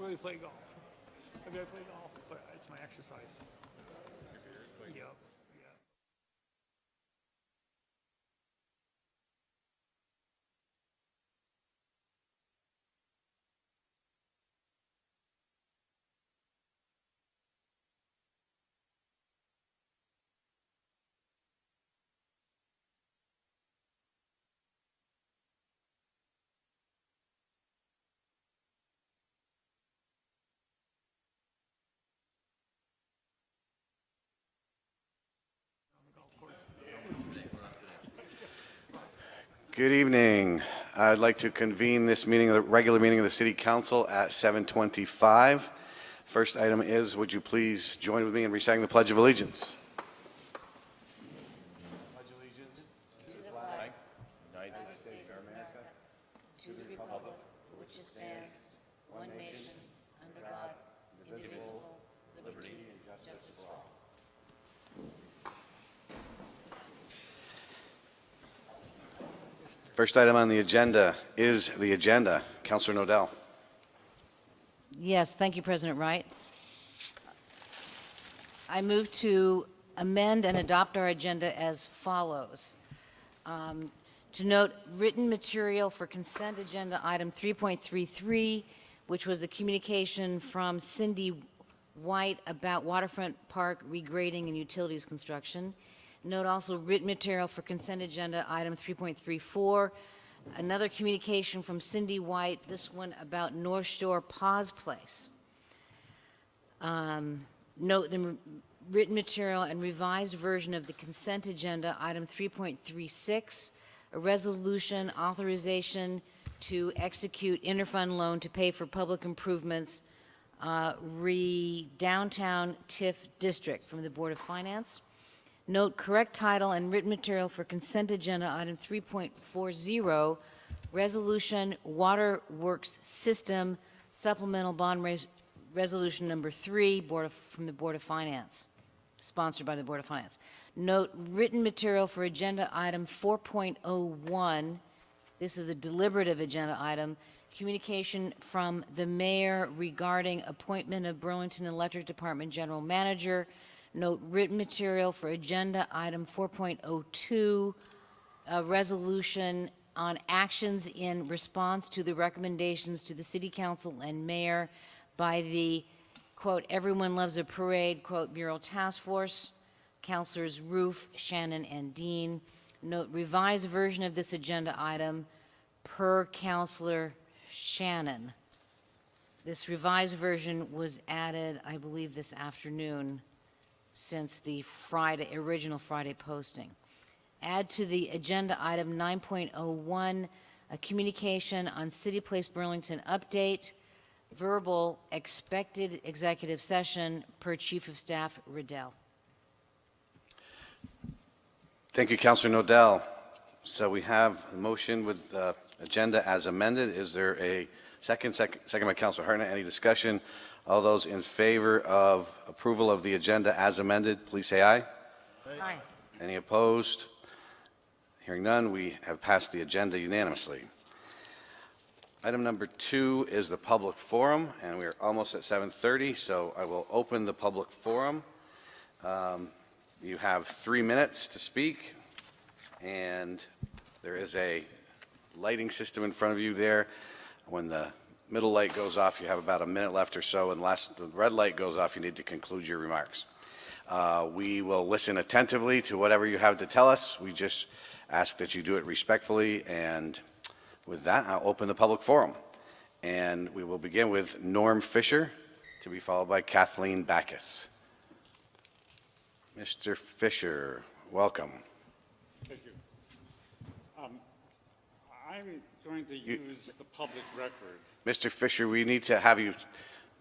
really play golf. I play golf, but it's my exercise. Yep. Yeah. Good evening. I'd like to convene this meeting, the regular meeting of the City Council at 7:25. First item is, would you please join with me in reciting the Pledge of Allegiance? Pledge allegiance to the flag, United States of America, to the republic for which it stands, one nation, under God, indivisible, liberty and justice for all. First item on the agenda is the agenda. Councilor Nodell. Yes, thank you, President Wright. I move to amend and adopt our agenda as follows. To note, written material for consent agenda item 3.33, which was the communication from Cindy White about waterfront park regrading and utilities construction. Note also written material for consent agenda item 3.34, another communication from Cindy White, this one about North Shore Pause Place. Note the written material and revised version of the consent agenda item 3.36, a resolution authorization to execute interfund loan to pay for public improvements downtown TIF district from the Board of Finance. Note correct title and written material for consent agenda item 3.40, resolution waterworks system supplemental bond resolution number 3 from the Board of Finance, sponsored by the Board of Finance. Note written material for agenda item 4.01. This is a deliberative agenda item. Communication from the mayor regarding appointment of Burlington Electric Department General Manager. Note written material for agenda item 4.02, a resolution on actions in response to the recommendations to the City Council and Mayor by the, quote, Everyone Loves a Parade, quote, Mural Task Force, Councilors Roof, Shannon, and Dean. Note revised version of this agenda item per Councilor Shannon. This revised version was added, I believe, this afternoon, since the original Friday posting. Add to the agenda item 9.01, a communication on City Place Burlington update, verbal expected executive session per Chief of Staff Riddell. Thank you, Councilor Nodell. So we have a motion with the agenda as amended. Is there a second by Councilor Hartnett? Any discussion? All those in favor of approval of the agenda as amended, please say aye. Aye. Any opposed? Hearing none, we have passed the agenda unanimously. Item number 2 is the public forum, and we are almost at 7:30, so I will open the public forum. You have 3 minutes to speak, and there is a lighting system in front of you there. When the middle light goes off, you have about a minute left or so. Unless the red light goes off, you need to conclude your remarks. We will listen attentively to whatever you have to tell us. We just ask that you do it respectfully. And with that, I'll open the public forum. And we will begin with Norm Fisher, to be followed by Kathleen Backus. Mr. Fisher, welcome. Thank you. I'm going to use the public record. Mr. Fisher, we need to have you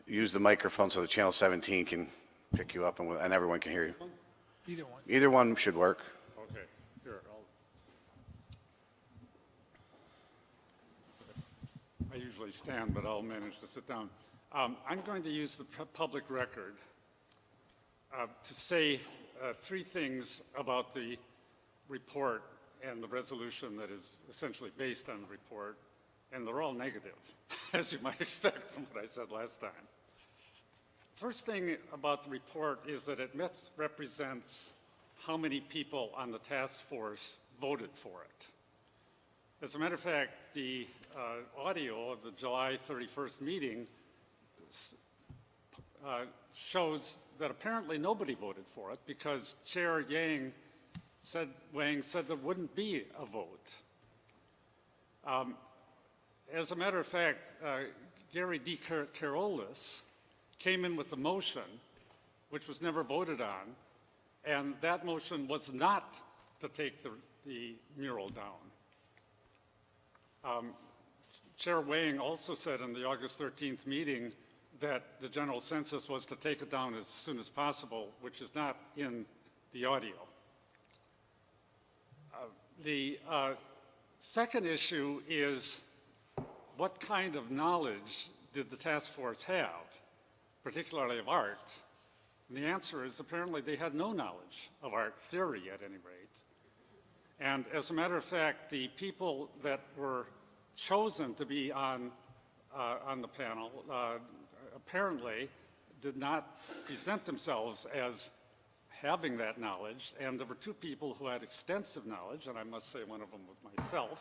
use the microphone so the Channel 17 can pick you up and everyone can hear you. Either one. Either one should work. Okay, here. I usually stand, but I'll manage to sit down. I'm going to use the public record to say 3 things about the report and the resolution that is essentially based on the report, and they're all negative, as you might expect from what I said last time. First thing about the report is that it misrepresents how many people on the task force voted for it. As a matter of fact, the audio of the July 31st meeting shows that apparently nobody voted for it because Chair Wang said there wouldn't be a vote. As a matter of fact, Gary D. Carolis came in with a motion which was never voted on, and that motion was not to take the mural down. Chair Wang also said in the August 13th meeting that the general census was to take it down as soon as possible, which is not in the audio. The second issue is what kind of knowledge did the task force have, particularly of art? And the answer is apparently they had no knowledge of art theory at any rate. And as a matter of fact, the people that were chosen to be on the panel apparently did not present themselves as having that knowledge, and there were two people who had extensive knowledge, and I must say one of them was myself,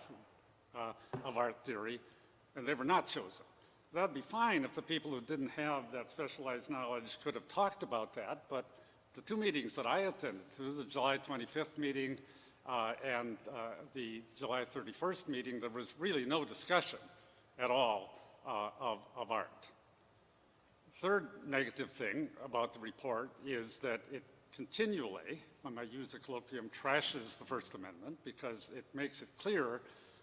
of art theory, and they were not chosen. That'd be fine if the people who didn't have that specialized knowledge could have talked about that, but the two meetings that I attended to, the July 25th meeting and the July 31st meeting, there was really no discussion at all of art. Third negative thing about the report is that it continually, when I use the colloquium, trashes the First Amendment because it makes it clear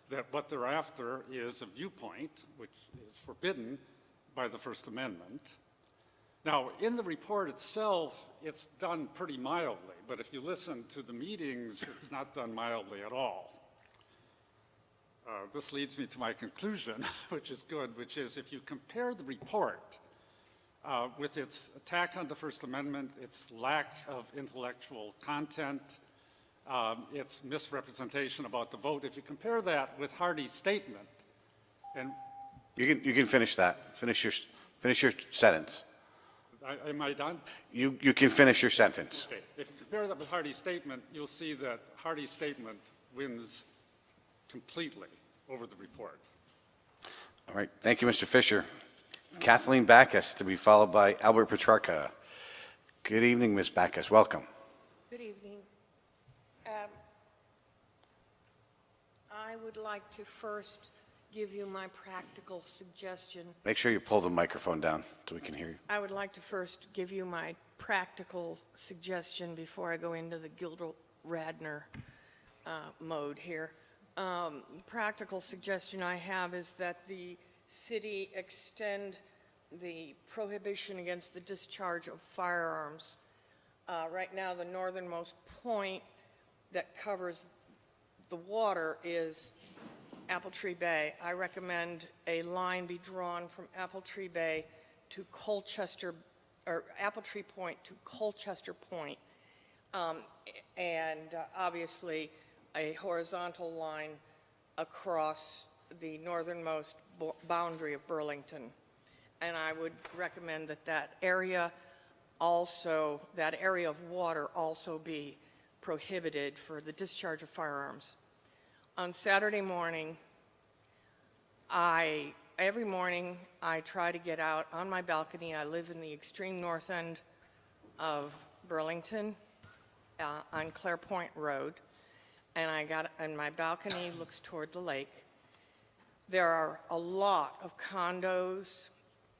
that what they're after is a viewpoint, which is forbidden by the First Amendment. Now, in the report itself, it's done pretty mildly, but if you listen to the meetings, it's not done mildly at all. This leads me to my conclusion, which is good, which is if you compare the report with its attack on the First Amendment, its lack of intellectual content, its misrepresentation about the vote, if you compare that with Hardy's statement, and You can finish that. Finish your sentence. am I done? You can finish your sentence. Okay. If you compare that with Hardy's statement, you'll see that Hardy's statement wins completely over the report. All right. Thank you, Mr. Fisher. Kathleen Backus to be followed by Albert Petrarca. Good evening, Ms. Backus. Welcome. Good evening. I would like to first give you my practical suggestion. Make sure you pull the microphone down so we can hear you. I would like to first give you my practical suggestion before I go into the Gilda Radner mode here. Practical suggestion I have is that the city extend the prohibition against the discharge of firearms. Right now, the northernmost point that covers the water is Apple Tree Bay. I recommend a line be drawn from Apple Tree Bay to Colchester, or Apple Tree Point to Colchester Point, and obviously a horizontal line across the northernmost boundary of Burlington. And I would recommend that that area of water also be prohibited for the discharge of firearms. On Saturday morning, every morning I try to get out on my balcony. I live in the extreme north end of Burlington on Clare Point Road, and my balcony looks toward the lake. There are a lot of condos,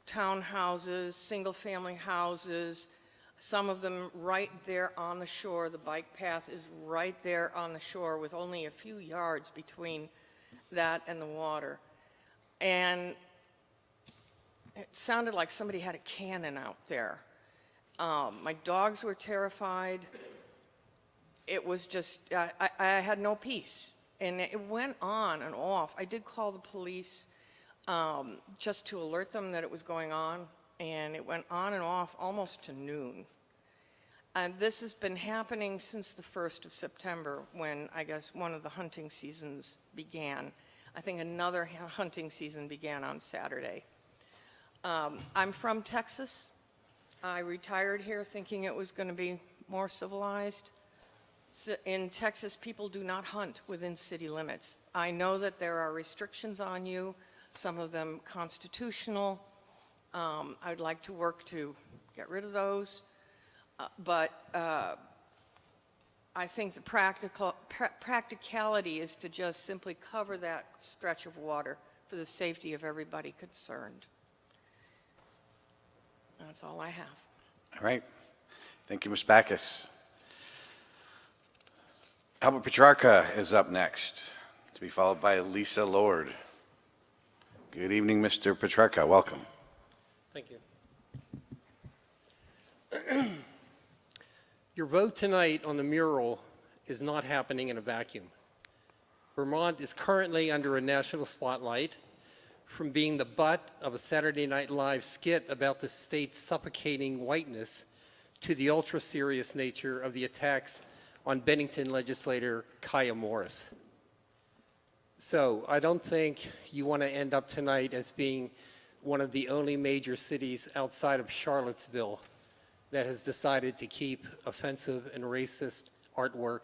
townhouses, single-family houses, some of them right there on the shore. The bike path is right there on the shore with only a few yards between that and the water. And it sounded like somebody had a cannon out there. My dogs were terrified. It was just, I had no peace. And it went on and off. I did call the police just to alert them that it was going on, and it went on and off almost to noon. And this has been happening since the 1st of September when I guess one of the hunting seasons began. I think another hunting season began on Saturday. I'm from Texas. I retired here thinking it was going to be more civilized. In Texas, people do not hunt within city limits. I know that there are restrictions on you, some of them constitutional. I'd like to work to get rid of those. But I think the practicality is to just simply cover that stretch of water for the safety of everybody concerned. That's all I have. All right. Thank you, Ms. Backus. Albert Petrarca is up next, to be followed by Lisa Lord. Good evening, Mr. Petrarca. Welcome. Thank you. Your vote tonight on the mural is not happening in a vacuum. Vermont is currently under a national spotlight, from being the butt of a Saturday Night Live skit about the state's suffocating whiteness to the ultra-serious nature of the attacks on Bennington legislator Kaya Morris. So I don't think you want to end up tonight as being one of the only major cities outside of Charlottesville that has decided to keep offensive and racist artwork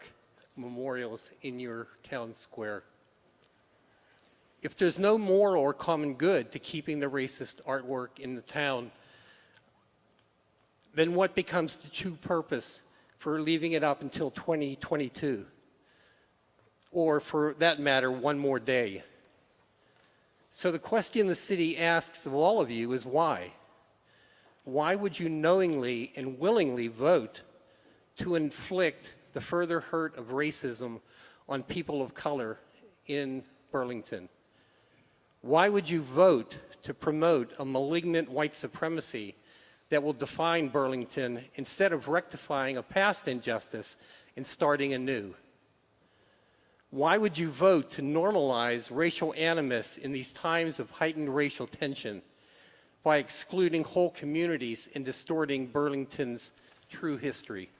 memorials in your town square. If there's no moral or common good to keeping the racist artwork in the town, then what becomes the true purpose for leaving it up until 2022? Or for that matter, one more day? So the question the city asks of all of you is why? Why would you knowingly and willingly vote to inflict the further hurt of racism on people of color in Burlington? Why would you vote to promote a malignant white supremacy that will define Burlington instead of rectifying a past injustice and starting anew? Why would you vote to normalize racial animus in these times of heightened racial tension by excluding whole communities and distorting Burlington's true history?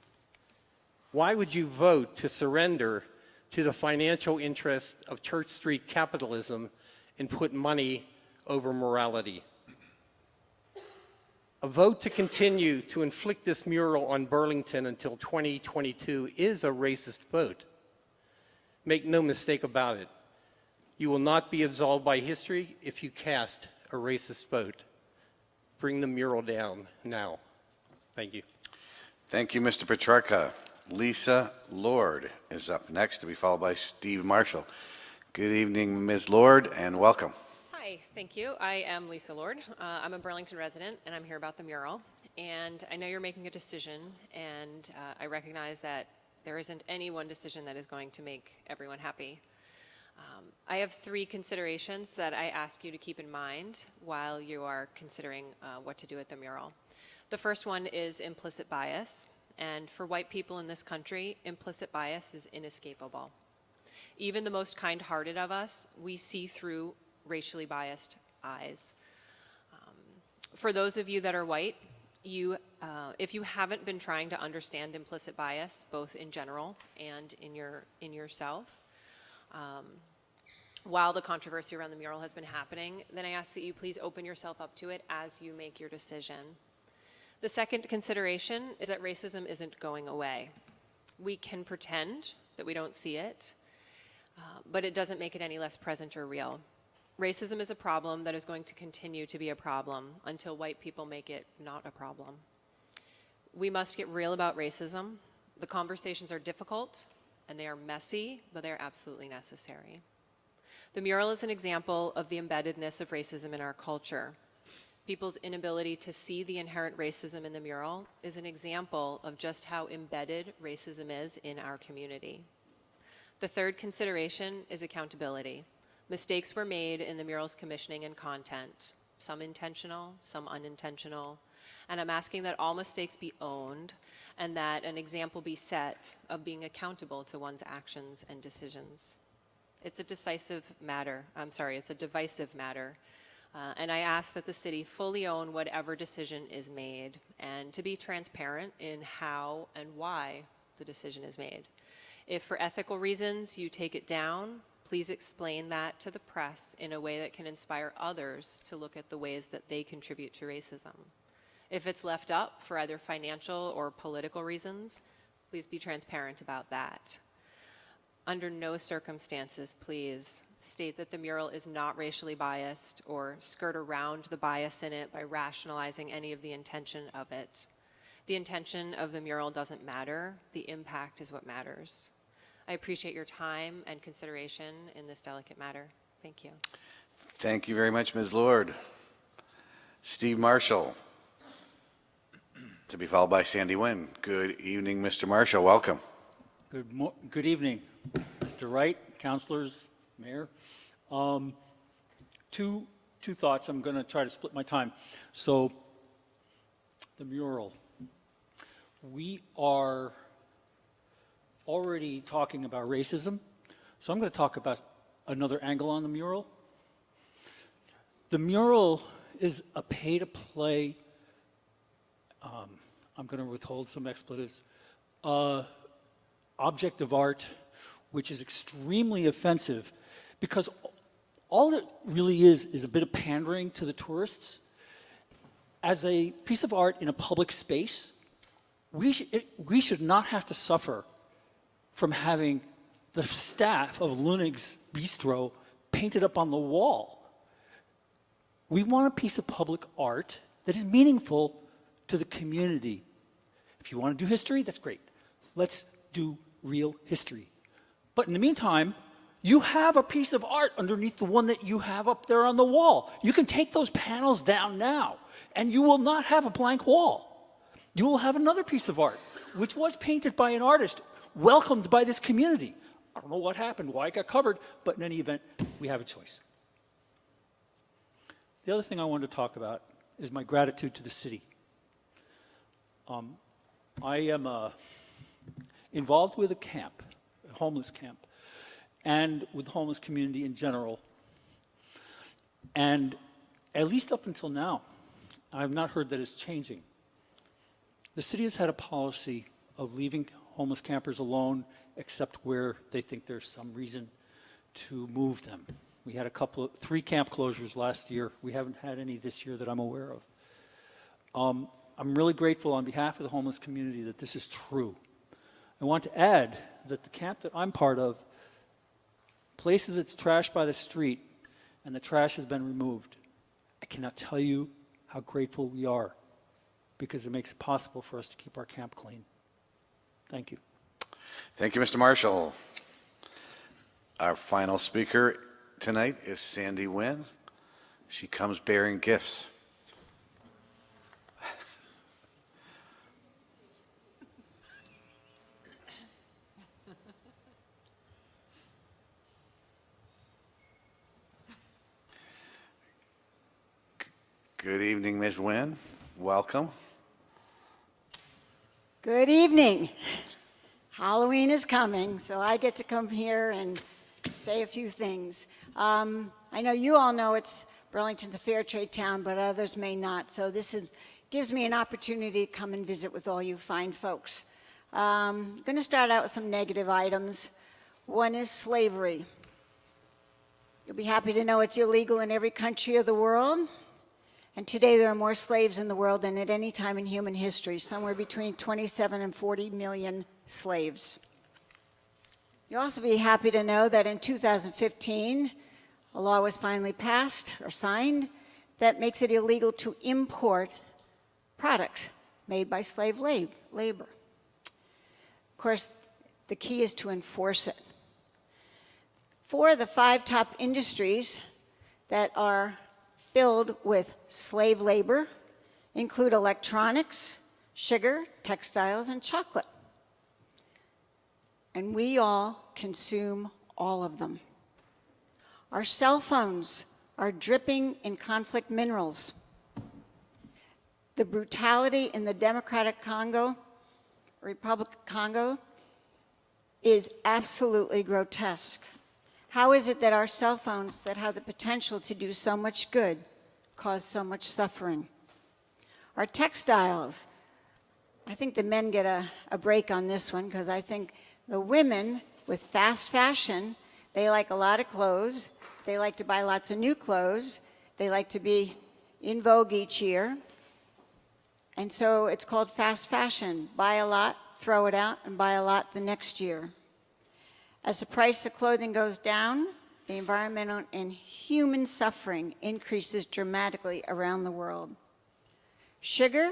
Why would you vote to surrender to the financial interests of Church Street capitalism and put money over morality? A vote to continue to inflict this mural on Burlington until 2022 is a racist vote. Make no mistake about it. You will not be absolved by history if you cast a racist vote. Bring the mural down now. Thank you. Thank you, Mr. Petrarca. Lisa Lord is up next, to be followed by Steve Marshall. Good evening, Ms. Lord, and welcome. Hi, thank you. I am Lisa Lord. I'm a Burlington resident, and I'm here about the mural. And I know you're making a decision, and I recognize that there isn't any one decision that is going to make everyone happy. I have 3 considerations that I ask you to keep in mind while you are considering what to do with the mural. The first one is implicit bias. And for white people in this country, implicit bias is inescapable. Even the most kind-hearted of us, we see through racially biased eyes. For those of you that are white, if you haven't been trying to understand implicit bias, both in general and in yourself, while the controversy around the mural has been happening, then I ask that you please open yourself up to it as you make your decision. The second consideration is that racism isn't going away. We can pretend that we don't see it, but it doesn't make it any less present or real. Racism is a problem that is going to continue to be a problem until white people make it not a problem. We must get real about racism. The conversations are difficult and they are messy, but they're absolutely necessary. The mural is an example of the embeddedness of racism in our culture. People's inability to see the inherent racism in the mural is an example of just how embedded racism is in our community. The third consideration is accountability. Mistakes were made in the mural's commissioning and content, some intentional, some unintentional, and I'm asking that all mistakes be owned and that an example be set of being accountable to one's actions and decisions. It's a divisive matter, and I ask that the city fully own whatever decision is made and to be transparent in how and why the decision is made. If for ethical reasons you take it down, Please explain that to the press in a way that can inspire others to look at the ways that they contribute to racism. If it's left up for either financial or political reasons, please be transparent about that. Under no circumstances, please state that the mural is not racially biased or skirt around the bias in it by rationalizing any of the intention of it. The intention of the mural doesn't matter. The impact is what matters. I appreciate your time and consideration in this delicate matter. Thank you. Thank you very much, Ms. Lord. Steve Marshall, to be followed by Sandy Nguyen. Good evening, Mr. Marshall. Welcome. Good evening, Mr. Wright, councilors, mayor. Two thoughts. I'm going to try to split my time. So, the mural. We are already talking about racism, so I'm going to talk about another angle on the mural. The mural is a pay-to-play, I'm going to withhold some expletives, object of art, which is extremely offensive because all it really is a bit of pandering to the tourists. As a piece of art in a public space, we should not have to suffer from having the staff of Lunig's Bistro painted up on the wall. We want a piece of public art that is meaningful to the community. If you want to do history, that's great. Let's do real history. But in the meantime, you have a piece of art underneath the one that you have up there on the wall. You can take those panels down now, and you will not have a blank wall. You will have another piece of art, which was painted by an artist, welcomed by this community. I don't know what happened, why it got covered, but in any event, we have a choice. The other thing I wanted to talk about is my gratitude to the city. I am involved with a camp, a homeless camp, and with the homeless community in general. And at least up until now, I have not heard that it's changing. The city has had a policy of leaving homeless campers alone except where they think there's some reason to move them. We had 3 camp closures last year. We haven't had any this year that I'm aware of. I'm really grateful on behalf of the homeless community that this is true. I want to add that the camp that I'm part of places its trash by the street and the trash has been removed. I cannot tell you how grateful we are because it makes it possible for us to keep our camp clean. Thank you. Thank you, Mr. Marshall. Our final speaker tonight is Sandy Nguyen. She comes bearing gifts. Good evening, Ms. Nguyen. Welcome. Good evening. Halloween is coming, so I get to come here and say a few things. I know you all know Burlington's a fair trade town, but others may not, so gives me an opportunity to come and visit with all you fine folks. I'm going to start out with some negative items. One is slavery. You'll be happy to know it's illegal in every country of the world. And today there are more slaves in the world than at any time in human history, somewhere between 27 and 40 million slaves. You'll also be happy to know that in 2015, a law was finally passed or signed that makes it illegal to import products made by slave labor. Of course, the key is to enforce it. 4 of the 5 top industries that are filled with slave labor include electronics, sugar, textiles, and chocolate. And we all consume all of them. Our cell phones are dripping in conflict minerals. The brutality in the Republic of Congo, is absolutely grotesque. How is it that our cell phones that have the potential to do so much good cause so much suffering? Our textiles, I think the men get a break on this one because I think the women with fast fashion They like a lot of clothes. They like to buy lots of new clothes. They like to be in vogue each year. And so it's called fast fashion. Buy a lot, throw it out, and buy a lot the next year. As the price of clothing goes down, the environmental and human suffering increases dramatically around the world. Sugar,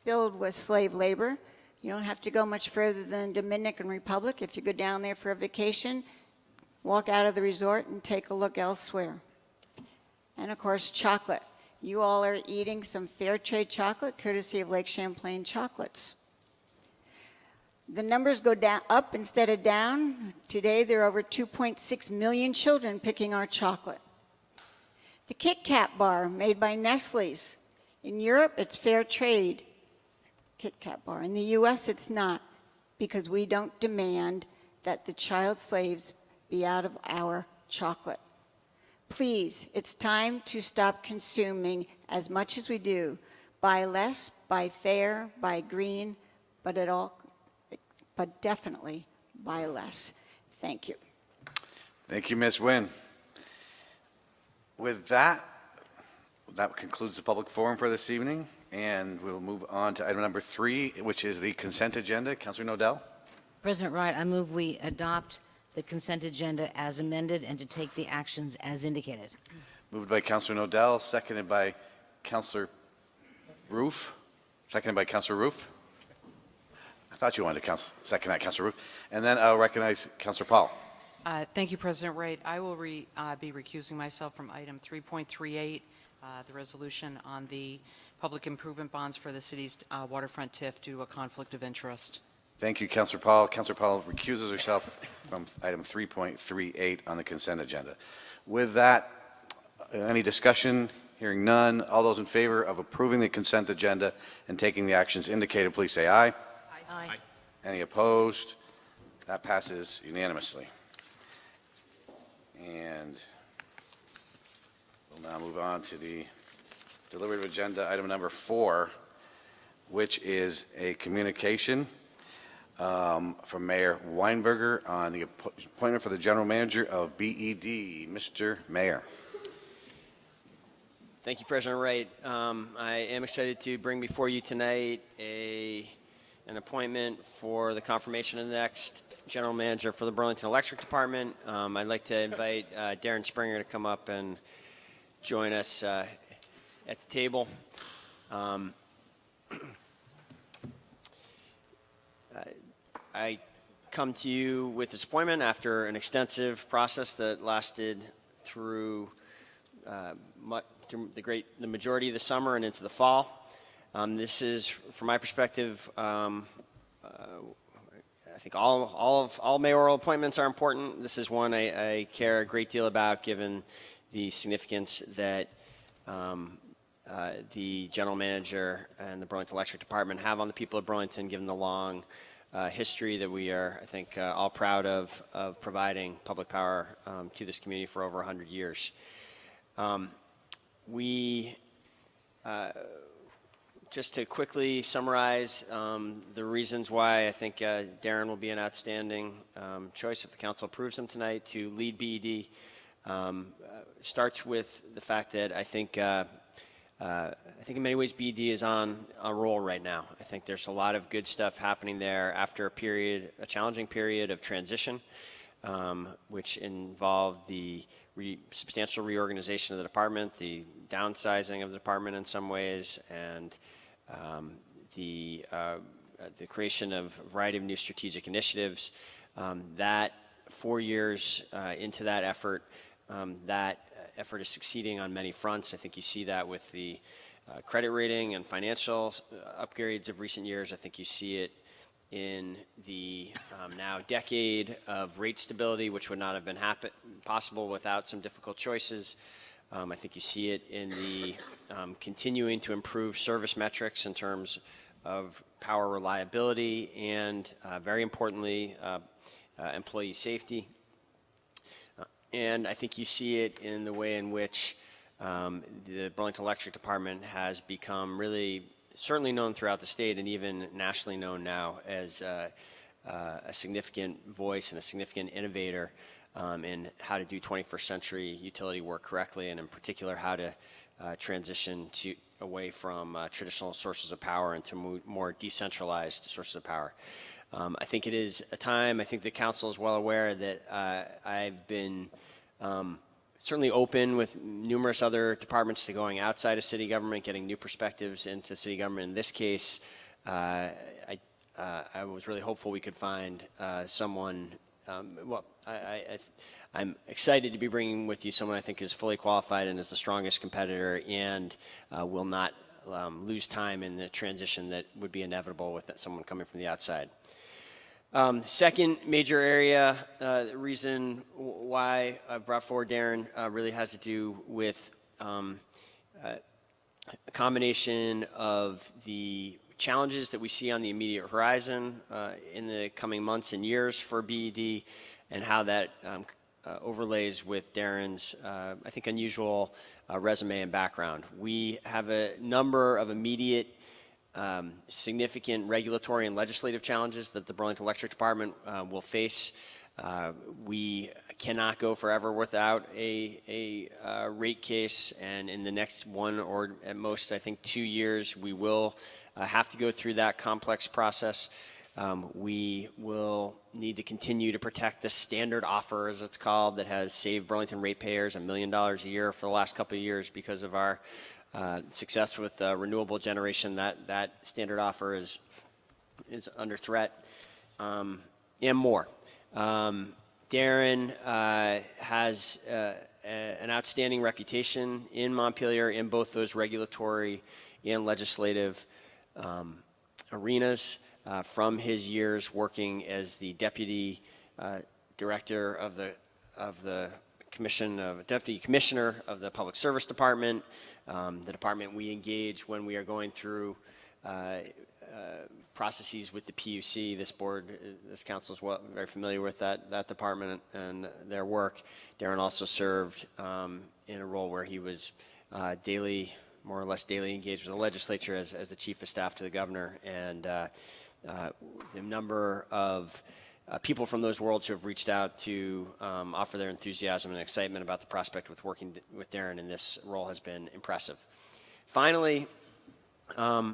filled with slave labor. You don't have to go much further than the Dominican Republic. If you go down there for a vacation, walk out of the resort and take a look elsewhere. And of course, chocolate. You all are eating some fair trade chocolate, courtesy of Lake Champlain Chocolates. The numbers go down, up instead of down. Today, there are over 2.6 million children picking our chocolate. The Kit Kat bar, made by Nestle's. In Europe, it's fair trade Kit Kat bar. In the U.S., it's not, because we don't demand that the child slaves be out of our chocolate. Please, it's time to stop consuming as much as we do. Buy less, buy fair, buy green, but definitely buy less. Thank you. Thank you, Ms. Nguyen. With that concludes the public forum for this evening, and we'll move on to item number 3, which is the consent agenda. Councilor Nodell? President Wright, I move we adopt the consent agenda as amended and to take the actions as indicated. Moved by Councilor Nodell, seconded by Councilor Roof. Seconded by Councilor Roof. I thought you wanted to second that, Councilor Roof. And then I'll recognize Councilor Paul. Thank you, President Wright. I will be recusing myself from item 3.38, the resolution on the public improvement bonds for the city's waterfront TIF due to a conflict of interest. Thank you, Councilor Paul. Councilor Paul recuses herself from item 3.38 on the consent agenda. With that, any discussion? Hearing none. All those in favor of approving the consent agenda and taking the actions indicated, please say aye. Aye. Any opposed? That passes unanimously. And we'll now move on to the deliberative agenda, item number 4, which is a communication from Mayor Weinberger on the appointment for the general manager of BED. Mr. Mayor. Thank you, President Wright. I am excited to bring before you tonight an appointment for the confirmation of the next general manager for the Burlington Electric Department. I'd like to invite Darren Springer to come up and join us at the table. I come to you with this appointment after an extensive process that lasted through the majority of the summer and into the fall. This is, from my perspective, I think all mayoral appointments are important. This is one I care a great deal about, given the significance that the general manager and the Burlington Electric Department have on the people of Burlington, given the long history that we are, I think, all proud of providing public power to this community for over 100 years. Just to quickly summarize the reasons why I think Darren will be an outstanding choice if the council approves him tonight to lead BED, starts with the fact that I think in many ways BED is on a roll right now. I think there's a lot of good stuff happening there after a challenging period of transition, which involved the substantial reorganization of the department, the downsizing of the department in some ways, and the creation of a variety of new strategic initiatives. That 4 years into that effort is succeeding on many fronts. I think you see that with the credit rating and financial upgrades of recent years. I think you see it in the now decade of rate stability, which would not have been possible without some difficult choices. I think you see it in the continuing to improve service metrics in terms of power reliability and, very importantly, employee safety. And I think you see it in the way in which the Burlington Electric Department has become really certainly known throughout the state and even nationally known now as a significant voice and a significant innovator in how to do 21st century utility work correctly, and in particular how to transition away from traditional sources of power into more decentralized sources of power. I think it is a time, I think the council is well aware that I've been certainly open with numerous other departments to going outside of city government, getting new perspectives into city government. In this case, I was really hopeful we could find someone, I'm excited to be bringing with you someone I think is fully qualified and is the strongest competitor and will not lose time in the transition that would be inevitable with someone coming from the outside. Second major area, the reason why I brought forward Darren really has to do with a combination of the challenges that we see on the immediate horizon in the coming months and years for BED and how that overlays with Darren's, I think, unusual resume and background. We have a number of immediate significant regulatory and legislative challenges that the Burlington Electric Department will face. We cannot go forever without a rate case, and in the next one or at most, I think, 2 years, we will have to go through that complex process. We will need to continue to protect the standard offer, as it's called, that has saved Burlington ratepayers $1 million a year for the last couple of years because of our success with renewable generation. That standard offer is under threat, and more. Darren has an outstanding reputation in Montpelier in both those regulatory and legislative arenas from his years working as the deputy director of the deputy commissioner of the Public Service Department, the department we engage when we are going through processes with the PUC. This board, this council is very familiar with that department and their work. Darren also served in a role where he was more or less daily engaged with the legislature as the chief of staff to the governor, and the number of people from those worlds who have reached out to offer their enthusiasm and excitement about the prospect with working with Darren in this role has been impressive. Finally, I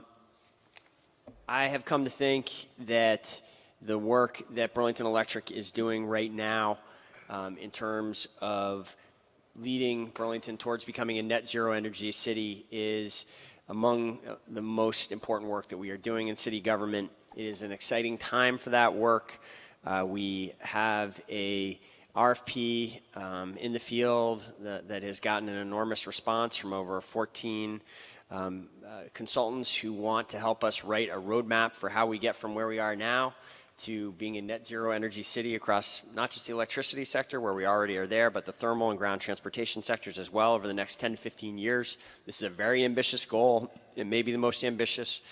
have come to think that the work that Burlington Electric is doing right now in terms of leading Burlington towards becoming a net zero energy city is among the most important work that we are doing in city government. It is an exciting time for that work. We have a RFP in the field that has gotten an enormous response from over 14 consultants who want to help us write a roadmap for how we get from where we are now to being a net zero energy city across not just the electricity sector, where we already are there, but the thermal and ground transportation sectors as well over the next 10 to 15 years. This is a very ambitious goal. It may be the most ambitious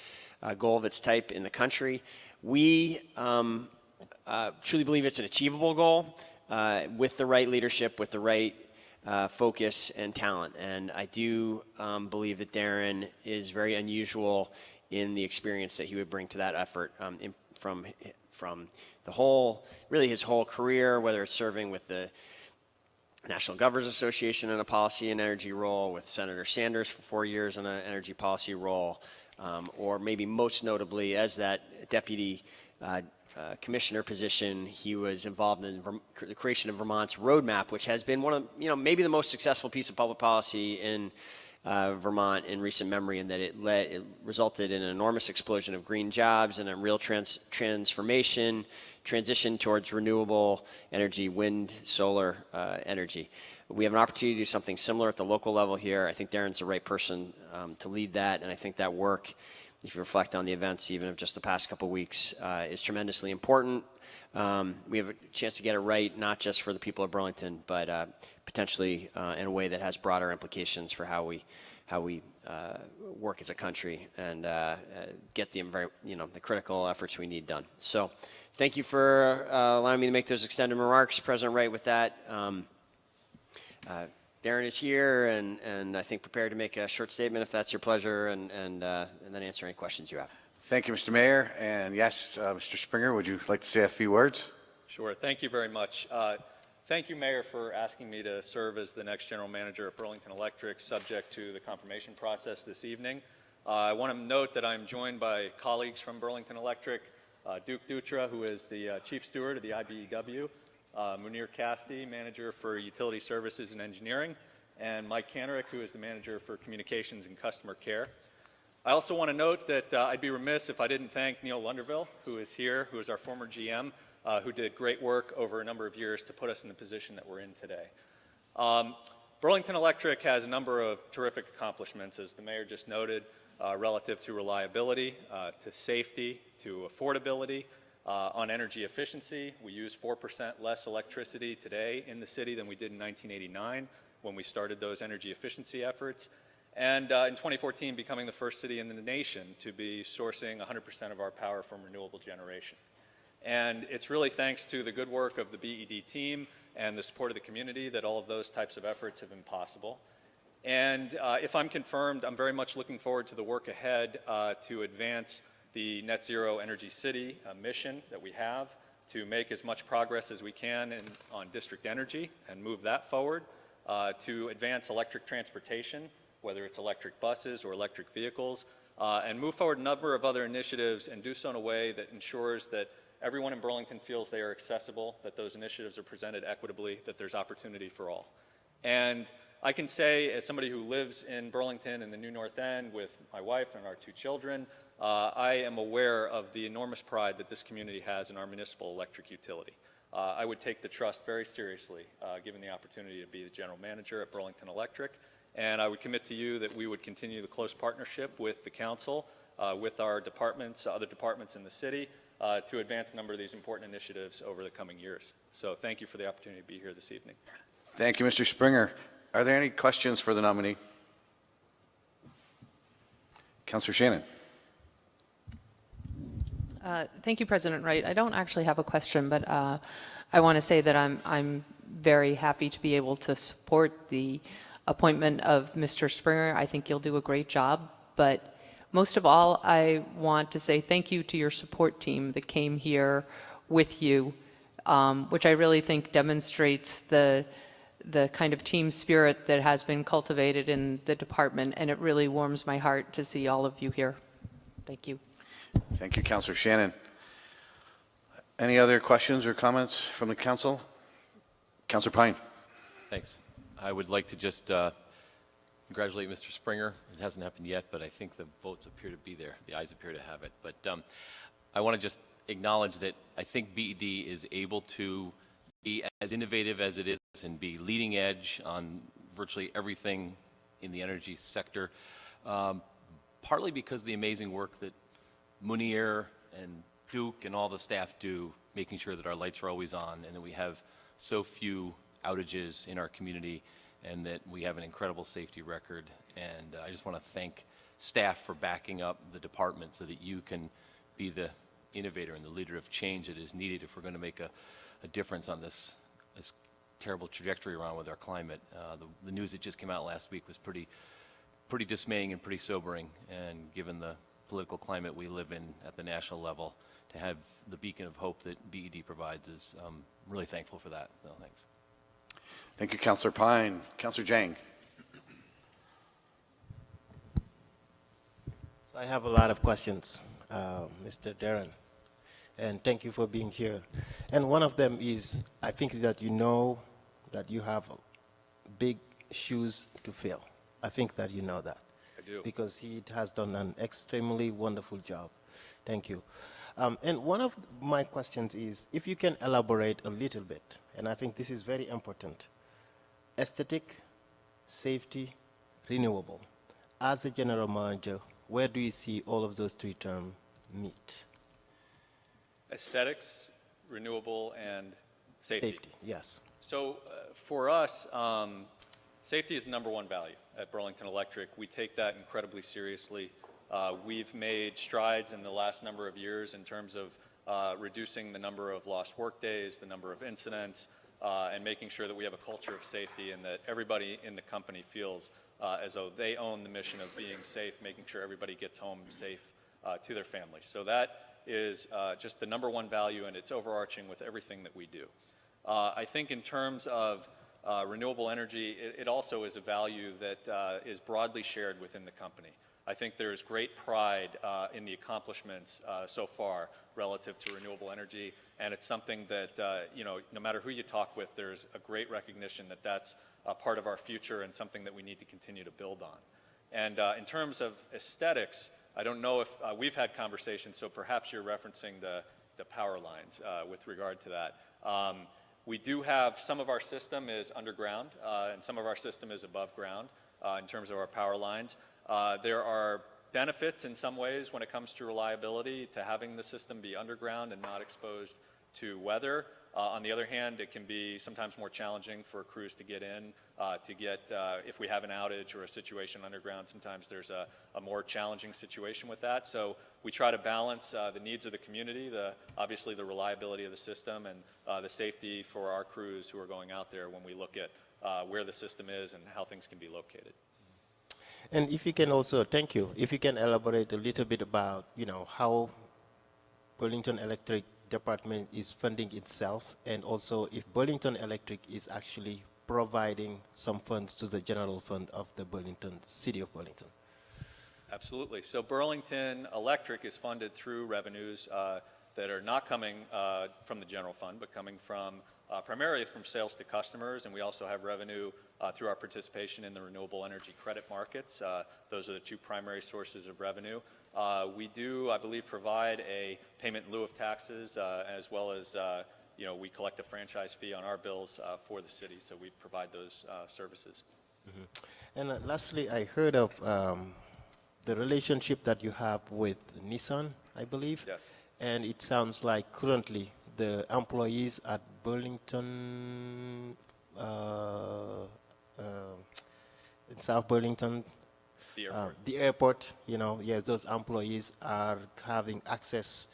goal of its type in the country. We truly believe it's an achievable goal with the right leadership, with the right focus and talent. And I do believe that Darren is very unusual in the experience that he would bring to that effort from the whole, really his whole career, whether it's serving with the National Governors Association in a policy and energy role, with Senator Sanders for 4 years in an energy policy role, or maybe most notably as that deputy commissioner position, he was involved in the creation of Vermont's roadmap, which has been one of, maybe the most successful piece of public policy in Vermont in recent memory, in that it resulted in an enormous explosion of green jobs and a real transition towards renewable energy, wind, solar energy. We have an opportunity to do something similar at the local level here. I think Darren's the right person to lead that, and I think that work, if you reflect on the events even of just the past couple of weeks, is tremendously important. We have a chance to get it right, not just for the people of Burlington, but potentially in a way that has broader implications for how we work as a country and get the critical efforts we need done. So thank you for allowing me to make those extended remarks. President Wright, with that, Darren is here and I think prepared to make a short statement if that's your pleasure, and then answer any questions you have. Thank you, Mr. Mayor. And yes, Mr. Springer, would you like to say a few words? Sure. Thank you very much. Thank you, Mayor, for asking me to serve as the next general manager at Burlington Electric, subject to the confirmation process this evening. I want to note that I'm joined by colleagues from Burlington Electric, Duke Dutra, who is the Chief Steward of the IBEW, Munir Casti, Manager for Utility Services and Engineering, and Mike Kanarick, who is the Manager for Communications and Customer Care. I also want to note that I'd be remiss if I didn't thank Neil Lunderville, who is here, who is our former GM, who did great work over a number of years to put us in the position that we're in today. Burlington Electric has a number of terrific accomplishments, as the Mayor just noted, relative to reliability, to safety, to affordability, on energy efficiency. We use 4% less electricity today in the city than we did in 1989 when we started those energy efficiency efforts. And in 2014, becoming the first city in the nation to be sourcing 100% of our power from renewable generation. And it's really thanks to the good work of the BED team and the support of the community that all of those types of efforts have been possible. And if I'm confirmed, I'm very much looking forward to the work ahead to advance the Net Zero Energy City mission that we have, to make as much progress as we can on district energy and move that forward, to advance electric transportation, whether it's electric buses or electric vehicles, and move forward a number of other initiatives and do so in a way that ensures that everyone in Burlington feels they are accessible, that those initiatives are presented equitably, that there's opportunity for all. And I can say, as somebody who lives in Burlington in the New North End with my wife and our 2 children, I am aware of the enormous pride that this community has in our municipal electric utility. I would take the trust very seriously, given the opportunity to be the general manager at Burlington Electric. And I would commit to you that we would continue the close partnership with the council, with our departments, other departments in the city, to advance a number of these important initiatives over the coming years. So thank you for the opportunity to be here this evening. Thank you, Mr. Springer. Are there any questions for the nominee? Councillor Shannon. Thank you, President Wright. I don't actually have a question, but I want to say that I'm very happy to be able to support the appointment of Mr. Springer. I think you'll do a great job, but most of all, I want to say thank you to your support team that came here with you, which I really think demonstrates the kind of team spirit that has been cultivated in the department, and it really warms my heart to see all of you here. Thank you. Thank you, Councillor Shannon. Any other questions or comments from the council? Councillor Pine. Thanks. I would like to just congratulate Mr. Springer. It hasn't happened yet, but I think the votes appear to be there. The ayes appear to have it. But I want to just acknowledge that I think BED is able to be as innovative as it is and be leading edge on virtually everything in the energy sector, partly because of the amazing work that Munir and Duke and all the staff do, making sure that our lights are always on and that we have so few outages in our community and that we have an incredible safety record. And I just want to thank staff for backing up the department so that you can be the innovator and the leader of change that is needed if we're going to make a difference on this terrible trajectory around with our climate. The news that just came out last week was pretty dismaying and pretty sobering, and given the political climate we live in at the national level, to have the beacon of hope that BED provides is really thankful for that. No, thanks. Thank you, Councillor Pine. Councillor Jang. So I have a lot of questions, Mr. Darren, and thank you for being here. And one of them is, I think that you know that you have big shoes to fill. I think that you know that. I do. Because he has done an extremely wonderful job. Thank you. And one of my questions is, if you can elaborate a little bit, and I think this is very important, aesthetic, safety, renewable. As a general manager, where do you see all of those 3 terms meet? Aesthetics, renewable, and safety. Safety, yes. So for us, safety is the #1 value at Burlington Electric. We take that incredibly seriously. We've made strides in the last number of years in terms of reducing the number of lost work days, the number of incidents, and making sure that we have a culture of safety and that everybody in the company feels as though they own the mission of being safe, making sure everybody gets home safe to their families. So that is just the #1 value, and it's overarching with everything that we do. I think in terms of renewable energy, it also is a value that is broadly shared within the company. I think there's great pride in the accomplishments so far relative to renewable energy, and it's something that, you know, no matter who you talk with, there's a great recognition that that's a part of our future and something that we need to continue to build on. And in terms of aesthetics, I don't know if we've had conversations, so perhaps you're referencing the power lines with regard to that. We do have, some of our system is underground, and some of our system is above ground in terms of our power lines. There are benefits in some ways when it comes to reliability to having the system be underground and not exposed to weather. On the other hand, it can be sometimes more challenging for crews to get in, if we have an outage or a situation underground, sometimes there's a more challenging situation with that. So we try to balance the needs of the community, obviously the reliability of the system, and the safety for our crews who are going out there when we look at where the system is and how things can be located. And if you can also, thank you, if you can elaborate a little bit about, you know, how Burlington Electric Department is funding itself, and also if Burlington Electric is actually providing some funds to the general fund of the City of Burlington. Absolutely. So Burlington Electric is funded through revenues that are not coming from the general fund, but coming from primarily from sales to customers, and we also have revenue through our participation in the renewable energy credit markets. Those are the two primary sources of revenue. We do, I believe, provide a payment in lieu of taxes, as well as, you know, we collect a franchise fee on our bills for the city, so we provide those services. Mm-hmm. And lastly, I heard of the relationship that you have with Nissan, I believe. Yes. And it sounds like currently the employees at Burlington, in South Burlington, the airport, you know, yes, those employees are having access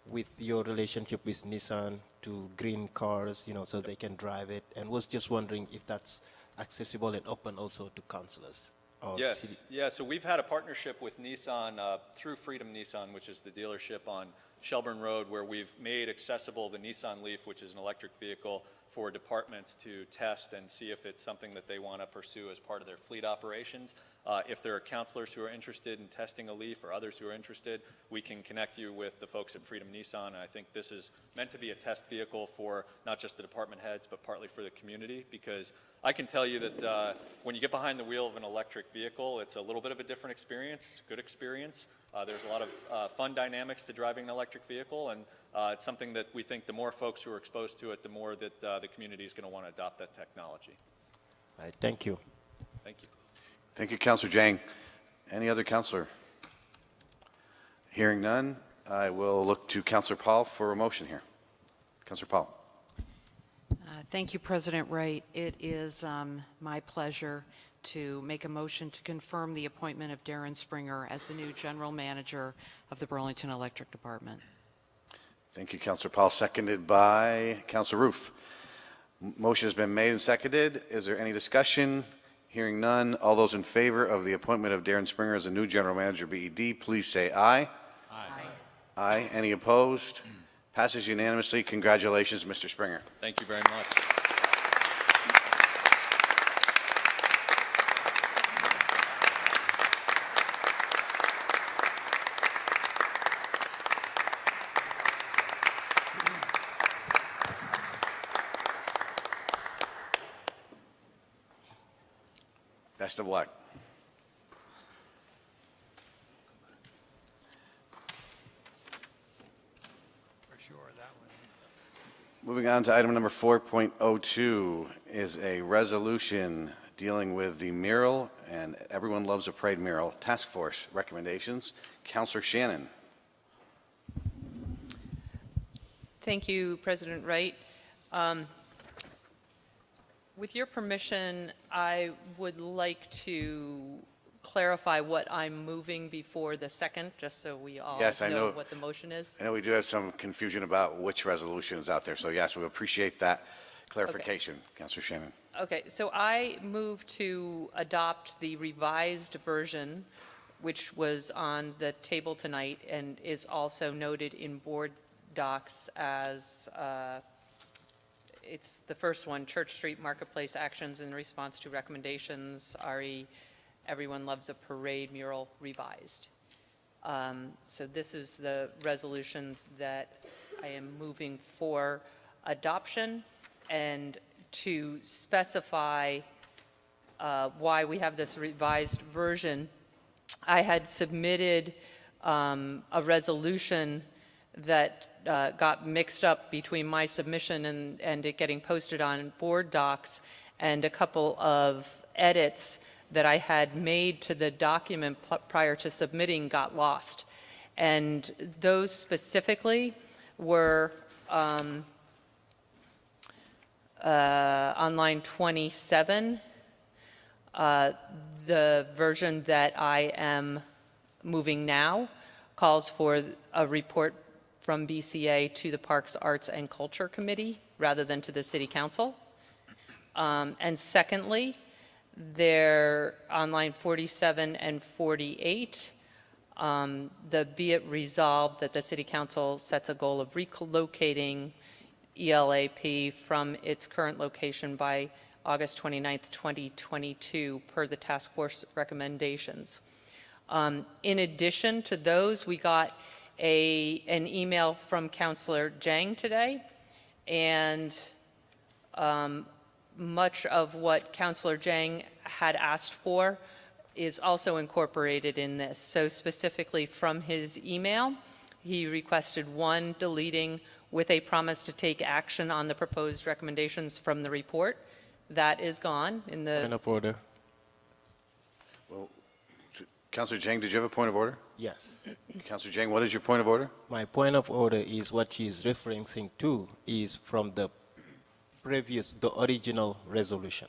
with your relationship with Nissan to green cars, you know, so they can drive it, and was just wondering if that's accessible and open also to councilors. Yes, yeah, so we've had a partnership with Nissan through Freedom Nissan, which is the dealership on Shelburne Road, where we've made accessible the Nissan Leaf, which is an electric vehicle, for departments to test and see if it's something that they want to pursue as part of their fleet operations. If there are counselors who are interested in testing a Leaf or others who are interested, we can connect you with the folks at Freedom Nissan. And I think this is meant to be a test vehicle for not just the department heads, but partly for the community, because I can tell you that when you get behind the wheel of an electric vehicle, it's a little bit of a different experience. It's a good experience. There's a lot of fun dynamics to driving an electric vehicle, and it's something that we think the more folks who are exposed to it, the more that the community is going to want to adopt that technology. All right, thank you. Thank you. Thank you, Councilor Jang. Any other councilor? Hearing none, I will look to Councilor Paul for a motion here. Councilor Paul. Thank you, President Wright. It is my pleasure to make a motion to confirm the appointment of Darren Springer as the new general manager of the Burlington Electric Department. Thank you, Councilor Paul. Seconded by Councilor Roof. Motion has been made and seconded. Is there any discussion? Hearing none. All those in favor of the appointment of Darren Springer as the new general manager of BED, please say aye. Aye. Aye. Any opposed? Passes unanimously. Congratulations, Mr. Springer. Thank you very much. Best of luck. For sure, that one. Moving on to item number 4.02 is a resolution dealing with the mural, and Everyone Loves a Parade mural task force recommendations. Councilor Shannon. Thank you, President Wright. With your permission, I would like to clarify what I'm moving before the second, just so we all know what the motion is. I know we do have some confusion about which resolution is out there, so yes, we appreciate that clarification. Okay. Councilor Shannon. Okay, so I move to adopt the revised version, which was on the table tonight and is also noted in board docs as it's the first one, Church Street Marketplace Actions in Response to Recommendations, RE Everyone Loves a Parade mural revised. So this is the resolution that I am moving for adoption, and to specify why we have this revised version, I had submitted a resolution that got mixed up between my submission and it getting posted on board docs, and a couple of edits that I had made to the document prior to submitting got lost. And those specifically were on line 27, the version that I am moving now calls for a report from BCA to the Parks, Arts, and Culture Committee rather than to the City Council. And secondly, they're on line 47 and 48, the be it resolved that the City Council sets a goal of relocating ELAP from its current location by August 29th, 2022, per the task force recommendations. In addition to those, we got an email from Councilor Jang today, and much of what Councilor Jang had asked for is also incorporated in this. So specifically from his email, he requested one, deleting with a promise to take action on the proposed recommendations from the report. That is gone in the... Point of order. Well, Councilor Jang, did you have a point of order? Yes. Councilor Jang, what is your point of order? My point of order is what she's referencing to is from the the original resolution.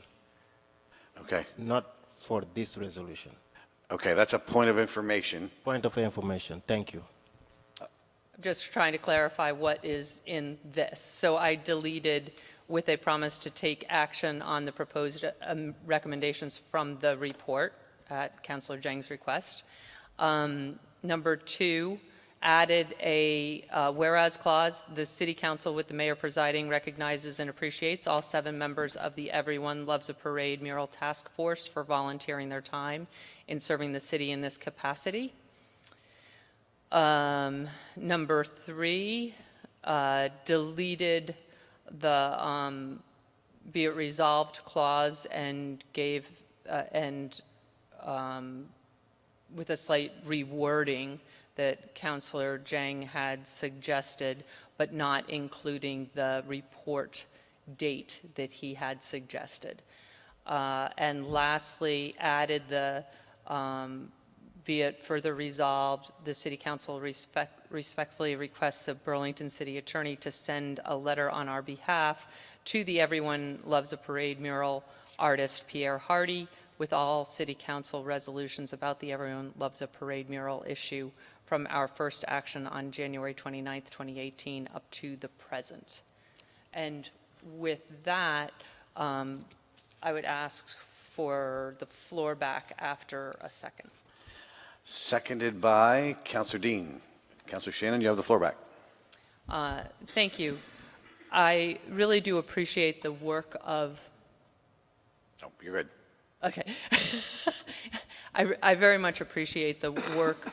Okay. Not for this resolution. Okay, that's a point of information. Point of information. Thank you. Just trying to clarify what is in this. So I deleted with a promise to take action on the proposed recommendations from the report at Councilor Jang's request. Number two, added a whereas clause. The City Council, with the mayor presiding, recognizes and appreciates all 7 members of the Everyone Loves a Parade mural task force for volunteering their time in serving the city in this capacity. Number 3, deleted the be it resolved clause and gave with a slight rewording that Councilor Jang had suggested, but not including the report date that he had suggested. And lastly, added the be it further resolved, the City Council respectfully requests the Burlington City Attorney to send a letter on our behalf to the Everyone Loves a Parade mural artist Pierre Hardy with all City Council resolutions about the Everyone Loves a Parade mural issue from our first action on January 29th, 2018 up to the present. And with that, I would ask for the floor back after a second. Seconded by Councilor Dean. Councilor Shannon, you have the floor back. Thank you. I really do appreciate the work of... Oh, you're good. Okay. I very much appreciate the work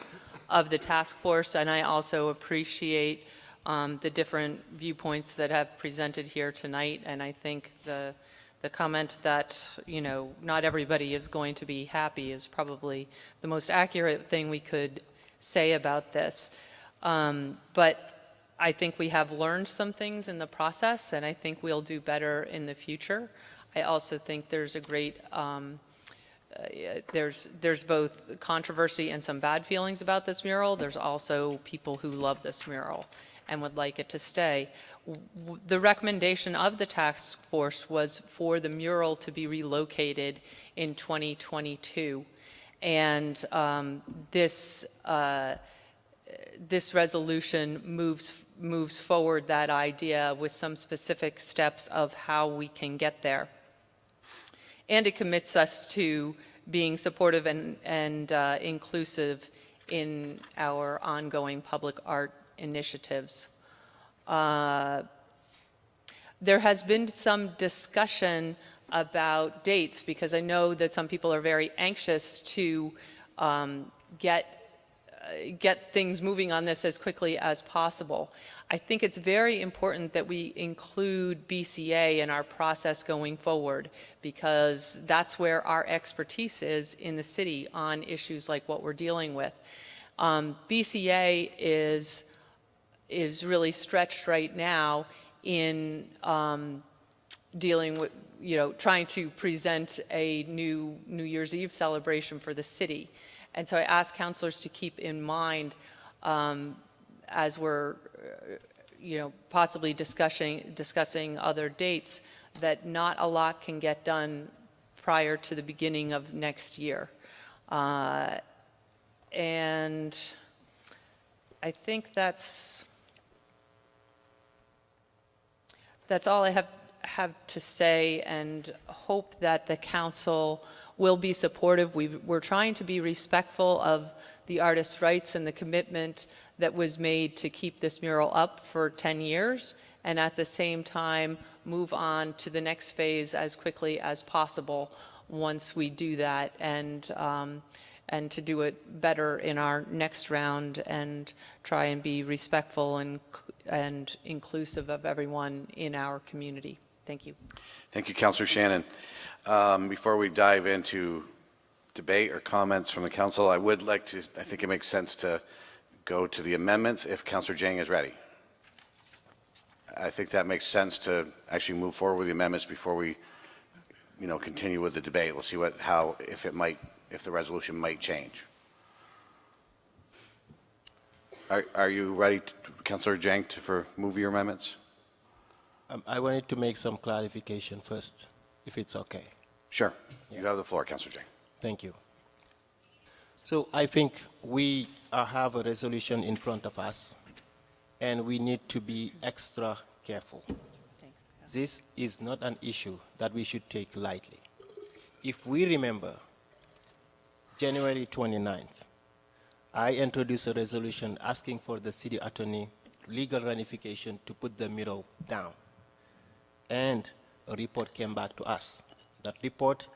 of the task force, and I also appreciate the different viewpoints that have presented here tonight. And I think the comment that, you know, not everybody is going to be happy is probably the most accurate thing we could say about this. But I think we have learned some things in the process, and I think we'll do better in the future. I also think there's a great, there's both controversy and some bad feelings about this mural. There's also people who love this mural and would like it to stay. The recommendation of the task force was for the mural to be relocated in 2022. And this resolution moves forward that idea with some specific steps of how we can get there. And it commits us to being supportive and inclusive in our ongoing public art initiatives. There has been some discussion about dates because I know that some people are very anxious to get things moving on this as quickly as possible. I think it's very important that we include BCA in our process going forward because that's where our expertise is in the city on issues like what we're dealing with. BCA is really stretched right now in dealing with, trying to present a new New Year's Eve celebration for the city. And so I ask councilors to keep in mind as we're, possibly discussing other dates, that not a lot can get done prior to the beginning of next year. And I think that's all I have to say, and hope that the council will be supportive. We're trying to be respectful of the artists' rights and the commitment that was made to keep this mural up for 10 years, and at the same time move on to the next phase as quickly as possible once we do that, and to do it better in our next round and try and be respectful and inclusive of everyone in our community. Thank you. Thank you, Councilor Shannon. Before we dive into debate or comments from the council, I think it makes sense to go to the amendments if Councilor Jang is ready. I think that makes sense to actually move forward with the amendments before we, continue with the debate. We'll see if the resolution might change. Are you ready, Councilor Jang, for move your amendments? I wanted to make some clarification first, if it's okay. Sure. Yeah. You have the floor, Councilor Jang. Thank you. So I think we have a resolution in front of us, and we need to be extra careful. Thanks. This is not an issue that we should take lightly. If we remember, January 29th, I introduced a resolution asking for the city attorney legal ramification to put the mural down. And a report came back to us. That report,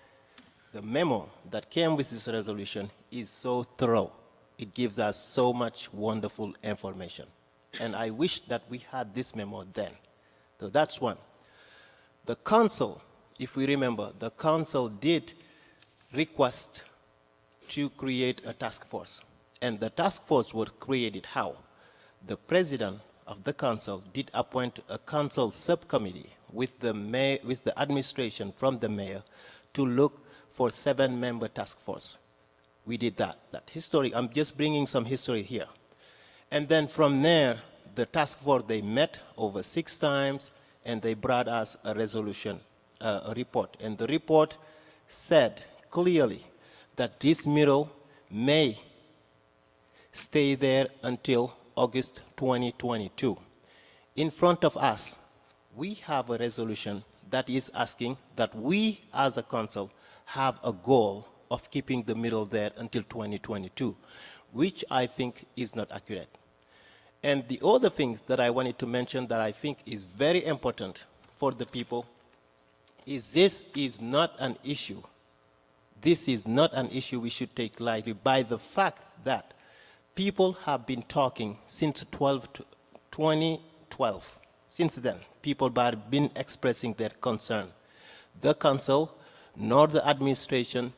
the memo that came with this resolution is so thorough. It gives us so much wonderful information. And I wish that we had this memo then. So that's one. The council, if we remember, the council did request to create a task force. And the task force was created how? The president of the council did appoint a council subcommittee with the mayor, with the administration from the mayor, to look for 7-member task force. We did that. That history, I'm just bringing some history here. And then from there, the task force, they met over 6 times, and they brought us a resolution, a report. And the report said clearly that this mural may stay there until August 2022. In front of us, we have a resolution that is asking that we as a council have a goal of keeping the mural there until 2022, which I think is not accurate. And the other things that I wanted to mention that I think is very important for the people is this is not an issue. This is not an issue we should take lightly by the fact that people have been talking since 2012. Since then, people have been expressing their concern. The council nor the administration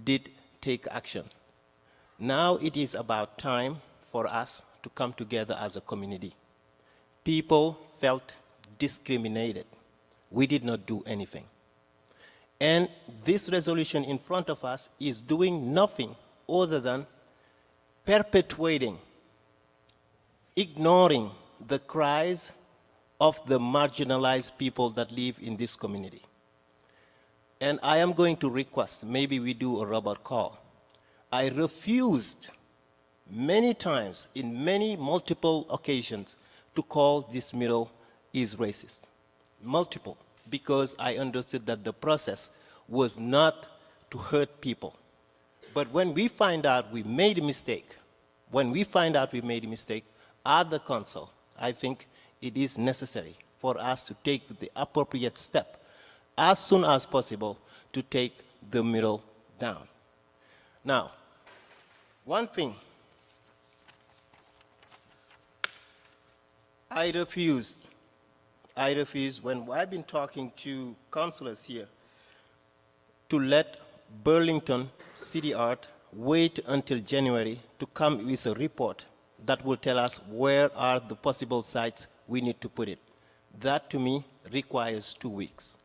did take action. Now it is about time for us to come together as a community. People felt discriminated. We did not do anything. And this resolution in front of us is doing nothing other than perpetuating, ignoring the cries of the marginalized people that live in this community. And I am going to request, maybe we do a robot call. I refused many times, in multiple occasions, to call this mural is racist. Multiple, because I understood that the process was not to hurt people. But when we find out we made a mistake, at the council, I think it is necessary for us to take the appropriate step as soon as possible to take the mural down. Now, one thing, I refuse when I've been talking to councillors here to let Burlington City Art wait until January to come with a report that will tell us where are the possible sites we need to put it. That to me requires 2 weeks.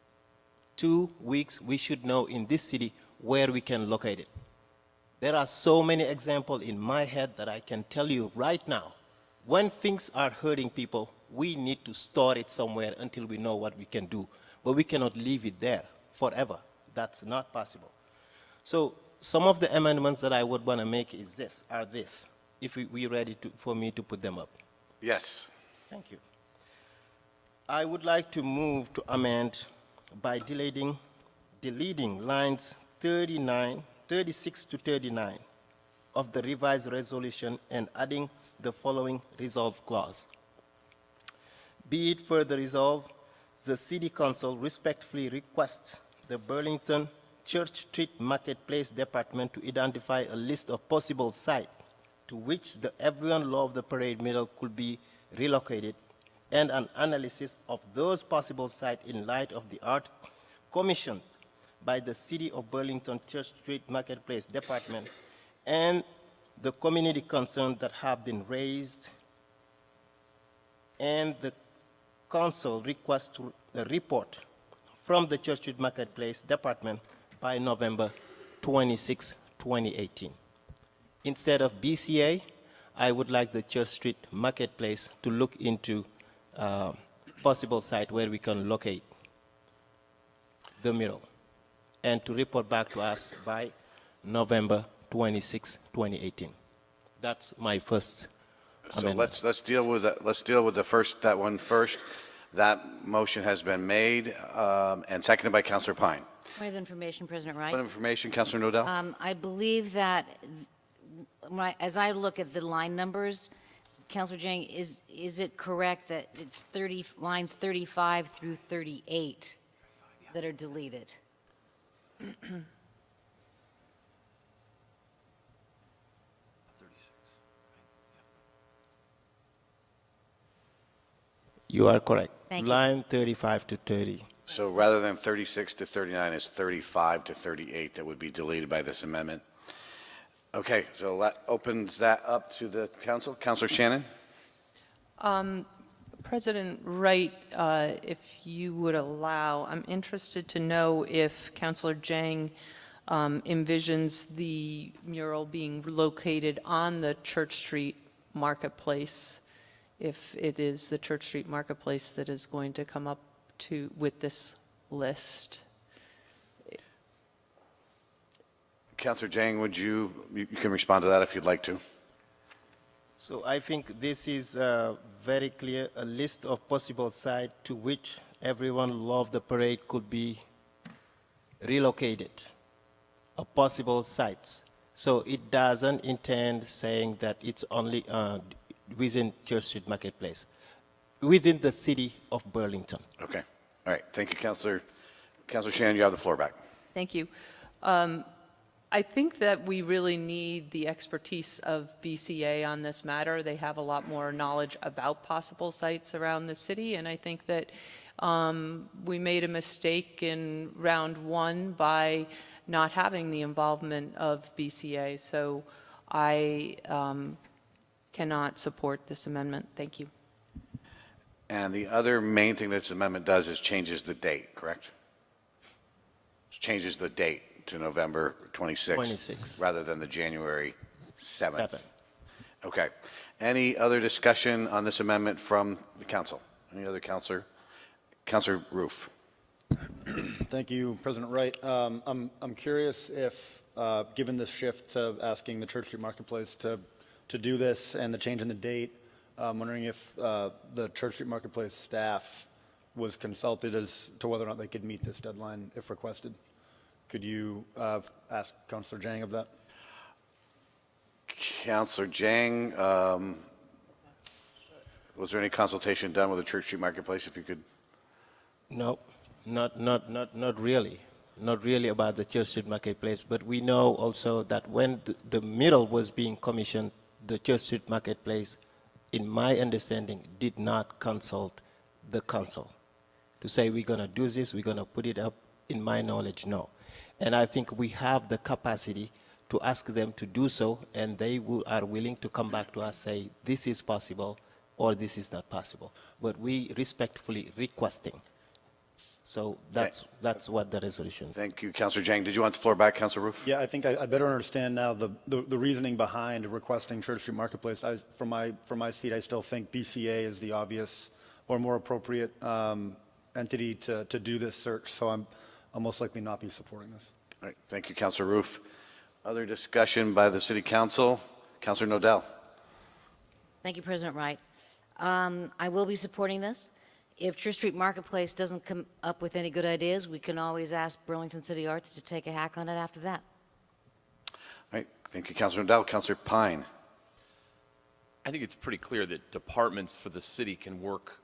2 weeks we should know in this city where we can locate it. There are so many examples in my head that I can tell you right now. When things are hurting people, we need to store it somewhere until we know what we can do. But we cannot leave it there forever. That's not possible. So some of the amendments that I would want to make is this, if we're ready for me to put them up. Yes. Thank you. I would like to move to amend by deleting lines 36 to 39 of the revised resolution and adding the following resolve clause. Be it further resolved, the City Council respectfully requests the Burlington Church Street Marketplace Department to identify a list of possible sites to which the Everyone Love the Parade mural could be relocated and an analysis of those possible sites in light of the art commissioned by the City of Burlington Church Street Marketplace Department and the community concerns that have been raised, and the council requests a report from the Church Street Marketplace Department by November 26, 2018. Instead of BCA, I would like the Church Street Marketplace to look into possible site where we can locate the mural and to report back to us by November 26, 2018. That's my first amendment. So let's deal with that one first. That motion has been made and seconded by Councillor Pine. Point of information, President Wright. Point of information, Councillor Nodell. I believe that as I look at the line numbers, Councillor Jang, is it correct that it's lines 35 through 38 that are deleted? You are correct. Thank you. Line 35 to 30. So rather than 36 to 39, it's 35 to 38 that would be deleted by this amendment. Okay, so that opens that up to the council. Councillor Shannon? President Wright, if you would allow, I'm interested to know if Councillor Jang envisions the mural being located on the Church Street Marketplace, if it is the Church Street Marketplace that is going to come up with this list. Councillor Jang, you can respond to that if you'd like to. So I think this is very clear, a list of possible sites to which Everyone Love the Parade could be relocated, of possible sites. So it doesn't intend saying that it's only within Church Street Marketplace, within the city of Burlington. Okay. All right. Thank you, Councillor. Councillor Shannon, you have the floor back. Thank you. I think that we really need the expertise of BCA on this matter. They have a lot more knowledge about possible sites around the city, and I think that we made a mistake in round one by not having the involvement of BCA. So I cannot support this amendment. Thank you. And the other main thing this amendment does is changes the date, correct? It changes the date to November 26th rather than the January 7th. Okay. Any other discussion on this amendment from the council? Any other councillor? Councillor Roof. Thank you, President Wright. I'm curious if, given this shift to asking the Church Street Marketplace to do this and the change in the date, I'm wondering if the Church Street Marketplace staff was consulted as to whether or not they could meet this deadline if requested. Could you ask Councillor Jang of that? Councillor Jang, Was there any consultation done with the Church Street Marketplace, if you could? No, not really. Not really about the Church Street Marketplace, but we know also that when the mural was being commissioned, the Church Street Marketplace, in my understanding, did not consult the council to say we're going to do this, we're going to put it up. In my knowledge, no. And I think we have the capacity to ask them to do so, and they are willing to come back to us, say this is possible or this is not possible. But we respectfully requesting. So that's what the resolution is. Thank you, Councillor Jang. Did you want the floor back, Councillor Roof? Yeah, I think I better understand now the reasoning behind requesting Church Street Marketplace. From my seat, I still think BCA is the obvious or more appropriate entity to do this search. So I'll most likely not be supporting this. All right, thank you, Councillor Roof. Other discussion by the City Council? Councillor Nodell. Thank you, President Wright. I will be supporting this. If Church Street Marketplace doesn't come up with any good ideas, we can always ask Burlington City Arts to take a hack on it after that. All right, thank you, Councillor Nodell. Councillor Pine. I think it's pretty clear that departments for the city can work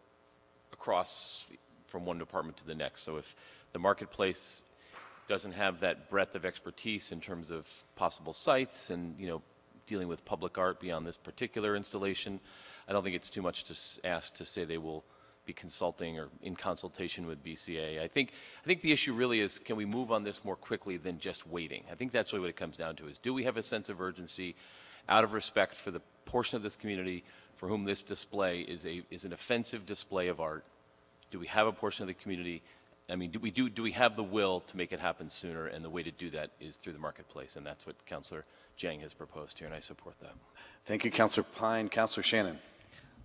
across from one department to the next. So if the marketplace doesn't have that breadth of expertise in terms of possible sites and, dealing with public art beyond this particular installation, I don't think it's too much to ask to say they will be consulting or in consultation with BCA. I think the issue really is, can we move on this more quickly than just waiting? I think that's really what it comes down to, is do we have a sense of urgency out of respect for the portion of this community for whom this display is an offensive display of art? Do we have a portion of the community? I mean, do we have the will to make it happen sooner? And the way to do that is through the marketplace, and that's what Councillor Jang has proposed here, and I support that. Thank you, Councillor Pine. Councillor Shannon.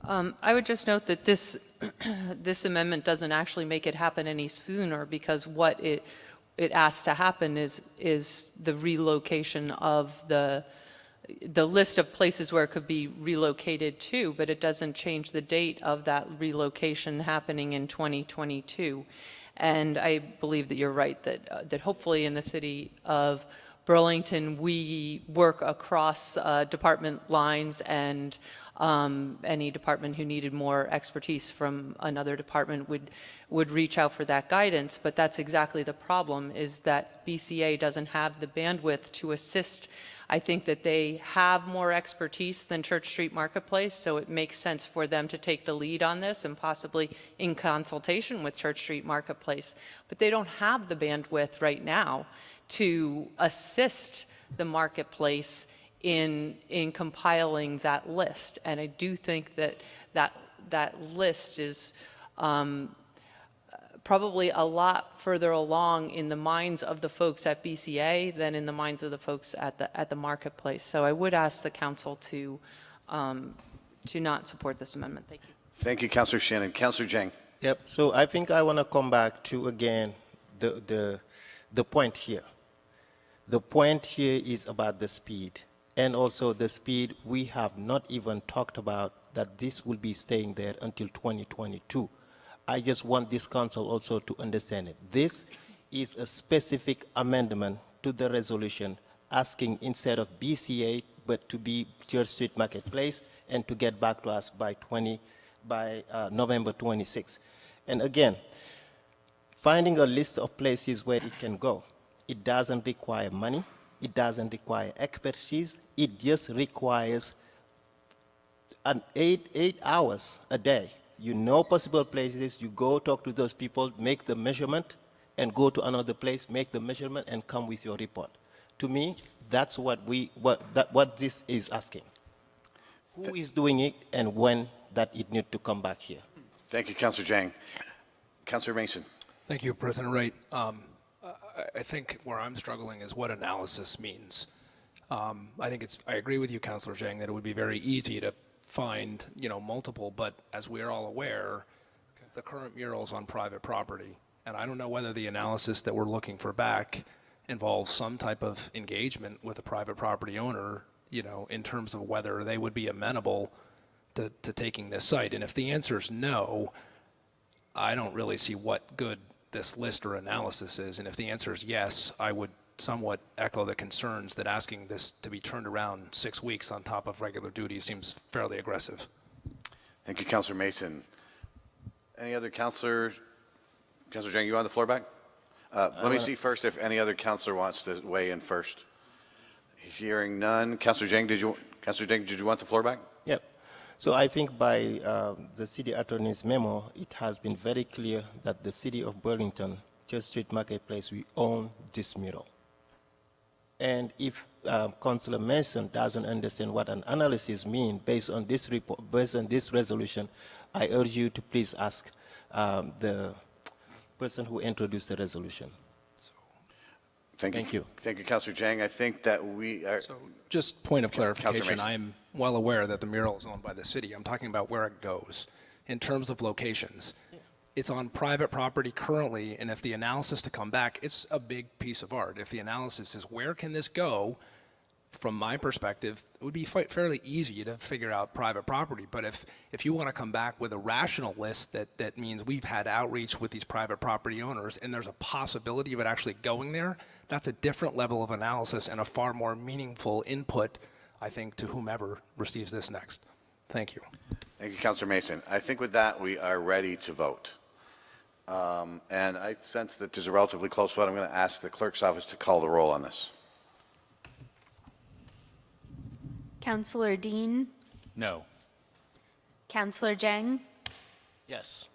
I would just note that this amendment doesn't actually make it happen any sooner, because what it asks to happen is the relocation of the list of places where it could be relocated to, but it doesn't change the date of that relocation happening in 2022. And I believe that you're right, that hopefully in the city of Burlington, we work across department lines, and any department who needed more expertise from another department would reach out for that guidance. But that's exactly the problem, is that BCA doesn't have the bandwidth to assist. I think that they have more expertise than Church Street Marketplace, so it makes sense for them to take the lead on this, and possibly in consultation with Church Street Marketplace. But they don't have the bandwidth right now to assist the marketplace in compiling that list. And I do think that list is probably a lot further along in the minds of the folks at BCA than in the minds of the folks at the marketplace. So I would ask the council to not support this amendment. Thank you. Thank you, Councillor Shannon. Councillor Jang. Yep. So I think I want to come back to, again, the point here. The point here is about the speed. And also the speed, we have not even talked about that this will be staying there until 2022. I just want this council also to understand it. This is a specific amendment to the resolution asking, instead of BCA, but to be Church Street Marketplace, and to get back to us by November 26th. And again, finding a list of places where it can go, it doesn't require money, it doesn't require expertise, it just requires 8 hours a day. You know possible places, you go talk to those people, make the measurement, and go to another place, make the measurement, and come with your report. To me, that's what this is asking. Who is doing it, and when that it need to come back here? Thank you, Councillor Jang. Councillor Mason. Thank you, President Wright. I think where I'm struggling is what analysis means. I agree with you, Councillor Jang, that it would be very easy to find, multiple, but as we are all aware, the current mural is on private property, and I don't know whether the analysis that we're looking for back involves some type of engagement with a private property owner, in terms of whether they would be amenable to taking this site. And if the answer is no, I don't really see what good this list or analysis is. And if the answer is yes, I would somewhat echo the concerns that asking this to be turned around 6 weeks on top of regular duty seems fairly aggressive. Thank you, Councilor Mason. Any other Councilor Jang, you on the floor back? Let me see first if any other councilor wants to weigh in first. Hearing none. Councilor Jang, did you want the floor back? Yep. So I think by the city attorney's memo, it has been very clear that the city of Burlington, Church Street Marketplace, we own this mural. And if Councilor Mason doesn't understand what an analysis means based on this report, based on this resolution, I urge you to please ask the person who introduced the resolution. Thank you. Thank you, Councilor Jang. I think that we are... So just point of clarification, Mason. I'm well aware that the mural is owned by the city. I'm talking about where it goes. In terms of locations, it's on private property currently, and if the analysis to come back, it's a big piece of art. If the analysis is where can this go, from my perspective, it would be fairly easy to figure out private property. But if you want to come back with a rational list that means we've had outreach with these private property owners and there's a possibility of it actually going there, that's a different level of analysis and a far more meaningful input, I think, to whomever receives this next. Thank you. Thank you, Councilor Mason. I think with that, we are ready to vote. And I sense that there's a relatively close vote. I'm going to ask the clerk's office to call the roll on this. Councillor Dean, No. Councillor Jang, Yes.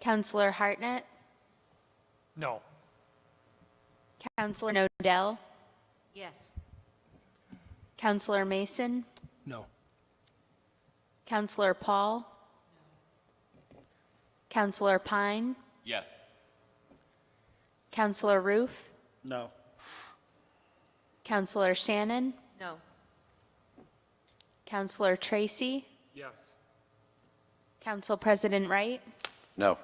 Councillor Hartnett, No. Councillor Nodell, Yes. Councillor Mason, No. Councillor Paul, Councillor Pine, Yes. Councillor Roof, No. Councillor Shannon, No. Councillor Tracy, Yes. Council President Wright, No.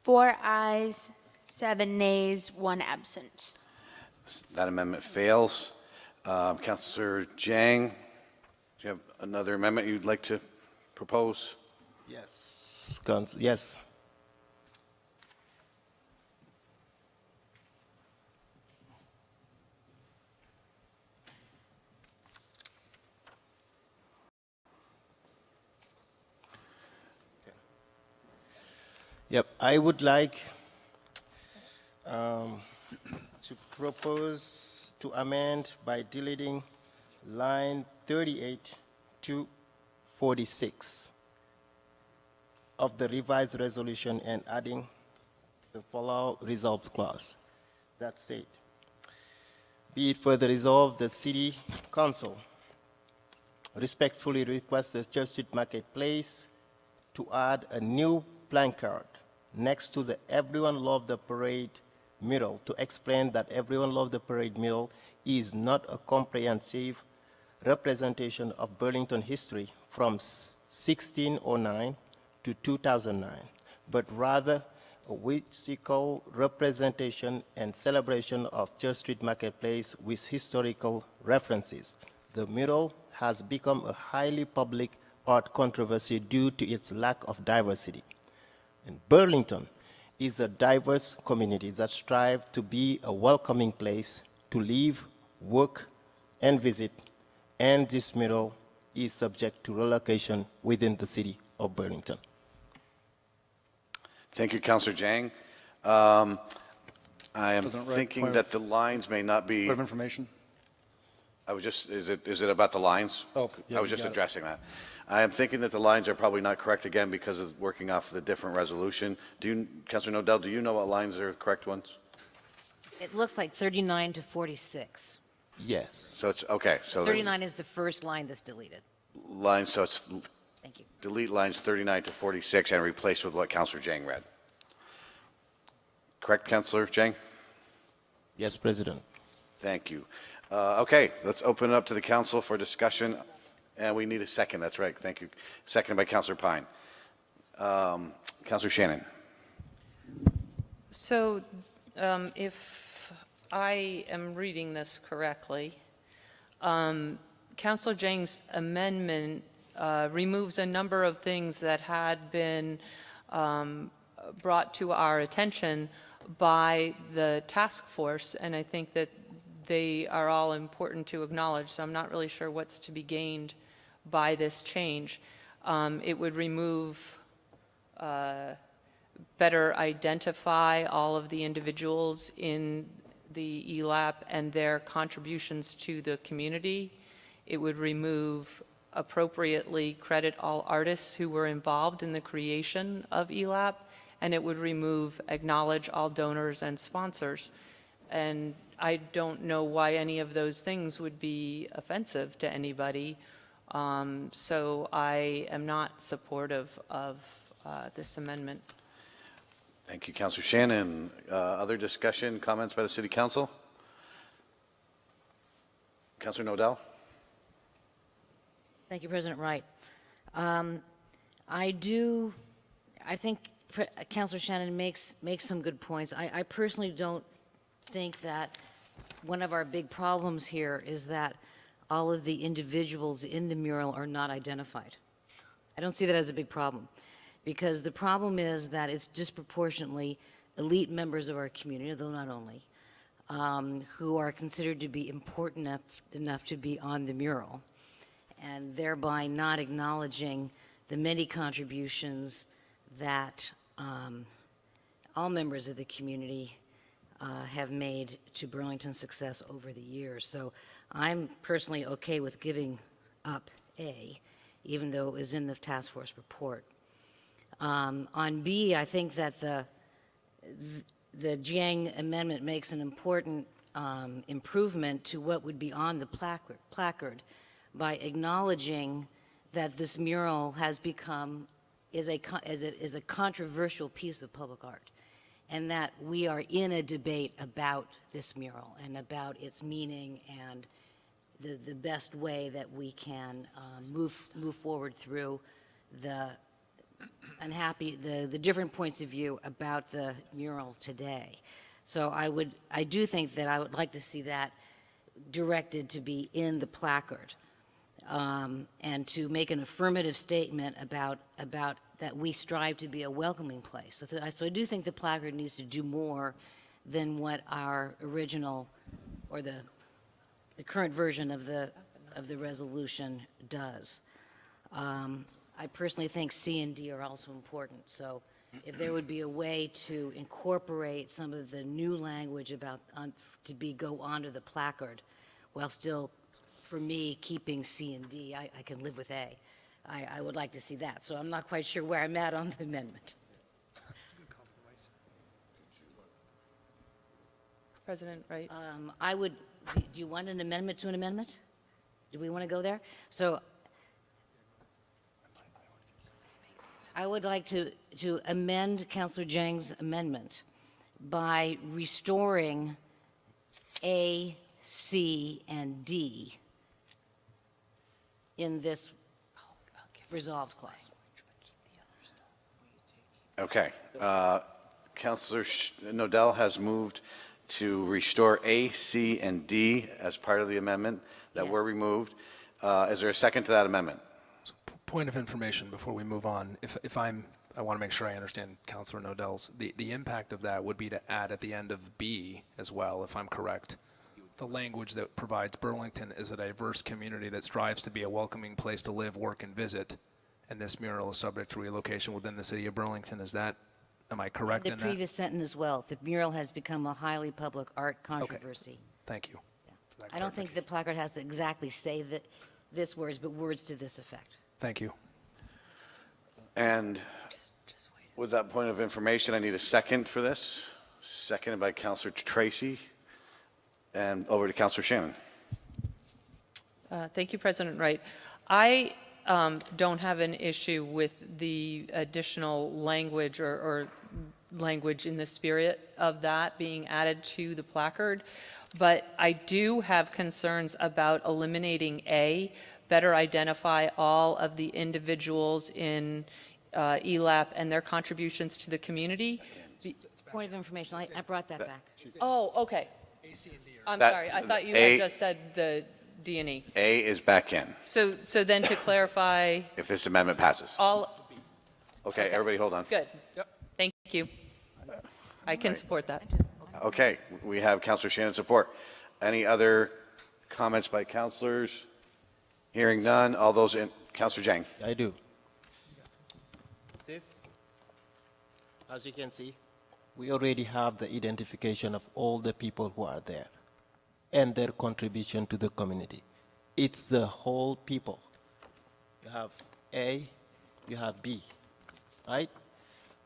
Four ayes, 7 nays, 1 absent. That amendment fails. Councilor Jang, do you have another amendment you'd like to propose? Yes. Yes. Yep, I would like to propose to amend by deleting line 38 to 46 of the revised resolution and adding the follow resolved clause. That state, be it further resolved, the City Council respectfully requests the Church Street Marketplace to add a new placard next to the Everyone Love the Parade mural to explain that Everyone Love the Parade mural is not a comprehensive representation of Burlington history from 1609 to 2009, but rather a whimsical representation and celebration of Church Street Marketplace with historical references. The mural has become a highly public art controversy due to its lack of diversity. And Burlington is a diverse community that strives to be a welcoming place to live, work, and visit, and this mural is subject to relocation within the city of Burlington. Thank you, Councilor Jang. I am President Wright, thinking point that the lines may not be... Point of information? is it about the lines? Oh, yeah, I was you just got it. addressing that. I am thinking that the lines are probably not correct again because of working off the different resolution. Councilor Nodell, do you know what lines are the correct ones? It looks like 39 to 46. Yes. So it's, okay, so 39 is the first line that's deleted. lines, so it's Thank you. delete lines 39 to 46 and replace with what Councilor Jang read. Correct, Councilor Jang? Yes, President. Thank you. Okay, let's open it up to the council for discussion. And we need a second, that's right, thank you. Seconded by Councilor Pine. Councilor Shannon. So if I am reading this correctly, Councilor Jang's amendment removes a number of things that had been brought to our attention by the task force, and I think that they are all important to acknowledge, so I'm not really sure what's to be gained by this change. It would remove, better identify all of the individuals in the ELAP and their contributions to the community. It would remove appropriately credit all artists who were involved in the creation of ELAP, and it would remove acknowledge all donors and sponsors. And I don't know why any of those things would be offensive to anybody. So I am not supportive of this amendment. Thank you, Councilor Shannon. Other discussion, comments by the City Council? Councilor Nodell? Thank you, President Wright. I think Councilor Shannon makes some good points. I personally don't think that one of our big problems here is that all of the individuals in the mural are not identified. I don't see that as a big problem, because the problem is that it's disproportionately elite members of our community, though not only, who are considered to be important enough to be on the mural, and thereby not acknowledging the many contributions that all members of the community have made to Burlington's success over the years. So I'm personally okay with giving up A, even though it was in the task force report. On B, I think that the Jiang amendment makes an important improvement to what would be on the placard by acknowledging that this mural has become is a controversial piece of public art, and that we are in a debate about this mural and about its meaning and the best way that we can move forward through the different points of view about the mural today. So I do think that I would like to see that directed to be in the placard, and to make an affirmative statement about that we strive to be a welcoming place. So I do think the placard needs to do more than what our original or the current version of the resolution does. I personally think C and D are also important. So if there would be a way to incorporate some of the new language go onto the placard, while still, for me, keeping C and D, I can live with A. I would like to see that. So I'm not quite sure where I'm at on the amendment. President Wright? Do you want an amendment to an amendment? Do we want to go there? So I would like to amend Councilor Jiang's amendment by restoring A, C, and D in this resolve clause. Okay. Councilor Nodell has moved to restore A, C, and D as part of the amendment that were removed. Is there a second to that amendment? Point of information before we move on. I want to make sure I understand Councilor Nodell's. The impact of that would be to add at the end of B as well, if I'm correct, the language that provides Burlington is a diverse community that strives to be a welcoming place to live, work, and visit. And this mural is subject to relocation within the city of Burlington. Am I correct in that? The previous sentence as well. The mural has become a highly public art controversy. Okay. Thank you. Yeah. I don't think the placard has to exactly say this words, but words to this effect. Thank you. And with that point of information, I need a second for this. Seconded by Councilor Tracy. And over to Councilor Shannon. Thank you, President Wright. I don't have an issue with the additional language or language in the spirit of that being added to the placard, but I do have concerns about eliminating A, better identify all of the individuals in ELAP and their contributions to the community. Point of information, I brought that back. Oh, okay. I'm sorry, I thought you had just said the D&E. A is back in. So then to clarify, If this amendment passes. Okay, everybody hold on. Good. Yep. Thank you. I can support that. Okay, we have Councilor Shannon's support. Any other comments by councilors? Hearing none. All those in, Councilor Jang. I do. Sis, as you can see, we already have the identification of all the people who are there and their contribution to the community. It's the whole people. You have A, you have B, right?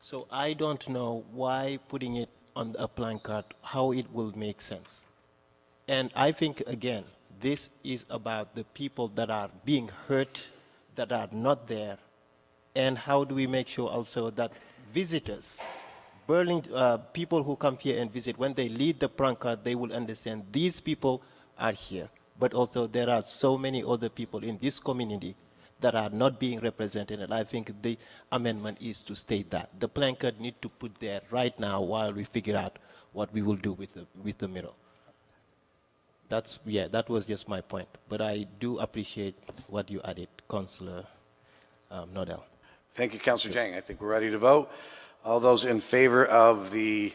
So I don't know why putting it on a placard, how it will make sense. And I think, again, this is about the people that are being hurt, that are not there, and how do we make sure also that visitors, Burlington, people who come here and visit, when they lead the placard, they will understand these people are here. But also there are so many other people in this community that are not being represented, and I think the amendment is to state that. The placard need to put there right now while we figure out what we will do with the mural. That's, yeah, that was just my point. But I do appreciate what you added, Councillor Nodell. Thank you, Councilor Jang. I think we're ready to vote. All those in favor of the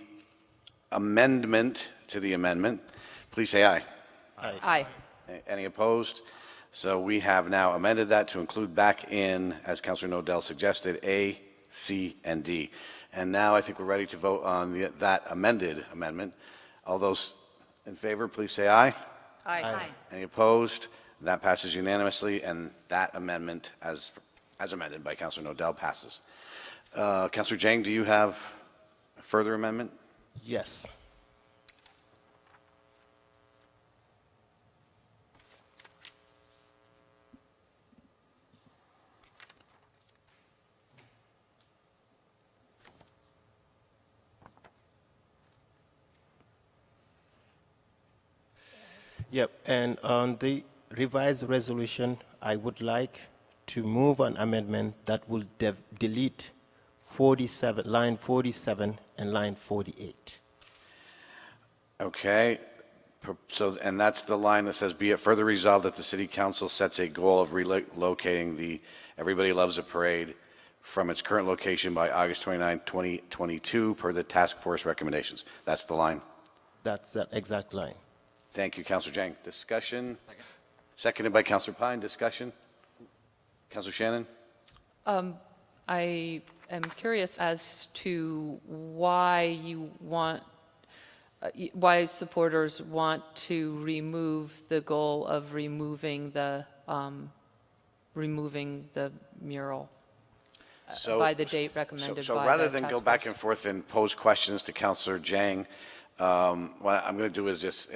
amendment to the amendment, please say aye. Aye. Aye. Any opposed? So we have now amended that to include back in, as Councilor Nodell suggested, A, C, and D. And now I think we're ready to vote on that amended amendment. All those in favor, please say aye. Aye. Any opposed? That passes unanimously, and that amendment, as amended by Councilor Nodell, passes. Councilor Jang, do you have a further amendment? Yes. Yep, and on the revised resolution, I would like to move an amendment that will delete 47, line 47 and line 48. Okay. So, and that's the line that says, be it further resolved that the city council sets a goal of relocating the Everybody Loves a Parade from its current location by August 29, 2022, per the task force recommendations. That's the line. That's that exact line. Thank you, Councilor Jang. Discussion? Seconded by Councilor Pine. Discussion? Councilor Shannon? I am curious as to why you want, why supporters want to remove the goal of removing the mural by the date recommended so by rather the than task go force. back and forth and pose questions to Councilor Jang, what I'm going to do is just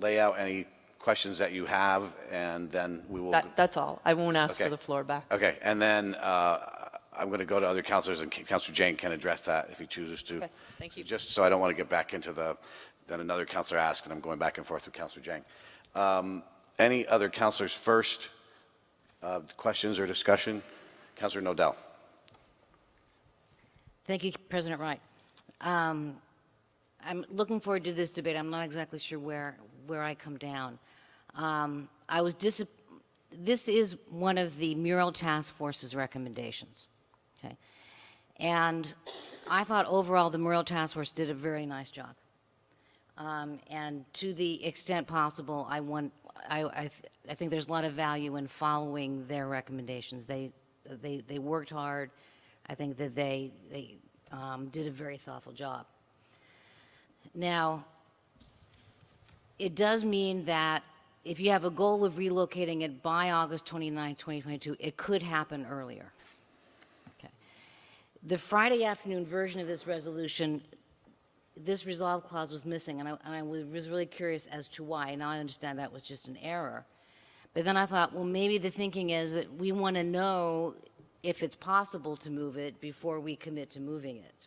lay out any questions that you have, and then we will. That's all. I won't ask Okay. for the floor back. Okay, and then I'm going to go to other councilors, and Councilor Jang can address that if he chooses to. Okay, thank you. Just so I don't want to get back into then another councilor asked, and I'm going back and forth with Councilor Jang. Any other councilors first? Questions or discussion? Councilor Nodell. Thank you, President Wright. I'm looking forward to this debate. I'm not exactly sure where I come down. This is one of the mural task force's recommendations. Okay, and I thought overall the mural task force did a very nice job. And to the extent possible, I think there's a lot of value in following their recommendations. They worked hard. I think that they did a very thoughtful job. Now, it does mean that if you have a goal of relocating it by August 29, 2022, it could happen earlier. Okay. The Friday afternoon version of this resolution, this resolve clause was missing, and I was really curious as to why. Now I understand that was just an error. But then I thought, well, maybe the thinking is that we want to know if it's possible to move it before we commit to moving it.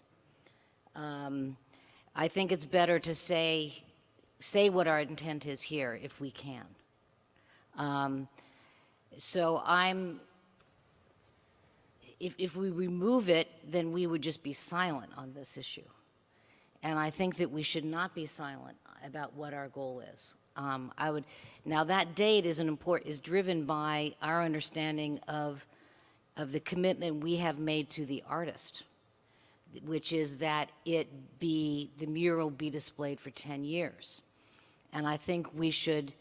I think it's better to say what our intent is here if we can. So if we remove it, then we would just be silent on this issue. And I think that we should not be silent about what our goal is. Now that date is driven by our understanding of the commitment we have made to the artist, which is that the mural be displayed for 10 years. And I think we should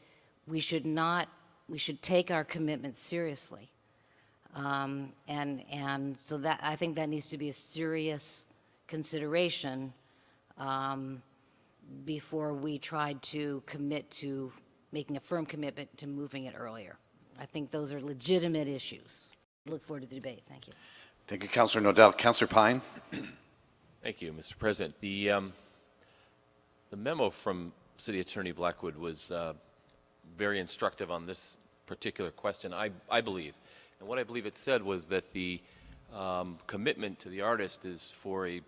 take our commitment seriously. And so that, I think that needs to be a serious consideration before we tried to commit to making a firm commitment to moving it earlier. I think those are legitimate issues. Look forward to the debate. Thank you. Thank you, Councilor Nodell. Councilor Pine? Thank you, Mr. President. The memo from City Attorney Blackwood was very instructive on this particular question, I believe. And what I believe it said was that the commitment to the artist is for a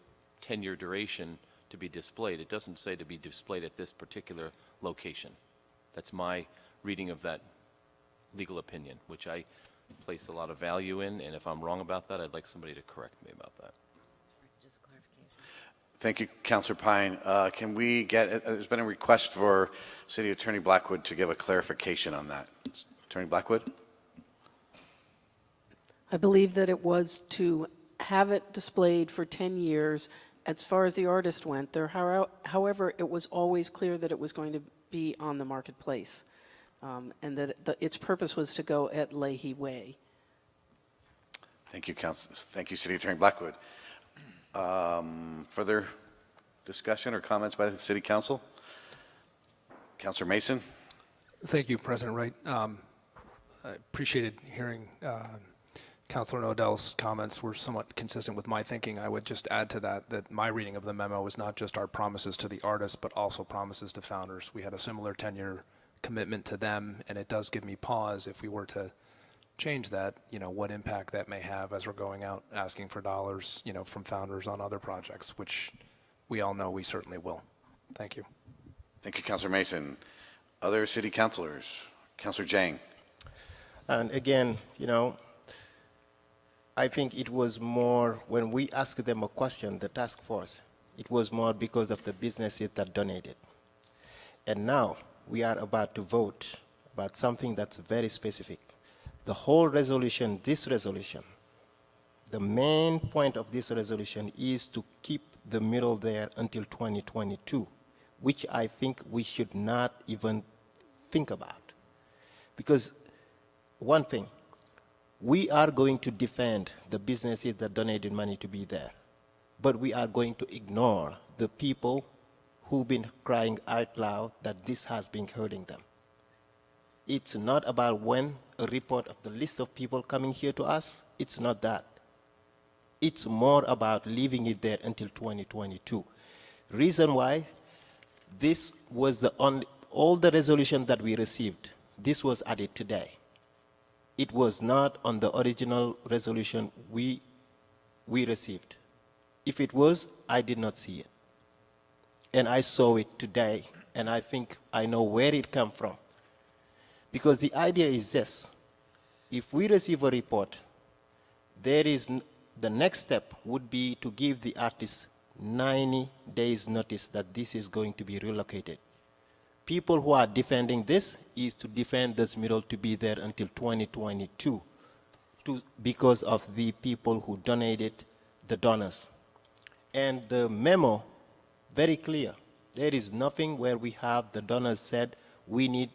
10-year duration to be displayed. It doesn't say to be displayed at this particular location. That's my reading of that legal opinion, which I place a lot of value in, and if I'm wrong about that, I'd like somebody to correct me about that. Thank you, Councilor Pine. Can we get, there's been a request for City Attorney Blackwood to give a clarification on that. Attorney Blackwood? I believe that it was to have it displayed for 10 years as far as the artist went. However, it was always clear that it was going to be on the marketplace, and that its purpose was to go at Leahy Way. Thank you, Thank you, City Attorney Blackwood. Further discussion or comments by the City Council? Councilor Mason? Thank you, President Wright. I appreciated hearing Councilor Nodell's comments were somewhat consistent with my thinking. I would just add to that my reading of the memo was not just our promises to the artists, but also promises to founders. We had a similar 10-year commitment to them, and it does give me pause if we were to change that, what impact that may have as we're going out asking for dollars, from founders on other projects, which we all know we certainly will. Thank you. Thank you, Councilor Mason. Other city councilors? Councilor Jang. And again, I think it was more when we asked them a question, the task force, it was more because of the businesses that donated. And now we are about to vote about something that's very specific. The whole resolution, this resolution, the main point of this resolution is to keep the middle there until 2022, which I think we should not even think about. Because one thing, we are going to defend the businesses that donated money to be there, but we are going to ignore the people who've been crying out loud that this has been hurting them. It's not about when a report of the list of people coming here to us, it's not that. It's more about leaving it there until 2022. Reason why, this was the only, all the resolution that we received, this was added today. It was not on the original resolution we received. If it was, I did not see it. And I saw it today, and I think I know where it came from. Because the idea is this: if we receive a report, the next step would be to give the artist 90 days notice that this is going to be relocated. People who are defending this is to defend this mural to be there until 2022 because of the people who donated, the donors. And the memo, very clear. There is nothing where we have the donors said we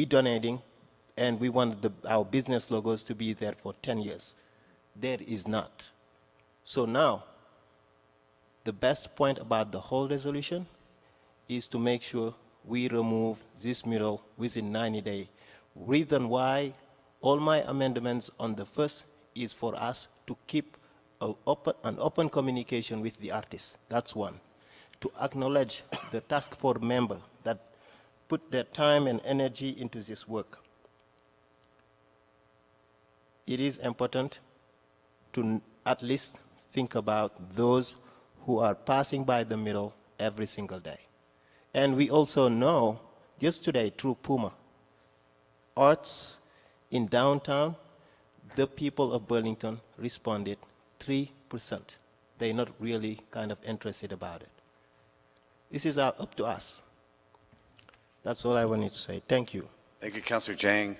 donating and we want our business logos to be there for 10 years. There is not. So now, the best point about the whole resolution is to make sure we remove this mural within 90 days. Reason why all my amendments on the first is for us to keep an open communication with the artist. That's one. To acknowledge the task force member that put their time and energy into this work. It is important to at least think about those who are passing by the middle every single day. And we also know, just today through Puma, arts in downtown, the people of Burlington responded 3%. They're not really kind of interested about it. This is up to us. That's all I wanted to say. Thank you. Thank you, Councilor Jang.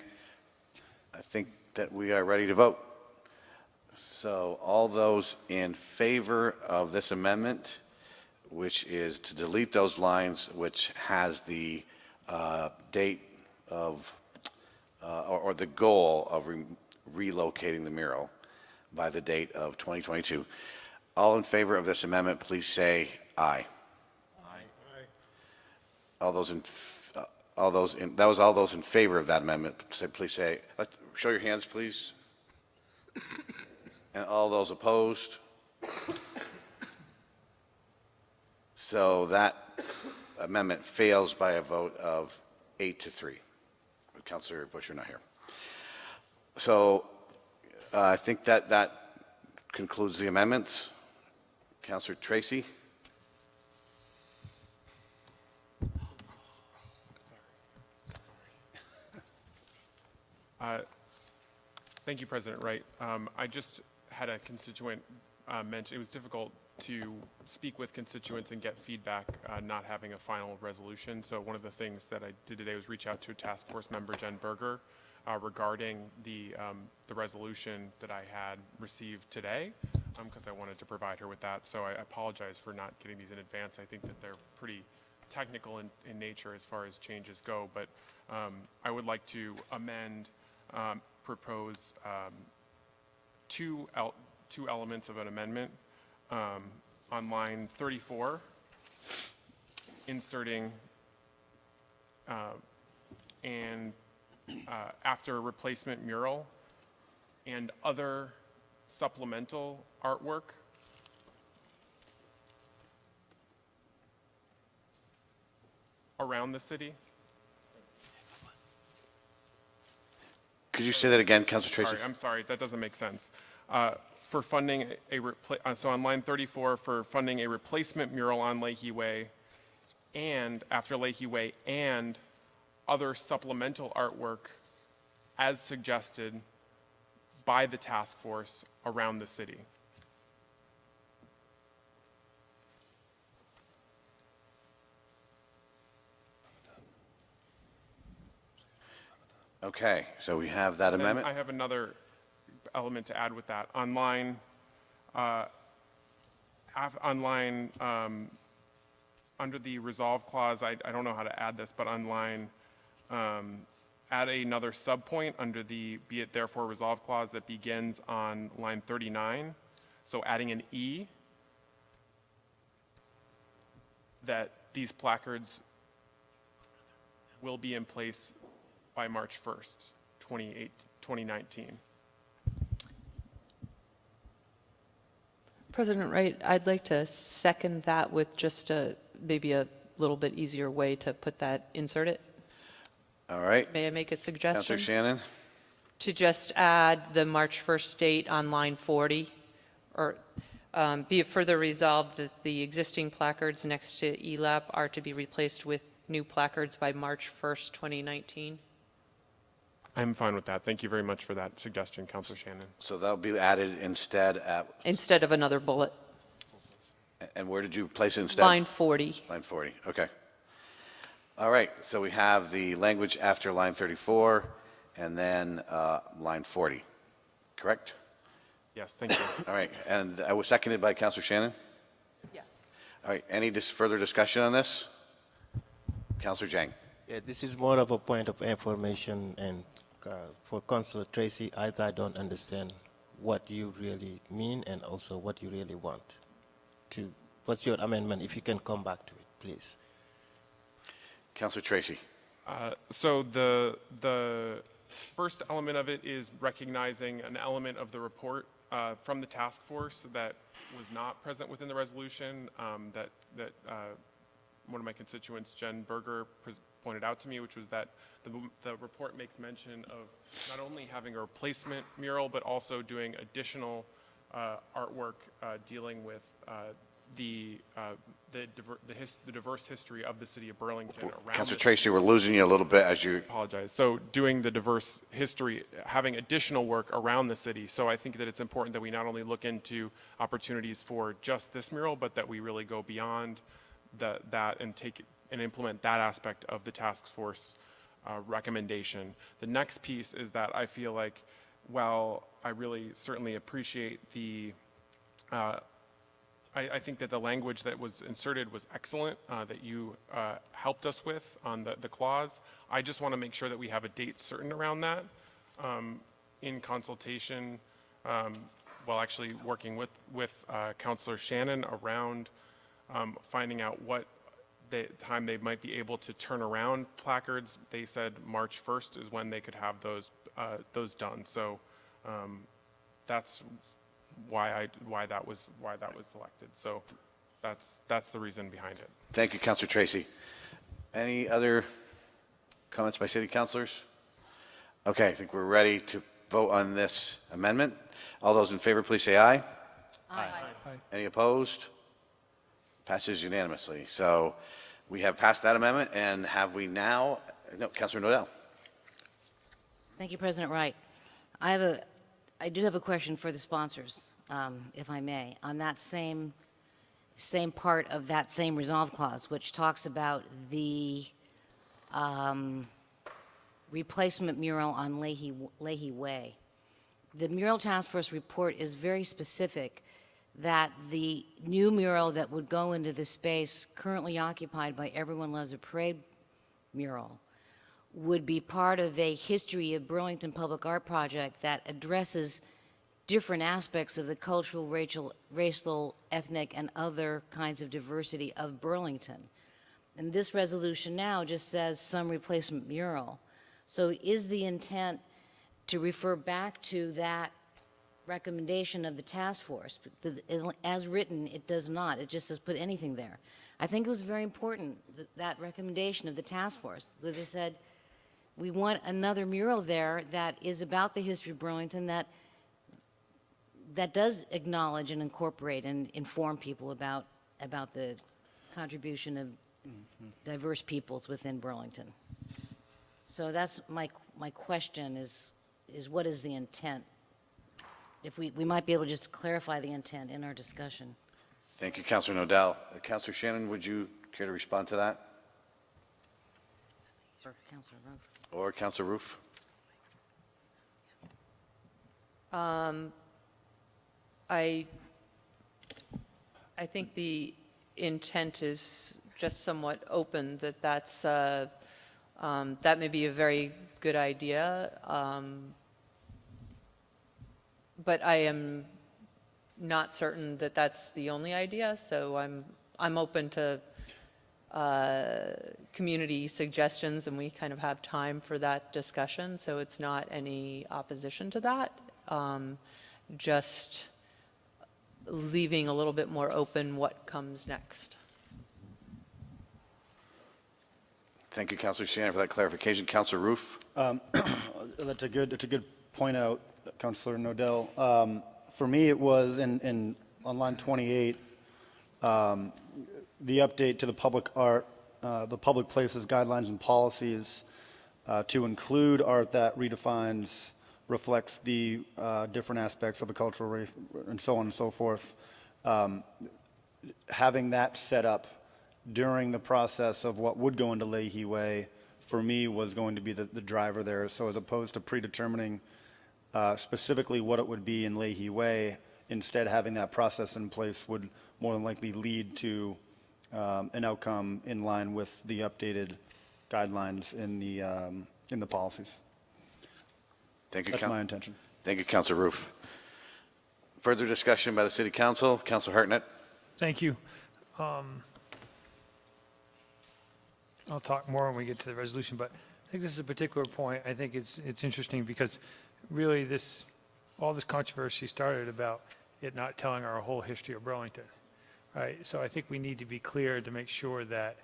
I think that we are ready to vote. So all those in favor of this amendment, which is to delete those lines, which has the date of, or the goal of relocating the mural by the date of 2022. All in favor of this amendment, please say aye. All those in, that was all those in favor of that amendment. Please say, show your hands, please. And all those opposed? So that amendment fails by a vote of 8-3. Councilor Bush, you're not here. So I think that concludes the amendments. Councilor Tracy? Thank you, President Wright. I just had a constituent mention it was difficult to speak with constituents and get feedback, not having a final resolution. So one of the things that I did today was reach out to a task force member, Jen Berger, regarding the resolution that I had received today, because I wanted to provide her with that. So I apologize for not getting these in advance. I think that they're pretty technical in nature as far as changes go, but I would like to amend, propose two elements of an amendment. On line 34, inserting and after replacement mural and other supplemental artwork around the city. Could you say that again, Councilor Tracy? Sorry, I'm sorry, that doesn't make sense. For funding so on line 34, for funding a replacement mural on Leahy Way and after Leahy Way and other supplemental artwork as suggested by the task force around the city. Okay, so we have that amendment. I have another element to add with that. On line, under the resolve clause, I don't know how to add this, but on line, add another subpoint under the be it therefore resolve clause that begins on line 39. So adding an E, that these placards will be in place by March 1st, 2019. President Wright, I'd like to second that with just maybe a little bit easier way to insert it. All right. May I make a suggestion? Councilor Shannon? To just add the March 1st date on line 40, or be it further resolved that the existing placards next to ELAP are to be replaced with new placards by March 1st, 2019. I'm fine with that. Thank you very much for that suggestion, Councilor Shannon. So that'll be added instead of another bullet. And where did you place it instead? Line 40. Line 40, okay. All right, so we have the language after line 34 and then line 40, correct? Yes, thank you. All right, and I was seconded by Councilor Shannon? Yes. All right, any further discussion on this? Councilor Jang. Yeah, this is more of a point of information, and for Councilor Tracy, I don't understand what you really mean and also what you really want. What's your amendment? If you can come back to it, please. Councilor Tracy. So the first element of it is recognizing an element of the report from the task force that was not present within the resolution that one of my constituents, Jen Berger, pointed out to me, which was that the report makes mention of not only having a replacement mural, but also doing additional artwork dealing with the diverse history of the city of Burlington around. Councilor Tracy, we're losing you a little bit as you. Apologize. So doing the diverse history, having additional work around the city. So I think that it's important that we not only look into opportunities for just this mural, but that we really go beyond that and take and implement that aspect of the task force recommendation. The next piece is that I feel like, while I really certainly appreciate the I think that the language that was inserted was excellent, that you helped us with on the clause. I just want to make sure that we have a date certain around that in consultation, well, actually working with Councilor Shannon around finding out what time they might be able to turn around placards. They said March 1st is when they could have those done. So that's why that was selected. So that's the reason behind it. Thank you, Councilor Tracy. Any other comments by city councilors? Okay, I think we're ready to vote on this amendment. All those in favor, please say aye. Aye. Any opposed? Passes unanimously. So we have passed that amendment, and have we now, no, Councilor Nodell. Thank you, President Wright. I do have a question for the sponsors, if I may, on that same part of that same resolve clause, which talks about the replacement mural on Leahy Way. The mural task force report is very specific that the new mural that would go into the space currently occupied by Everyone Loves a Parade mural would be part of a history of Burlington Public Art project that addresses different aspects of the cultural, racial, ethnic, and other kinds of diversity of Burlington. And this resolution now just says some replacement mural. So is the intent to refer back to that recommendation of the task force? As written, it does not. It just says put anything there. I think it was very important, that recommendation of the task force, that they said, we want another mural there that is about the history of Burlington, that does acknowledge and incorporate and inform people about the contribution of diverse peoples within Burlington. So that's my question is what is the intent? If we might be able to just clarify the intent in our discussion. Thank you, Councilor Nodell. Councilor Shannon, would you care to respond to that? Or Councilor Roof. Or Councilor Roof? I think the intent is just somewhat open, that may be a very good idea, but I am not certain that that's the only idea, so I'm open to community suggestions, and we kind of have time for that discussion, so it's not any opposition to that. Just leaving a little bit more open what comes next. Thank you, Councilor Shannon, for that clarification. Councilor Roof? That's a good point out, Councilor Nodell. For me, it was on line 28, the update to the public art, the public places guidelines and policies to include art that redefines, reflects the different aspects of the cultural race and so on and so forth. Having that set up during the process of what would go into Leahy Way, for me, was going to be the driver there. So as opposed to predetermining specifically what it would be in Leahy Way, instead having that process in place would more than likely lead to an outcome in line with the updated guidelines in the policies. Thank you. That's my intention. Thank you, Councilor Roof. Further discussion by the City Council. Councilor Hartnett. Thank you. I'll talk more when we get to the resolution, but I think this is a particular point. I think it's interesting because really all this controversy started about it not telling our whole history of Burlington, right? So I think we need to be clear to make sure that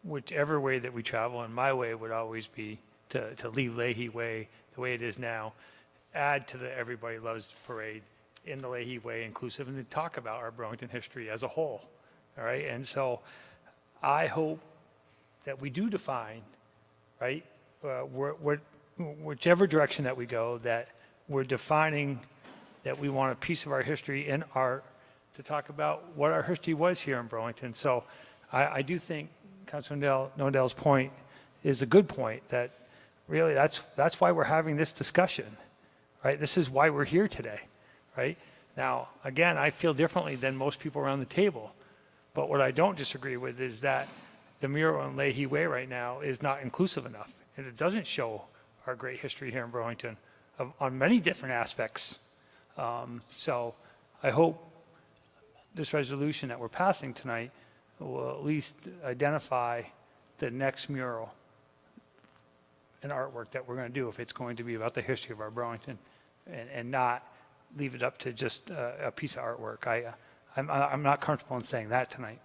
whichever way that we travel, and my way would always be to leave Leahy Way the way it is now, add to the Everybody Loves Parade in the Leahy Way inclusive, and then talk about our Burlington history as a whole, all right? And so I hope that we do define, right, whichever direction that we go, that we're defining that we want a piece of our history in art to talk about what our history was here in Burlington. So I do think Councilor Nodell's point is a good point, that really that's why we're having this discussion, right? This is why we're here today, right? Now, again, I feel differently than most people around the table, but what I don't disagree with is that the mural on Leahy Way right now is not inclusive enough, and it doesn't show our great history here in Burlington on many different aspects. So I hope this resolution that we're passing tonight will at least identify the next mural and artwork that we're going to do if it's going to be about the history of our Burlington, and not leave it up to just a piece of artwork. I'm not comfortable in saying that tonight.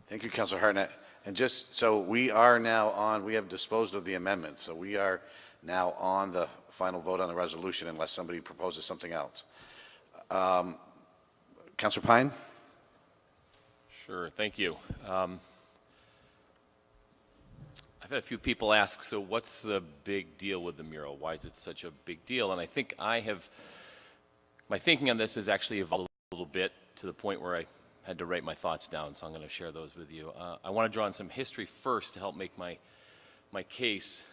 Thank you, Councilor Hartnett. And just so we are now on, we have disposed of the amendments, so we are now on the final vote on the resolution unless somebody proposes something else. Councilor Pine? Sure, thank you. I've had a few people ask, so what's the big deal with the mural? Why is it such a big deal? And I think my thinking on this has actually evolved a little bit to the point where I had to write my thoughts down, so I'm going to share those with you. I want to draw on some history first to help make my case.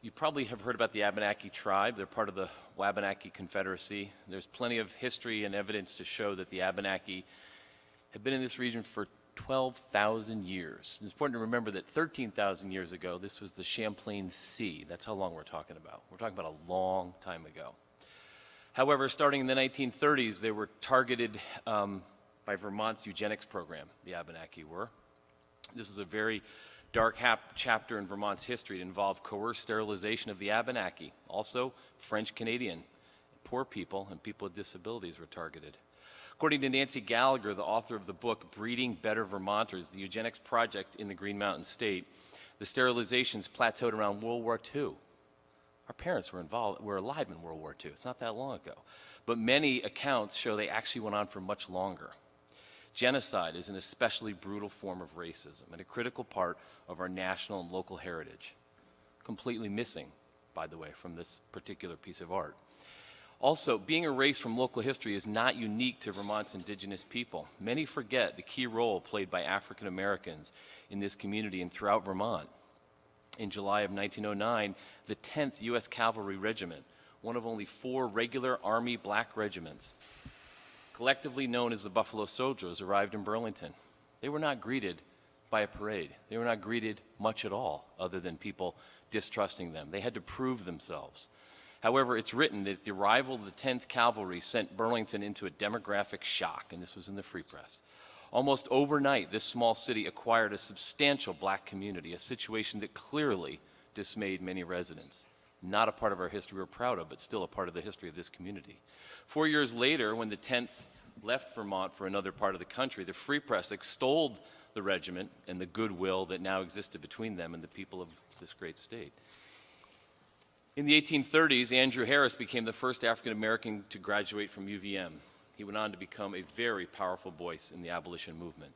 You probably have heard about the Abenaki tribe. They're part of the Wabanaki Confederacy. There's plenty of history and evidence to show that the Abenaki have been in this region for 12,000 years. It's important to remember that 13,000 years ago, this was the Champlain Sea. That's how long we're talking about. We're talking about a long time ago. However, starting in the 1930s, they were targeted by Vermont's eugenics program, the Abenaki were. This is a very dark chapter in Vermont's history. It involved coerced sterilization of the Abenaki. Also, French-Canadian poor people and people with disabilities were targeted. According to Nancy Gallagher, the author of the book Breeding Better Vermonters, the eugenics project in the Green Mountain State, the sterilizations plateaued around World War II. Our parents were alive in World War II. It's not that long ago. But many accounts show they actually went on for much longer. Genocide is an especially brutal form of racism and a critical part of our national and local heritage. Completely missing, by the way, from this particular piece of art. Also, being erased from local history is not unique to Vermont's indigenous people. Many forget the key role played by African Americans in this community and throughout Vermont. In July of 1909, the 10th U.S. Cavalry Regiment, one of only 4 regular Army black regiments, collectively known as the Buffalo Soldiers, arrived in Burlington. They were not greeted by a parade. They were not greeted much at all, other than people distrusting them. They had to prove themselves. However, it's written that the arrival of the 10th Cavalry sent Burlington into a demographic shock, and this was in the Free Press. Almost overnight, this small city acquired a substantial black community, a situation that clearly dismayed many residents. Not a part of our history we're proud of, but still a part of the history of this community. 4 years later, when the 10th left Vermont for another part of the country, the Free Press extolled the regiment and the goodwill that now existed between them and the people of this great state. In the 1830s, Andrew Harris became the first African American to graduate from UVM. He went on to become a very powerful voice in the abolitionist movement.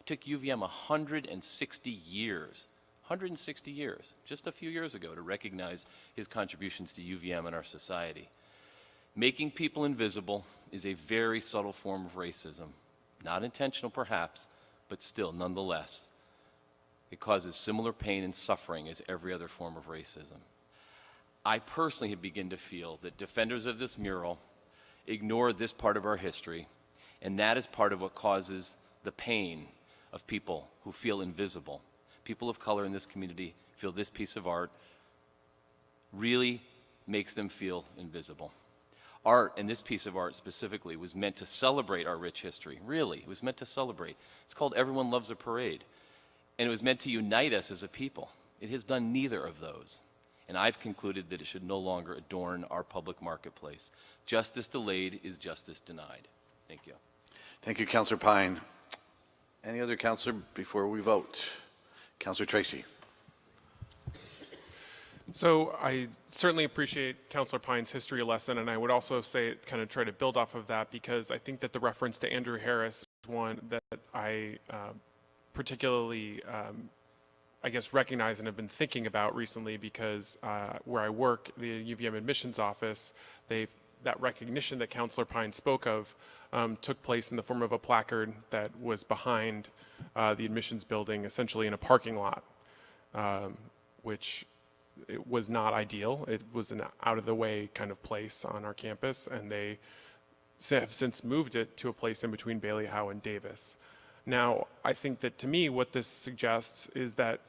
It took UVM 160 years, just a few years ago, to recognize his contributions to UVM and our society. Making people invisible is a very subtle form of racism. Not intentional, perhaps, but still, nonetheless. It causes similar pain and suffering as every other form of racism. I personally have begun to feel that defenders of this mural ignore this part of our history, and that is part of what causes the pain of people who feel invisible. People of color in this community feel this piece of art really makes them feel invisible. Art, and this piece of art specifically, was meant to celebrate our rich history. Really, it was meant to celebrate. It's called Everyone Loves a Parade. And it was meant to unite us as a people. It has done neither of those. And I've concluded that it should no longer adorn our public marketplace. Justice delayed is justice denied. Thank you. Thank you, Councilor Pine. Any other councilor before we vote? Councilor Tracy. So I certainly appreciate Councilor Pine's history lesson, and I would also say kind of try to build off of that, because I think that the reference to Andrew Harris is one that I particularly, I guess, recognize and have been thinking about recently, because where I work, the UVM admissions office, that recognition that Councilor Pine spoke of took place in the form of a placard that was behind the admissions building, essentially in a parking lot, which it was not ideal. It was an out-of-the-way kind of place on our campus, and they have since moved it to a place in between Bailey Howe and Davis. Now, I think that to me, what this suggests is that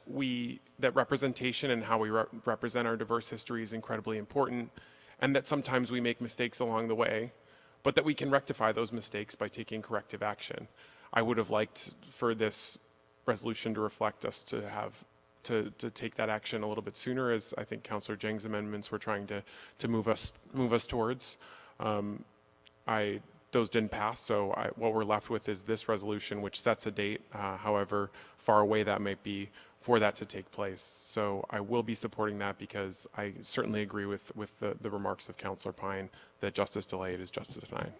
that representation and how we represent our diverse history is incredibly important, and that sometimes we make mistakes along the way, but that we can rectify those mistakes by taking corrective action. I would have liked for this resolution to reflect us to have to take that action a little bit sooner, as I think Councillor Jang's amendments were trying to move us towards. Those didn't pass, so what we're left with is this resolution, which sets a date, however far away that might be, for that to take place. So I will be supporting that because I certainly agree with the remarks of Councillor Pine that justice delayed is justice denied.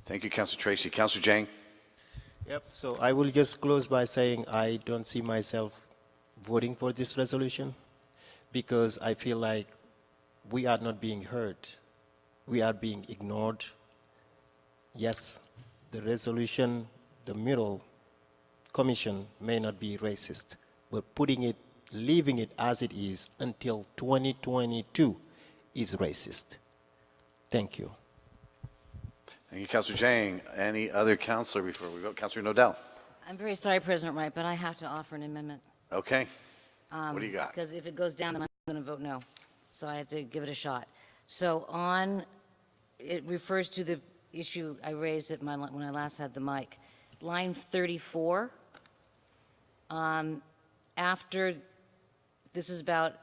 Thank you, Councillor Tracy. Councillor Jang? Yep, so I will just close by saying I don't see myself voting for this resolution because I feel like we are not being heard. We are being ignored. Yes, the resolution, the mural commission may not be racist, but leaving it as it is until 2022 is racist. Thank you. Thank you, Councillor Jang. Any other councillor before we go? Councillor Nodell? I'm very sorry, President Wright, but I have to offer an amendment. Okay. What do you got? Because if it goes down, then I'm going to vote no. So I have to give it a shot. So it refers to the issue I raised when I last had the mic. Line 34, after, this is about,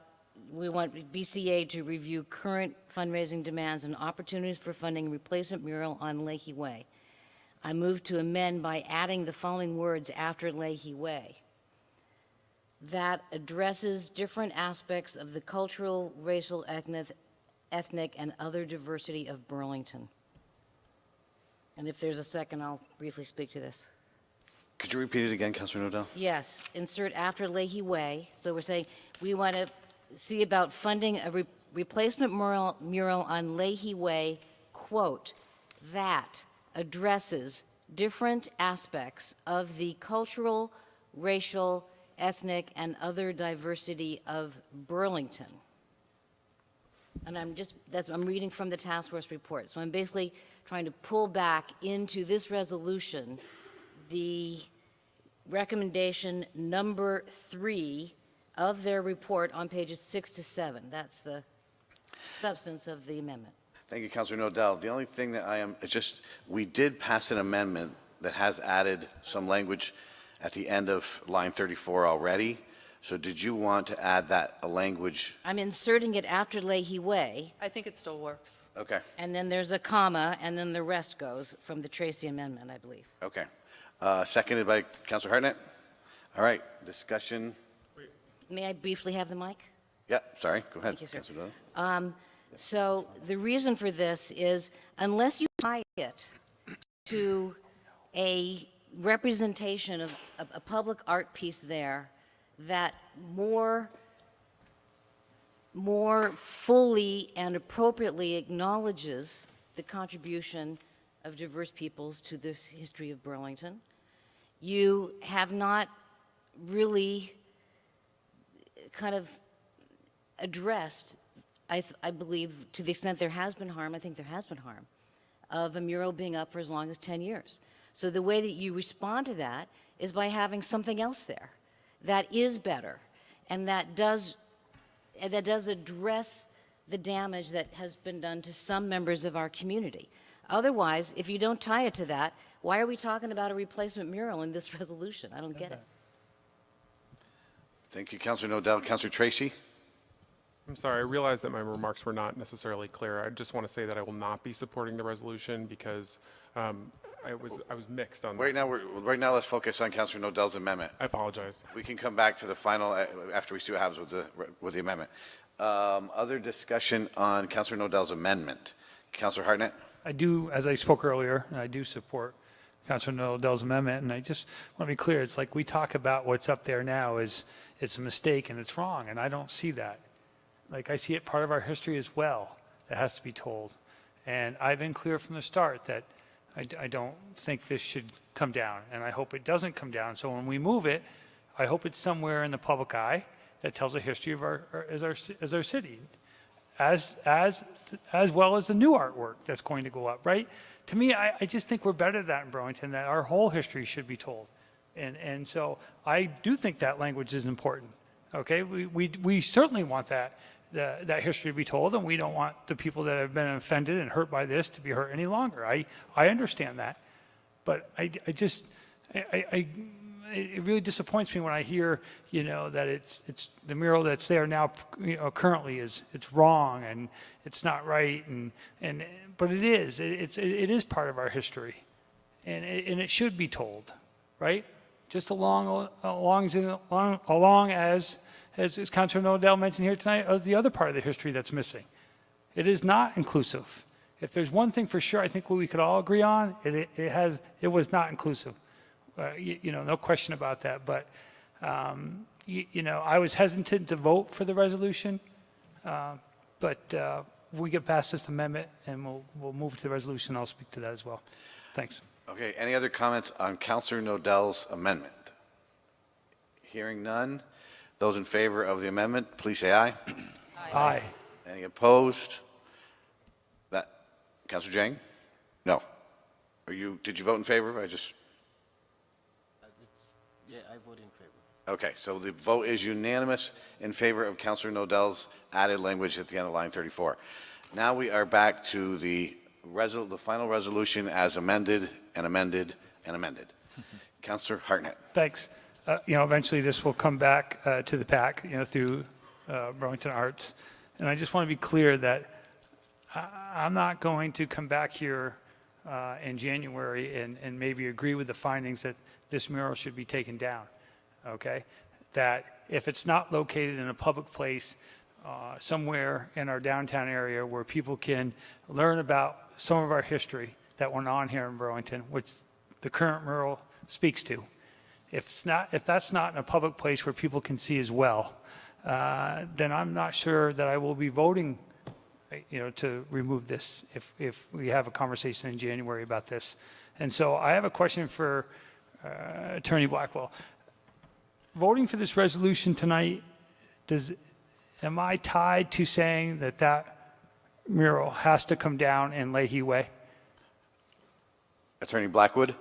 we want BCA to review current fundraising demands and opportunities for funding a replacement mural on Leahy Way. I move to amend by adding the following words after Leahy Way. That addresses different aspects of the cultural, racial, ethnic, and other diversity of Burlington. And if there's a second, I'll briefly speak to this. Could you repeat it again, Councillor Nodell? Yes, insert after Leahy Way. So we're saying we want to see about funding a replacement mural on Leahy Way, quote, that addresses different aspects of the cultural, racial, ethnic, and other diversity of Burlington. And I'm reading from the task force report. So I'm basically trying to pull back into this resolution the recommendation number 3 of their report on pages 6 to 7. That's the substance of the amendment. Thank you, Councillor Nodell. The only thing that it's just, we did pass an amendment that has added some language at the end of line 34 already. So did you want to add a language? I'm inserting it after Leahy Way. I think it still works. Okay. And then there's a comma, and then the rest goes from the Tracy amendment, I believe. Okay. Seconded by Councillor Hartnett. All right, discussion. May I briefly have the mic? Yeah, sorry, go ahead. Thank you, sir. Councillor Nodell. So the reason for this is unless you tie it to a representation of a public art piece there that more fully and appropriately acknowledges the contribution of diverse peoples to the history of Burlington, you have not really kind of addressed, I believe, to the extent there has been harm, I think there has been harm, of a mural being up for as long as 10 years. So the way that you respond to that is by having something else there that is better and that does address the damage that has been done to some members of our community. Otherwise, if you don't tie it to that, why are we talking about a replacement mural in this resolution? I don't get it. Thank you, Councillor Nodell. Councillor Tracy? I'm sorry, I realize that my remarks were not necessarily clear. I just want to say that I will not be supporting the resolution because I was mixed on Right now, let's focus on Councillor Nodell's amendment. I apologize. We can come back to the final after we see what happens with the amendment. Other discussion on Councillor Nodell's amendment. Councillor Hartnett? I do, as I spoke earlier, I do support Councillor Nodell's amendment, and I just want to be clear, it's like we talk about what's up there now is it's a mistake and it's wrong, and I don't see that. Like, I see it part of our history as well that has to be told. And I've been clear from the start that I don't think this should come down, and I hope it doesn't come down. So when we move it, I hope it's somewhere in the public eye, that tells a history of as our city, as well as the new artwork that's going to go up, right? To me, I just think we're better at that in Burlington, that our whole history should be told. And so I do think that language is important, okay? We certainly want that history to be told, and we don't want the people that have been offended and hurt by this to be hurt any longer. I understand that. But it really disappoints me when I hear, that it's the mural that's there now, currently it's wrong and it's not right, but it is. It is part of our history, and it should be told, right? Just along as Councilor Nodell mentioned here tonight, as the other part of the history that's missing. It is not inclusive. If there's one thing for sure, I think what we could all agree on, it was not inclusive. No question about that. But, I was hesitant to vote for the resolution, but we get past this amendment and we'll move to the resolution. I'll speak to that as well. Thanks. Okay, any other comments on Councilor Nodell's amendment? Hearing none. Those in favor of the amendment, please say aye. Aye. Any opposed? Councilor Jang? No. Did you vote in favor? Yeah, I vote in favor. Okay, so the vote is unanimous in favor of Councilor Nodell's added language at the end of line 34. Now we are back to the final resolution as amended and amended and amended. Councilor Hartnett. Thanks. Eventually this will come back to the PAC, through Burlington Arts. And I just want to be clear that I'm not going to come back here in January and maybe agree with the findings that this mural should be taken down, okay? That if it's not located in a public place somewhere in our downtown area where people can learn about some of our history that went on here in Burlington, which the current mural speaks to, if that's not in a public place where people can see as well, then I'm not sure that I will be voting to remove this if we have a conversation in January about this. And so I have a question for Attorney Blackwell. Voting for this resolution tonight, am I tied to saying that mural has to come down in Leahy Way? Attorney Blackwood?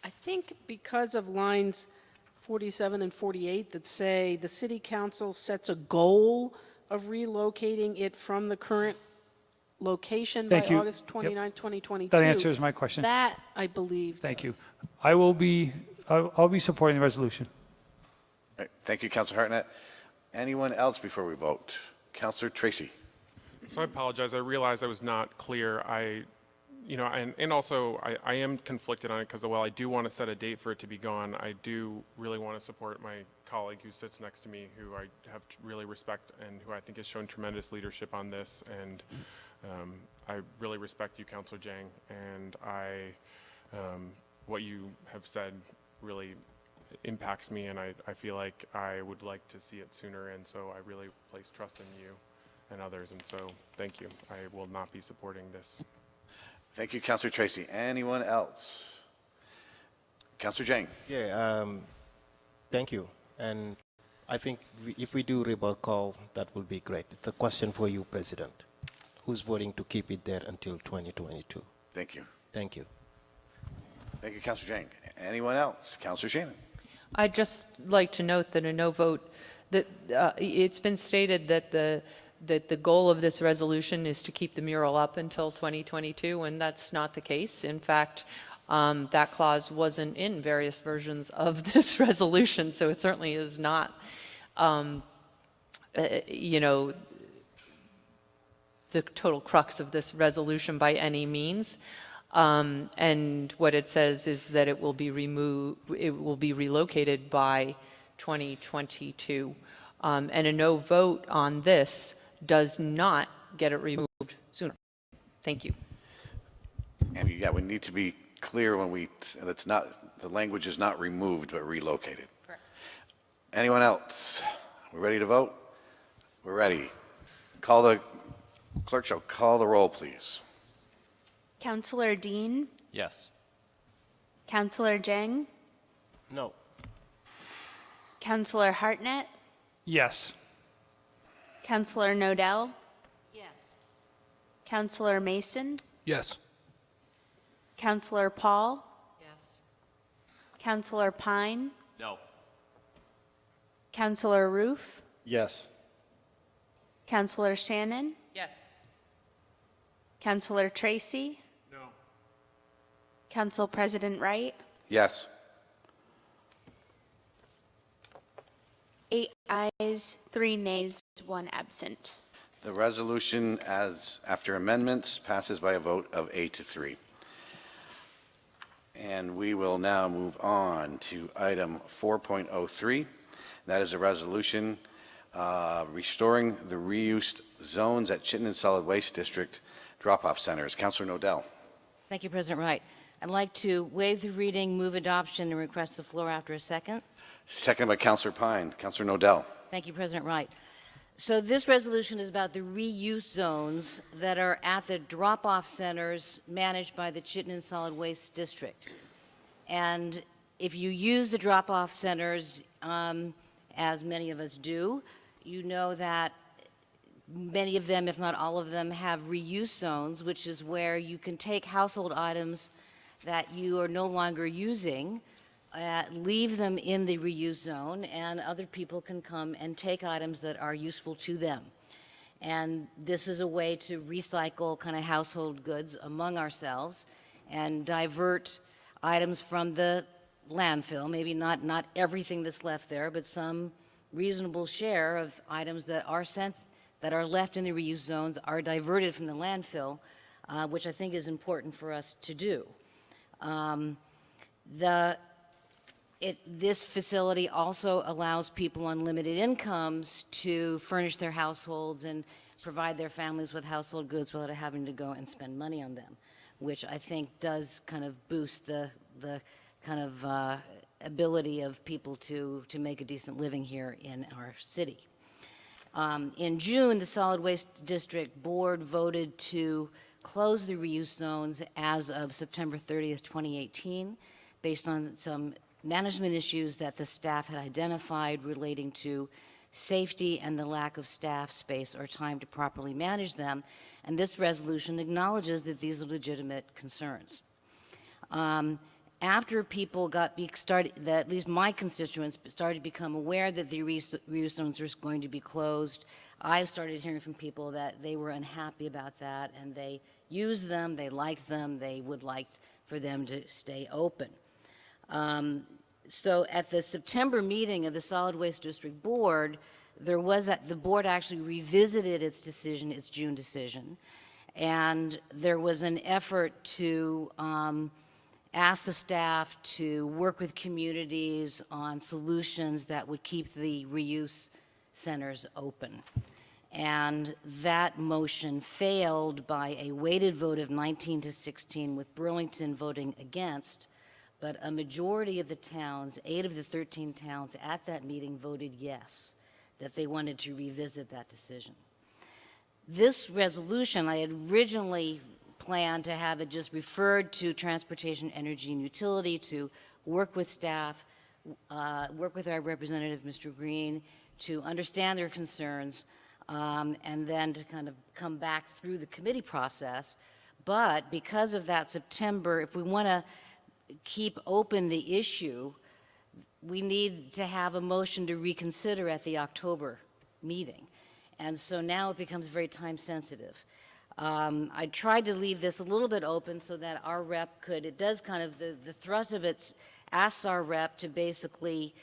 I think because of lines 47 and 48 that say the city council sets a goal of relocating it from the current location by August 29, 2022. That answers my question. That, I believe. Thank you. I'll be supporting the resolution. All right, thank you, Councilor Hartnett. Anyone else before we vote? Councilor Tracy. So I apologize. I realized I was not clear. And also I am conflicted on it because while I do want to set a date for it to be gone, I do really want to support my colleague who sits next to me, who I have really respect and who I think has shown tremendous leadership on this. And I really respect you, Councilor Jang, and what you have said really impacts me, and I feel like I would like to see it sooner, and so I really place trust in you and others, and so thank you. I will not be supporting this. Thank you, Councilor Tracy. Anyone else? Councilor Jang. Yeah, thank you. And I think if we do rebuttal call, that will be great. It's a question for you, President. Who's voting to keep it there until 2022? Thank you. Thank you. Thank you, Councilor Jang. Anyone else? Councilor Shannon. I'd just like to note that a no vote, that it's been stated that the goal of this resolution is to keep the mural up until 2022, and that's not the case. In fact, that clause wasn't in various versions of this resolution, so it certainly is not, the total crux of this resolution by any means. And what it says is that it will be relocated by 2022. And a no vote on this does not get it removed sooner. Thank you. And yeah, we need to be clear when that's not, the language is not removed but relocated. Correct. Anyone else? We're ready to vote? We're ready. Clerk shall call the roll, please. Councillor Dean? Yes. Yes. Counselor Jang, No. Counselor Hartnett, Yes. Counselor Nodell, Yes. Counselor Mason, Yes. Counselor Paul, Yes. Counselor Pine, No. Counselor Roof, Yes. Counselor Shannon, Yes. Counselor Tracy, No. Council President Wright, Yes. 8 ayes, 3 nays, 1 absent. The resolution, as after amendments, passes by a vote of 8-3. And we will now move on to item 4.03. That is a resolution restoring the reused zones at Chittenden Solid Waste District drop-off centers. Councilor Nodell. Thank you, President Wright. I'd like to waive the reading, move adoption, and request the floor after a second. Second by Councilor Pine. Councilor Nodell. Thank you, President Wright. So this resolution is about the reuse zones that are at the drop-off centers managed by the Chittenden Solid Waste District. And if you use the drop-off centers, as many of us do, you know that many of them, if not all of them, have reuse zones, which is where you can take household items that you are no longer using, leave them in the reuse zone, and other people can come and take items that are useful to them. And this is a way to recycle kind of household goods among ourselves and divert items from the landfill, maybe not everything that's left there, but some reasonable share of items that are sent, that are left in the reuse zones are diverted from the landfill, which I think is important for us to do. This facility also allows people on limited incomes to furnish their households and provide their families with household goods without having to go and spend money on them, which I think does kind of boost the kind of ability of people to make a decent living here in our city. In June, the Solid Waste District Board voted to close the reuse zones as of September 30th, 2018, based on some management issues that the staff had identified relating to safety and the lack of staff space or time to properly manage them. And this resolution acknowledges that these are legitimate concerns. After people started, at least my constituents started to become aware that the reuse zones were going to be closed, I started hearing from people that they were unhappy about that, and they used them, they liked them, they would like for them to stay open. So at the September meeting of the Solid Waste District Board, the board actually revisited its decision, its June decision, and there was an effort to ask the staff to work with communities on solutions that would keep the reuse centers open. And that motion failed by a weighted vote of 19-16, with Burlington voting against, but a majority of the towns, 8 of the 13 towns at that meeting voted yes, that they wanted to revisit that decision. This resolution, I had originally planned to have it just referred to Transportation, Energy, and Utility to work with staff, work with our representative, Mr. Green, to understand their concerns, and then to kind of come back through the committee process. But because of that September, if we want to keep open the issue, we need to have a motion to reconsider at the October meeting. And so now it becomes very time sensitive. I tried to leave this a little bit open so that our rep could, it does kind of, the thrust of it asks our rep to basically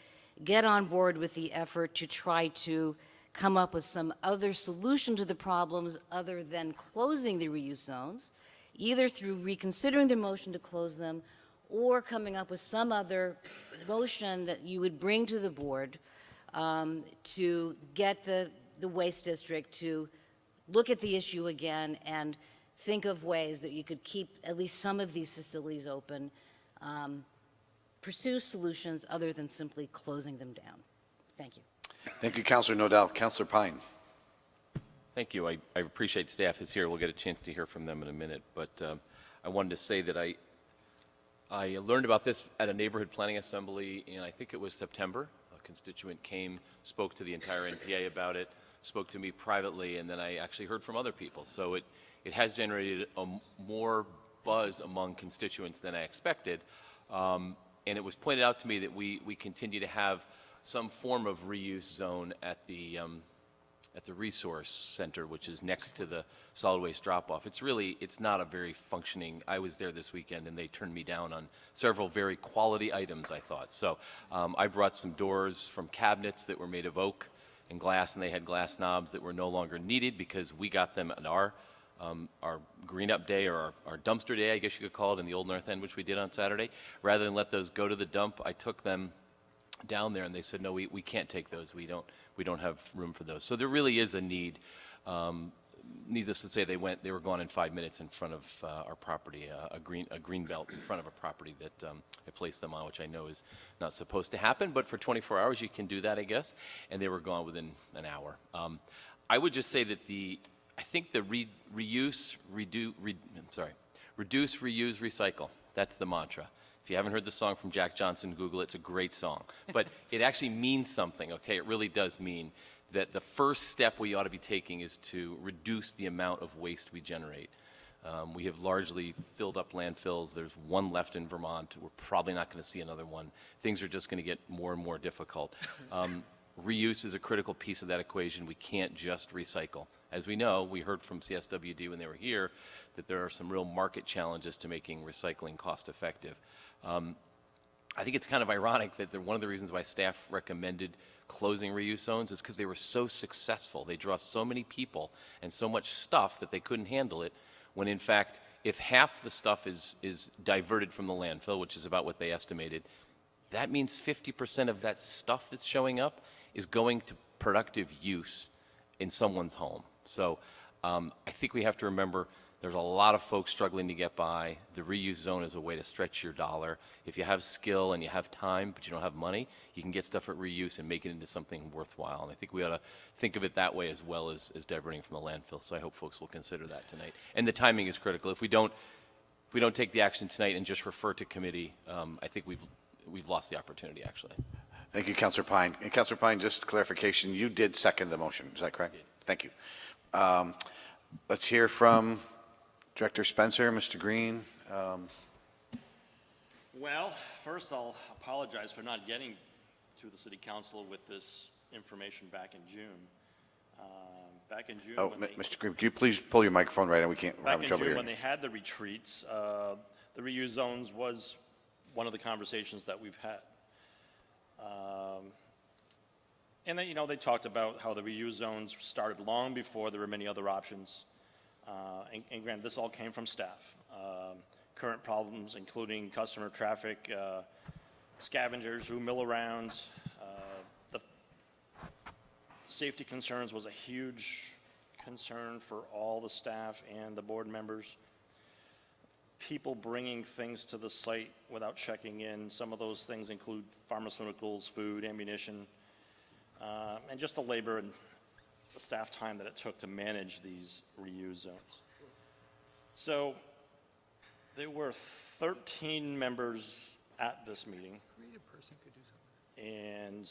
get on board with the effort to try to come up with some other solution to the problems other than closing the reuse zones, either through reconsidering the motion to close them or coming up with some other motion that you would bring to the board to get the waste district to look at the issue again and think of ways that you could keep at least some of these facilities open, pursue solutions other than simply closing them down. Thank you. Thank you, Councilor Nodell. Councilor Pine. Thank you. I appreciate staff is here. We'll get a chance to hear from them in a minute. But I wanted to say that I I learned about this at a neighborhood planning assembly in, I think it was September. A constituent came, spoke to the entire NPA about it, spoke to me privately, and then I actually heard from other people. So it has generated more buzz among constituents than I expected. And it was pointed out to me that we continue to have some form of reuse zone at the resource center, which is next to the solid waste drop-off. It's not a very functioning, I was there this weekend and they turned me down on several very quality items, I thought. So I brought some doors from cabinets that were made of oak and glass, and they had glass knobs that were no longer needed because we got them at our green up day, or our dumpster day, I guess you could call it, in the Old North End, which we did on Saturday. Rather than let those go to the dump, I took them down there and they said, no, we can't take those. We don't have room for those. So there really is a need. Needless to say, they were gone in 5 minutes in front of our property, a green belt in front of a property that I placed them on, which I know is not supposed to happen, but for 24 hours you can do that, I guess, and they were gone within an hour. I would just say that I think the reduce, reuse, recycle, that's the mantra. If you haven't heard the song from Jack Johnson, Google it. It's a great song. But it actually means something, okay? It really does mean that the first step we ought to be taking is to reduce the amount of waste we generate. We have largely filled up landfills. There's one left in Vermont. We're probably not going to see another one. Things are just going to get more and more difficult. Reuse is a critical piece of that equation. We can't just recycle. As we know, we heard from CSWD when they were here that there are some real market challenges to making recycling cost effective. I think it's kind of ironic that one of the reasons why staff recommended closing reuse zones is because they were so successful. They draw so many people and so much stuff that they couldn't handle it, when in fact, if half the stuff is diverted from the landfill, which is about what they estimated, that means 50% of that stuff that's showing up is going to productive use in someone's home. So I think we have to remember there's a lot of folks struggling to get by. The reuse zone is a way to stretch your dollar. If you have skill and you have time, but you don't have money, you can get stuff at reuse and make it into something worthwhile. And I think we ought to think of it that way as well as diverting from the landfill. So I hope folks will consider that tonight. And the timing is critical. If we don't take the action tonight and just refer to committee, I think we've lost the opportunity, actually. Thank you, Councilor Pine. And Councilor Pine, just clarification, you did second the motion. Is that correct? Thank you. Let's hear from Director Spencer, Mr. Green. Well, first I'll apologize for not getting to the City Council with this information back in June. Back in June, Oh, Mr. Green, could you please pull your microphone right in? We're having trouble hearing. When they had the retreats, the reuse zones was one of the conversations that we've had. And then, they talked about how the reuse zones started long before there were many other options. And granted, this all came from staff. Current problems, including customer traffic, scavengers who mill around. The safety concerns was a huge concern for all the staff and the board members. People bringing things to the site without checking in. Some of those things include pharmaceuticals, food, ammunition, and just the labor and the staff time that it took to manage these reuse zones. So there were 13 members at this meeting, and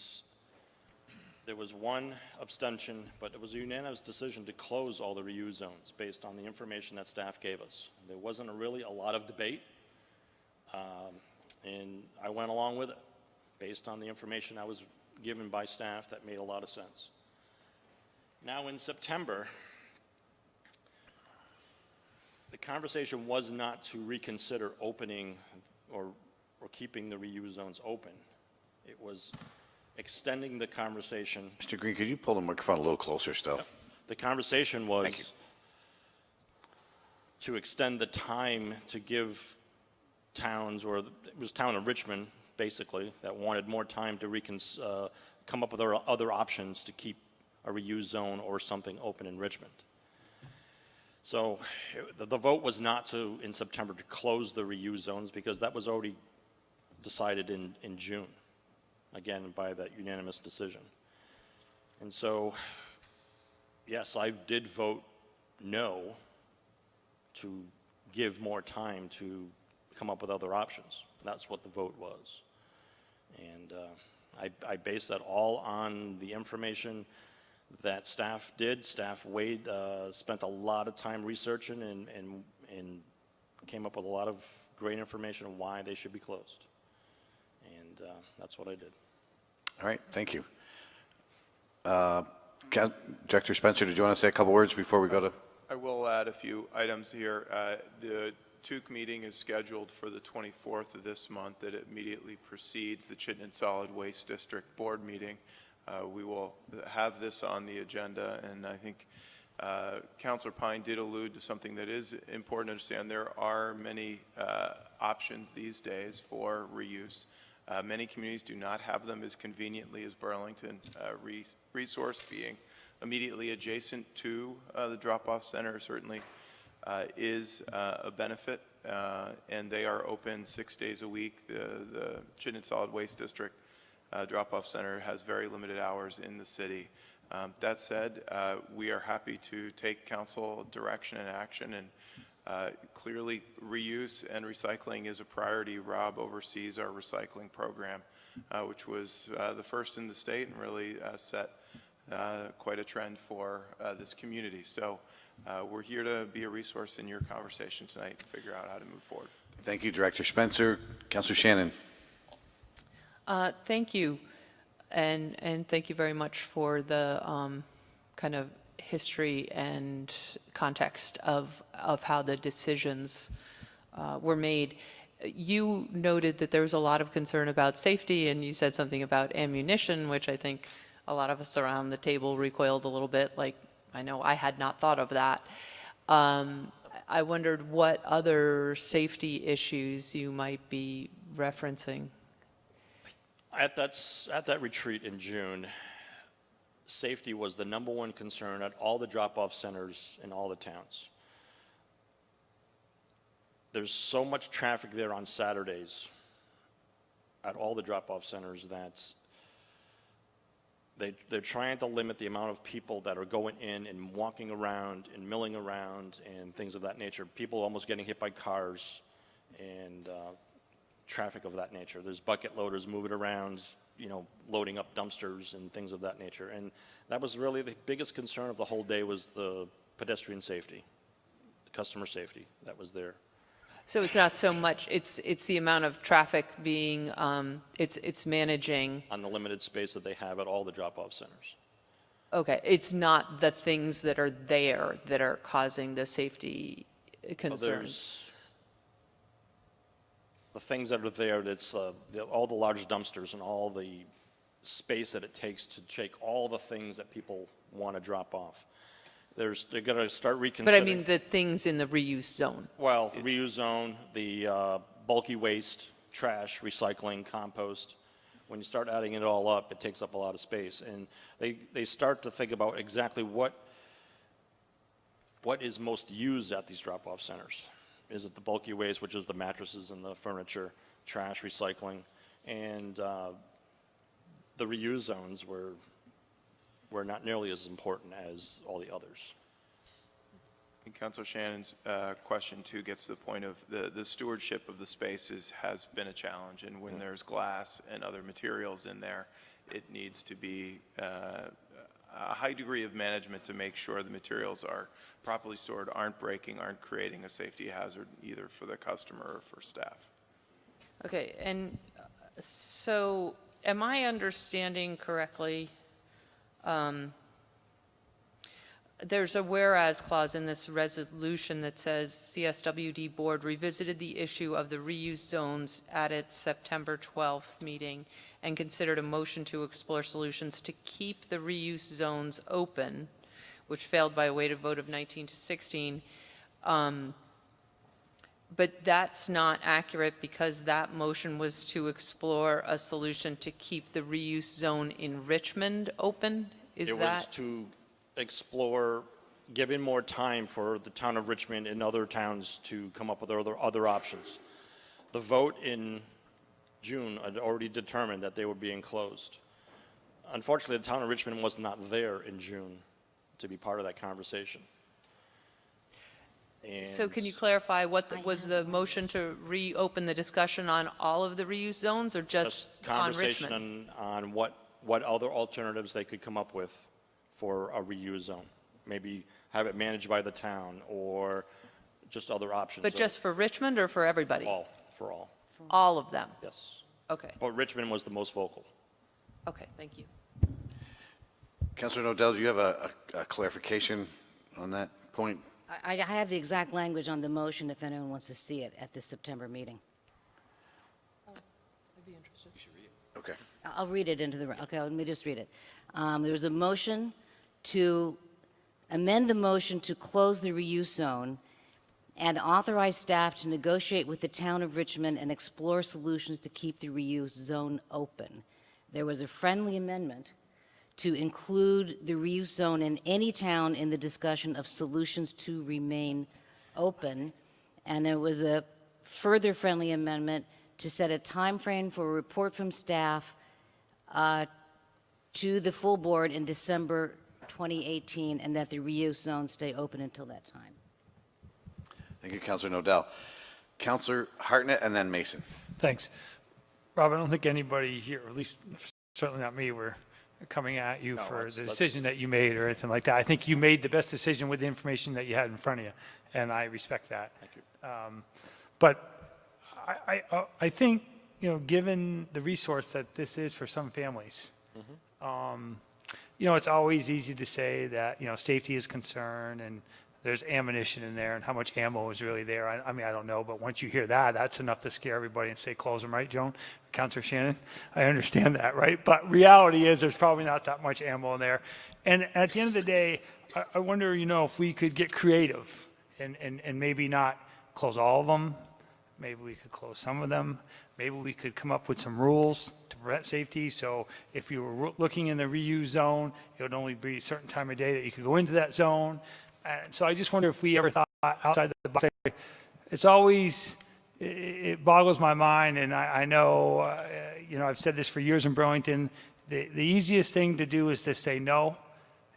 there was one abstention, but it was a unanimous decision to close all the reuse zones based on the information that staff gave us. There wasn't really a lot of debate, and I went along with it based on the information I was given by staff that made a lot of sense. Now in September, the conversation was not to reconsider opening or keeping the reuse zones open. It was extending the conversation. Mr. Green, could you pull the microphone a little closer still? Yep. The conversation was to extend the time to give towns, or it was town of Richmond, basically, that wanted more time to come up with other options to keep a reuse zone or something open in Richmond. So the vote was not in September, to close the reuse zones, because that was already decided in June, again, by that unanimous decision. And so, yes, I did vote no to give more time to come up with other options. That's what the vote was. And I base that all on the information that staff did. Staff weighed, spent a lot of time researching and came up with a lot of great information on why they should be closed. And that's what I did. All right, thank you. Director Spencer, did you want to say a couple words before we go to? I will add a few items here. The TUC meeting is scheduled for the 24th of this month. It immediately precedes the Chittenden Solid Waste District Board meeting. We will have this on the agenda, and I think Councilor Pine did allude to something that is important to understand. There are many options these days for reuse. Many communities do not have them as conveniently as Burlington. Resource being immediately adjacent to the drop-off center certainly is a benefit, and they are open 6 days a week. The Chittenden Solid Waste District drop-off center has very limited hours in the city. That said, we are happy to take council direction and action, and clearly reuse and recycling is a priority. Rob oversees our recycling program, which was the first in the state and really set quite a trend for this community. So we're here to be a resource in your conversation tonight and figure out how to move forward. Thank you, Director Spencer. Councilor Shannon. Thank you, and thank you very much for the kind of history and context of how the decisions were made. You noted that there was a lot of concern about safety, and you said something about ammunition, which I think a lot of us around the table recoiled a little bit, like, I know I had not thought of that. I wondered what other safety issues you might be referencing. At that retreat in June, safety was the #1 concern at all the drop-off centers in all the towns. There's so much traffic there on Saturdays at all the drop-off centers that they're trying to limit the amount of people that are going in and walking around and milling around and things of that nature. People almost getting hit by cars and traffic of that nature. There's bucket loaders moving around, you know, loading up dumpsters and things of that nature. And that was really the biggest concern of the whole day, was the pedestrian safety, the customer safety that was there. So it's not so much, it's the amount of traffic being, it's managing. On the limited space that they have at all the drop-off centers. Okay, it's not the things that are there that are causing the safety concerns. The things that are there, it's all the large dumpsters and all the space that it takes to take all the things that people want to drop off. They're going to start reconsidering. But I mean the things in the reuse zone. Well, the reuse zone, the bulky waste, trash, recycling, compost. When you start adding it all up, it takes up a lot of space. And they start to think about exactly what is most used at these drop-off centers. Is it the bulky waste, which is the mattresses and the furniture, trash, recycling, and the reuse zones were not nearly as important as all the others. And Councilor Shannon's question too gets to the point of the stewardship of the spaces has been a challenge, and when there's glass and other materials in there, it needs to be a high degree of management to make sure the materials are properly stored, aren't breaking, aren't creating a safety hazard either for the customer or for staff. Okay, and so am I understanding correctly? There's a whereas clause in this resolution that says CSWD board revisited the issue of the reuse zones at its September 12th meeting and considered a motion to explore solutions to keep the reuse zones open, which failed by a weighted vote of 19 to 16. But that's not accurate, because that motion was to explore a solution to keep the reuse zone in Richmond open. It was to explore giving more time for the town of Richmond and other towns to come up with other options. The vote in June had already determined that they were being closed. Unfortunately, the town of Richmond was not there in June to be part of that conversation. And So can you clarify what was the motion to reopen the discussion on all of the reuse zones or just on conversation Richmond? on what other alternatives they could come up with for a reuse zone. Maybe have it managed by the town or just other options. But just for Richmond or for everybody? All, for all. All of them? Yes. Okay, But Richmond was the most vocal. okay, thank you. Councilor Nodell, do you have a clarification on that point? I have the exact language on the motion if anyone wants to see it at the September meeting. Okay. I'll read it into the, okay, let me just read it. There was a motion to amend the motion to close the reuse zone and authorize staff to negotiate with the town of Richmond and explore solutions to keep the reuse zone open. There was a friendly amendment to include the reuse zone in any town in the discussion of solutions to remain open. And there was a further friendly amendment to set a time frame for a report from staff to the full board in December 2018, and that the reuse zone stay open until that time. Thank you, Councilor Nodell. Councilor Hartnett and then Mason. Thanks. Rob, I don't think anybody here, or at least certainly not me, were coming at you for the decision that you made or anything like that. I think you made the best decision with the information that you had in front of you, and I respect that. Thank you. But I think, you know, given the resource that this is for some families, you know, it's always easy to say that, you know, safety is concerned and there's ammunition in there and how much ammo is really there. I mean, I don't know, but once you hear that, that's enough to scare everybody and say, close them, right, Joan? Councilor Shannon? I understand that, right? But reality is there's probably not that much ammo in there. And at the end of the day, I wonder, you know, if we could get creative and maybe not close all of them. Maybe we could close some of them. Maybe we could come up with some rules to prevent safety. So if you were looking in the reuse zone, it would only be a certain time of day that you could go into that zone. And so I just wonder if we ever thought outside the box. It's always, it boggles my mind, and I know, you know, I've said this for years in Burlington, the easiest thing to do is to say no,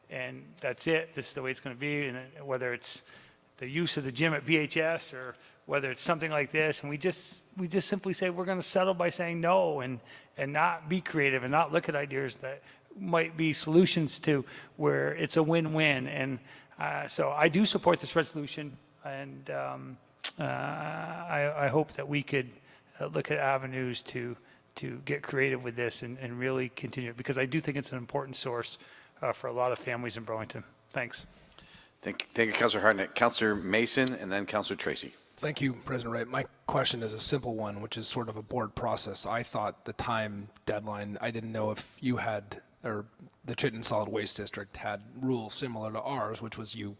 and that's it. This is the way it's going to be, and whether it's the use of the gym at BHS or whether it's something like this, and we just simply say we're going to settle by saying no and not be creative and not look at ideas that might be solutions to where it's a win-win. And so I do support this resolution, and I hope that we could look at avenues to get creative with this and really continue it, because I do think it's an important source for a lot of families in Burlington. Thanks. Thank you, Councilor Hartnett. Councilor Mason and then Councilor Tracy. Thank you, President Wright. My question is a simple one, which is sort of a board process. I thought the time deadline, I didn't know if you had, or the Chittenden Solid Waste District had rules similar to ours, which was you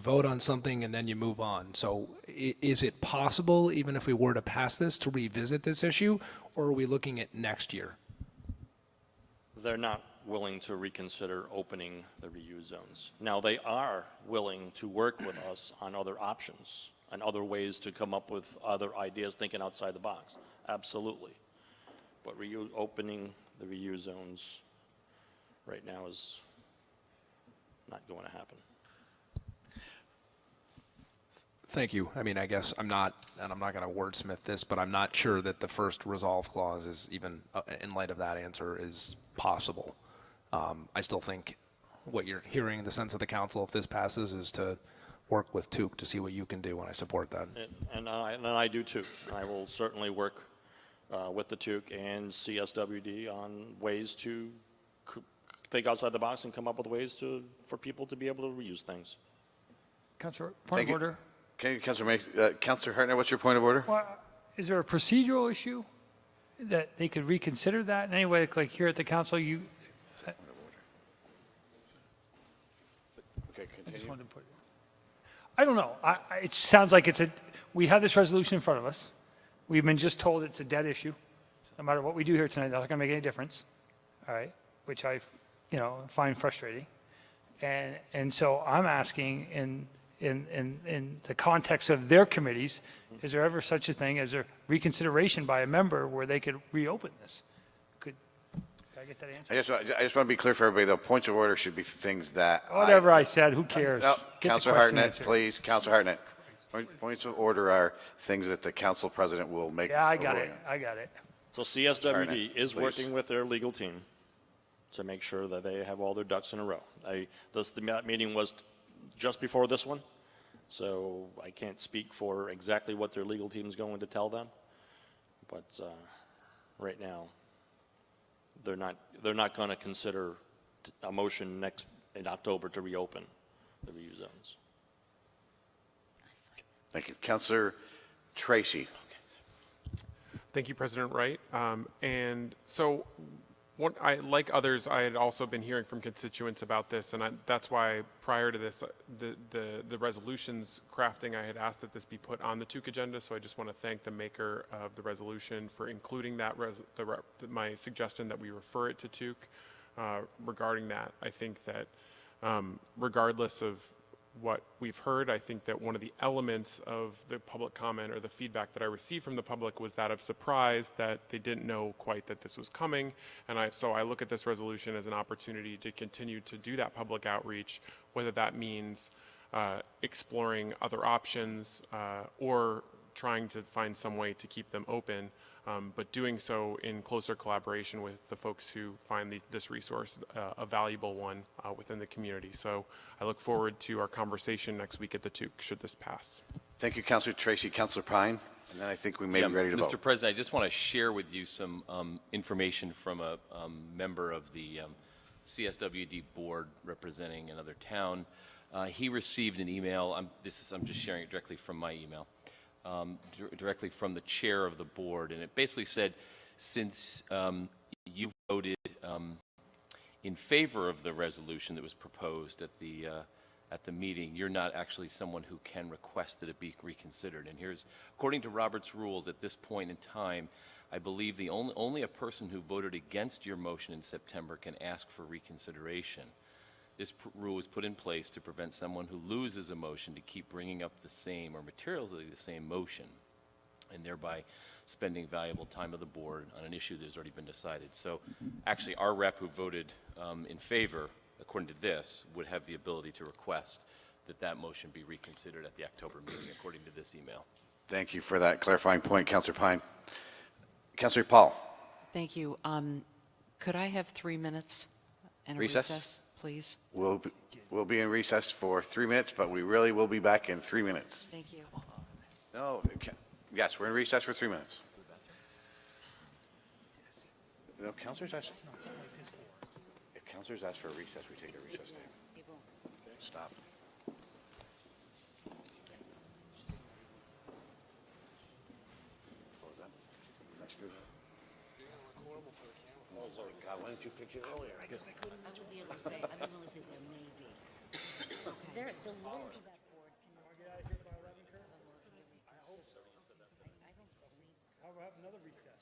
vote on something and then you move on. So is it possible, even if we were to pass this, to revisit this issue, or are we looking at next year? They're not willing to reconsider opening the reuse zones. Now, they are willing to work with us on other options and other ways to come up with other ideas, thinking outside the box. Absolutely. But opening the reuse zones right now is not going to happen. Thank you. I mean, I guess I'm not going to wordsmith this, but I'm not sure that the first resolve clause is even, in light of that answer, is possible. I still think what you're hearing, the sense of the council, if this passes, is to work with Tuke to see what you can do, and I support that. And I do too. I will certainly work with the Tuke and CSWD on ways to think outside the box and come up with ways for people to be able to reuse things. Councilor, point of order. Okay, Councilor Hartnett, what's your point of order? Well, is there a procedural issue that they could reconsider that in any way? Like here at the council, you. Okay, continue. I don't know. It sounds like we have this resolution in front of us. We've been just told it's a dead issue. No matter what we do here tonight, that's not going to make any difference. All right, which I, find frustrating. And so I'm asking in the context of their committees, is there ever such a thing as a reconsideration by a member where they could reopen this? Could I get that answer? I just want to be clear for everybody, though. Points of order should be things that Whatever I said, who cares? No, Get the Councilor question Hartnett, answered. please. Councilor Hartnett. Points of order are things that the council president will make. Yeah, I a got ruling it. on. I got it. So CSWD Tarnit, is please. working with their legal team to make sure that they have all their ducks in a row. The meeting was just before this one, so I can't speak for exactly what their legal team is going to tell them, but right now, they're not going to consider a motion in October to reopen the review zones. Thank you. Councilor Tracy. Thank you, President Wright. And so, like others, I had also been hearing from constituents about this, and that's why prior to this, the resolutions crafting, I had asked that this be put on the TUC agenda. So I just want to thank the maker of the resolution for including that my suggestion that we refer it to TUC. Regarding that, I think that regardless of what we've heard, I think that one of the elements of the public comment or the feedback that I received from the public was that of surprise that they didn't know quite that this was coming. And so I look at this resolution as an opportunity to continue to do that public outreach, whether that means exploring other options or trying to find some way to keep them open, but doing so in closer collaboration with the folks who find this resource a valuable one within the community. So I look forward to our conversation next week at the TUC, should this pass. Thank you, Councilor Tracy. Councilor Pine, and then I think we may be ready to vote. Mr. President, I just want to share with you some information from a member of the CSWD board representing another town. He received an email. I'm just sharing it directly from my email. Directly from the chair of the board, and it basically said, since you voted in favor of the resolution that was proposed at the meeting, you're not actually someone who can request that it be reconsidered. And here's, according to Robert's rules, at this point in time, I believe only a person who voted against your motion in September can ask for reconsideration. This rule was put in place to prevent someone who loses a motion to keep bringing up the same or materially the same motion, and thereby spending valuable time of the board on an issue that has already been decided. So actually our rep who voted in favor, according to this, would have the ability to request that motion be reconsidered at the October meeting, according to this email. Thank you for that clarifying point, Councilor Pine. Councilor Paul. Thank you. Could I have 3 minutes and a recess, please? We'll be in recess for 3 minutes, but we really will be back in 3 minutes. Thank you. No, yes, we're in recess for 3 minutes. No, councilors ask. If councilors ask for a recess, we take a recess. Dave. Stop. What was that? That's good. Oh, God, why didn't you fix it earlier? I would be able to say, I would only say there may be. There, the lid to that board can. How about another recess?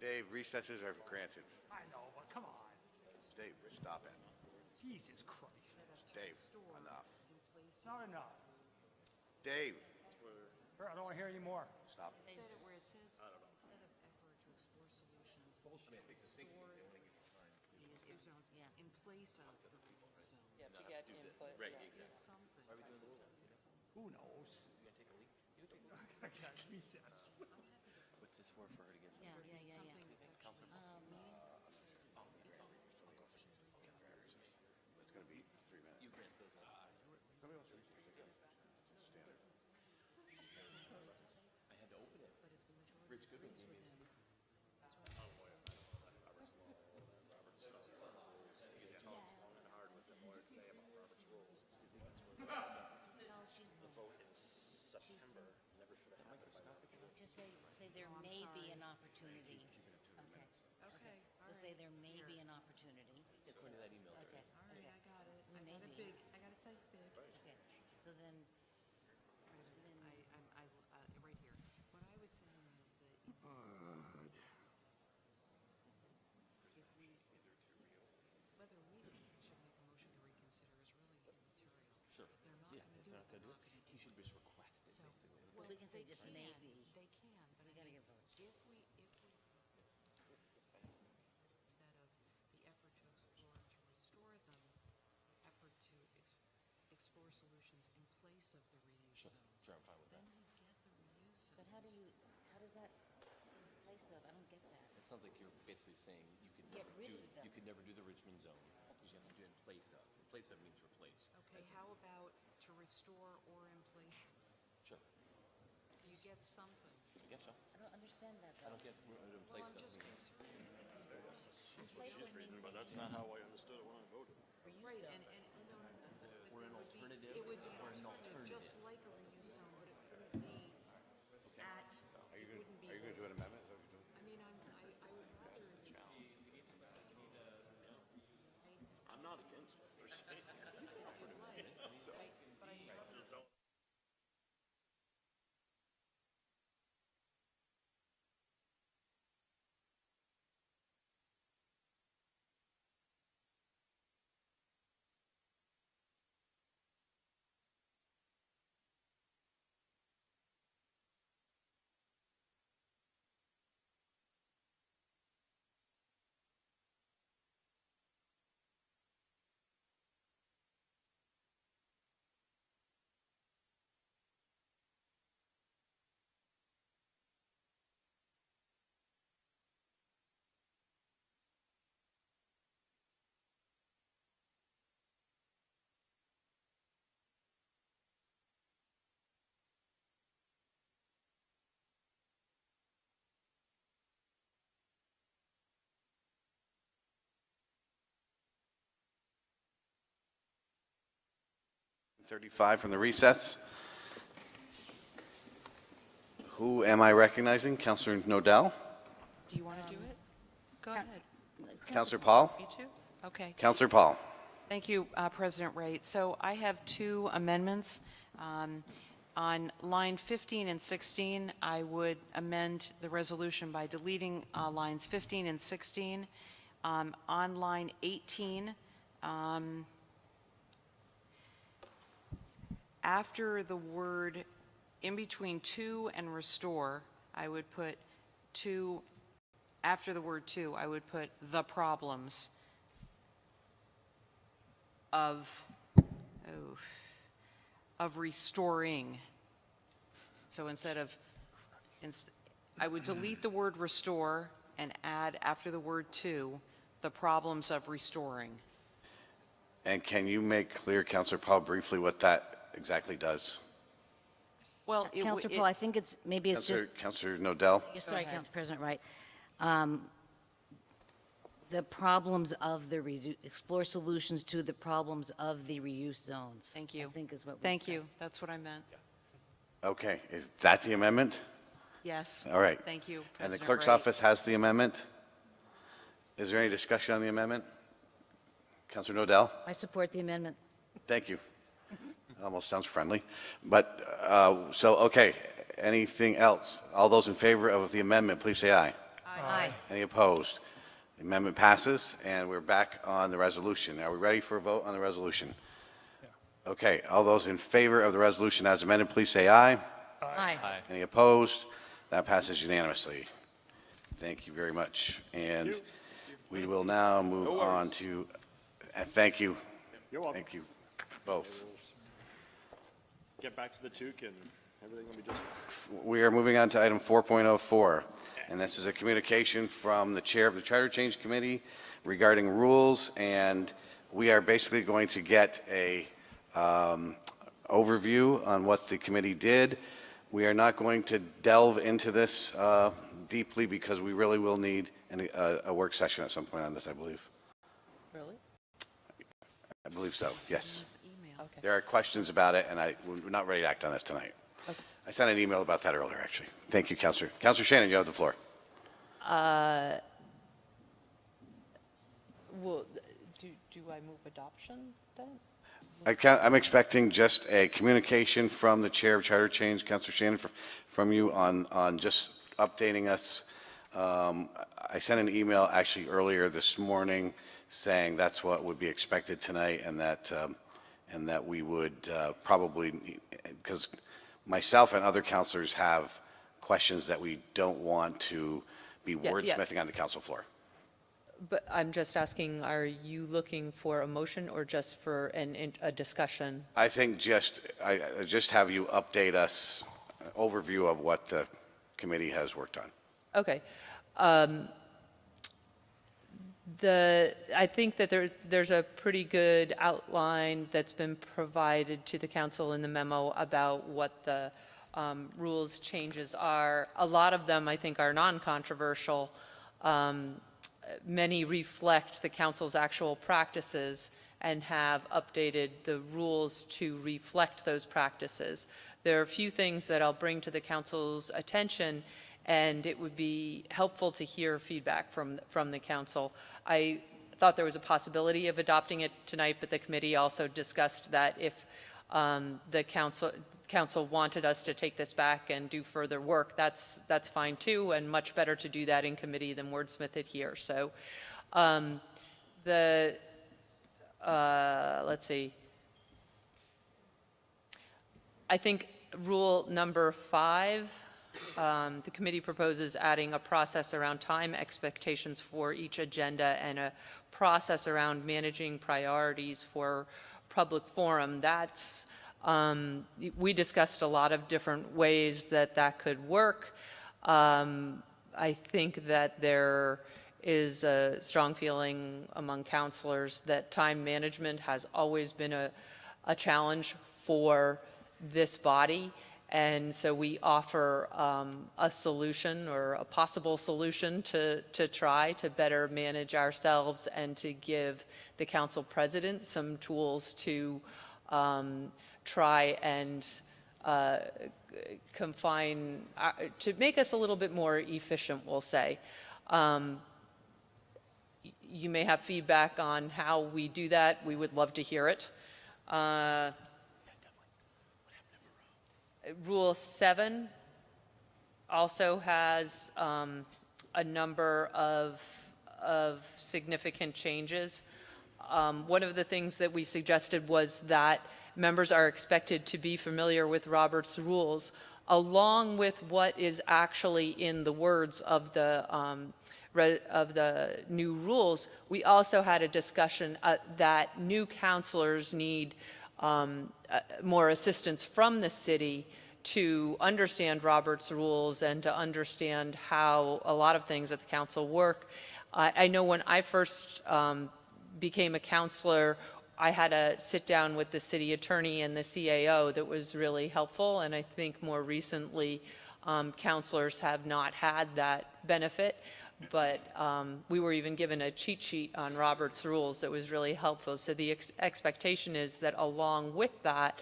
Dave, recesses are granted. I know, but come on. Dave, stop it. Jesus Christ. Dave, enough. It's not enough. Dave. I don't want to hear any more. Stop. They said it where it says, instead of effort to explore solutions. Bullshit. In place of the review zone. Yeah, to get input. Right, exactly. Something. Why are we doing this? Who knows? You gonna take a leak? You take a leak. I got recess. What's this for her to get some? Yeah. Council. It's going to be 3 minutes. You grant those. I had to open it. Rich Goodwin gave me his. Just say there may be an opportunity. Okay. So say there may be an opportunity. According to that email. Okay. All right, I got it. I got it big. I got it size big. Okay. So then. Right here. What I was saying is that if we, whether we should make a motion to reconsider is really immaterial. Sure. They're not Yeah, going to if do they're it. not going to do it, he should just request it, basically. Well, we can say just maybe. They can, but We gotta get votes. if we, instead of the effort to explore and to restore them, effort to of, I don't get that. It sounds like you're basically saying Get rid of them. you could never do the Richmond zone because you have to do it in place of. In place of means replace. Okay, how about to restore or in place? Sure. You get something. I guess so. I don't understand that, I though. don't get in place of. just means- That's what she's reading, but that's not how I understood it when I voted. Right, and no, Or an alternative. it would be Or an alternative. just like a reuse zone, but it couldn't be at, it wouldn't be. Are you going to do an amendment? Is that what you're doing? I mean, I would rather. I'm not against it, per se. So, .35 from the recess. Who am I recognizing? Councilor Nodell? Do you want to do it? Go ahead. Councilor Paul? Me too? Okay. Councilor Paul? Thank you, President Wright. So I have two amendments. On line 15 and 16, I would amend the resolution by deleting lines 15 and 16. On line 18, after the word in between to and restore, I would put to, after the word to, I would put the problems of restoring. So instead of, I would delete the word restore and add after the word to, the problems of restoring. And can you make clear, Councilor Paul, briefly what that exactly does? Well, Councilor Paul, I think it's, maybe it's just, Councilor Nodell? sorry, President Wright. The problems of the, explore solutions to the problems of the reuse zones. Thank you. I think is what we Thank you. discussed. That's what I meant. Okay, is that the amendment? Yes. All right. Thank you, And the President clerk's Wright. office has the amendment? Is there any discussion on the amendment? Councilor Nodell? I support the amendment. Thank you. Almost sounds friendly. But, so, okay, anything else? All those in favor of the amendment, please say aye. Aye. Any opposed? The amendment passes, and we're back on the resolution. Are we ready for a vote on the resolution? Okay, all those in favor of the resolution as amended, please say aye. Aye. Any opposed? That passes unanimously. Thank you very much. And we will now move on to, thank you. You're welcome. Thank you both. Get back to the Tuke and everything will be just fine. We are moving on to item 4.04, and this is a communication from the chair of the Charter Change Committee regarding rules, and we are basically going to get a overview on what the committee did. We are not going to delve into this deeply because we really will need a work session at some point on this, I believe. Really? I believe so, yes. Okay. There are questions about it, and we're not ready to act on this tonight. Okay. I sent an email about that earlier, actually. Thank you, Councilor. Councilor Shannon, you have the floor. Well, do I move adoption then? I'm expecting just a communication from the Chair of Charter Change, Councilor Shannon, from you on just updating us. I sent an email actually earlier this morning saying that's what would be expected tonight, and that we would probably, because myself and other councilors have questions that we don't want to be wordsmithing on the council floor. But I'm just asking, are you looking for a motion or just for a discussion? I think just have you update us, overview of what the committee has worked on. Okay. I think that there's a pretty good outline that's been provided to the council in the memo about what the rules changes are. A lot of them, I think, are non-controversial. Many reflect the council's actual practices and have updated the rules to reflect those practices. There are a few things that I'll bring to the council's attention, and it would be helpful to hear feedback from the council. I thought there was a possibility of adopting it tonight, but the committee also discussed that if the council wanted us to take this back and do further work, that's fine too, and much better to do that in committee than wordsmith it here. So let's see. I think rule number 5, the committee proposes adding a process around time expectations for each agenda and a process around managing priorities for public forum. That's, we discussed a lot of different ways that could work. I think that there is a strong feeling among counselors that time management has always been a challenge for this body. And so we offer a solution or a possible solution to try to better manage ourselves and to give the council president some tools to try and confine, to make us a little bit more efficient, we'll say. You may have feedback on how we do that. We would love to hear it. Rule 7 also has a number of significant changes. One of the things that we suggested was that members are expected to be familiar with Robert's rules, along with what is actually in the words of the new rules. We also had a discussion that new counselors need more assistance from the city to understand Robert's rules and to understand how a lot of things at the council work. I know when I first became a counselor, I had to sit down with the city attorney and the CAO that was really helpful, and I think more recently counselors have not had that benefit. But we were even given a cheat sheet on Robert's rules that was really helpful. So the expectation is that along with that,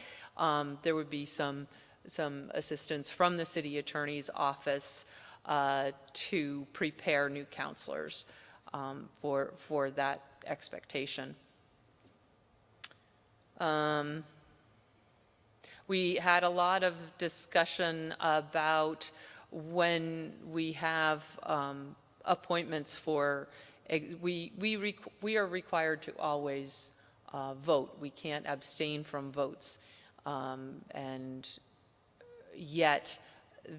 there would be some assistance from the city attorney's office to prepare new counselors for that expectation. We had a lot of discussion about when we have appointments for, we are required to always vote. We can't abstain from votes. And yet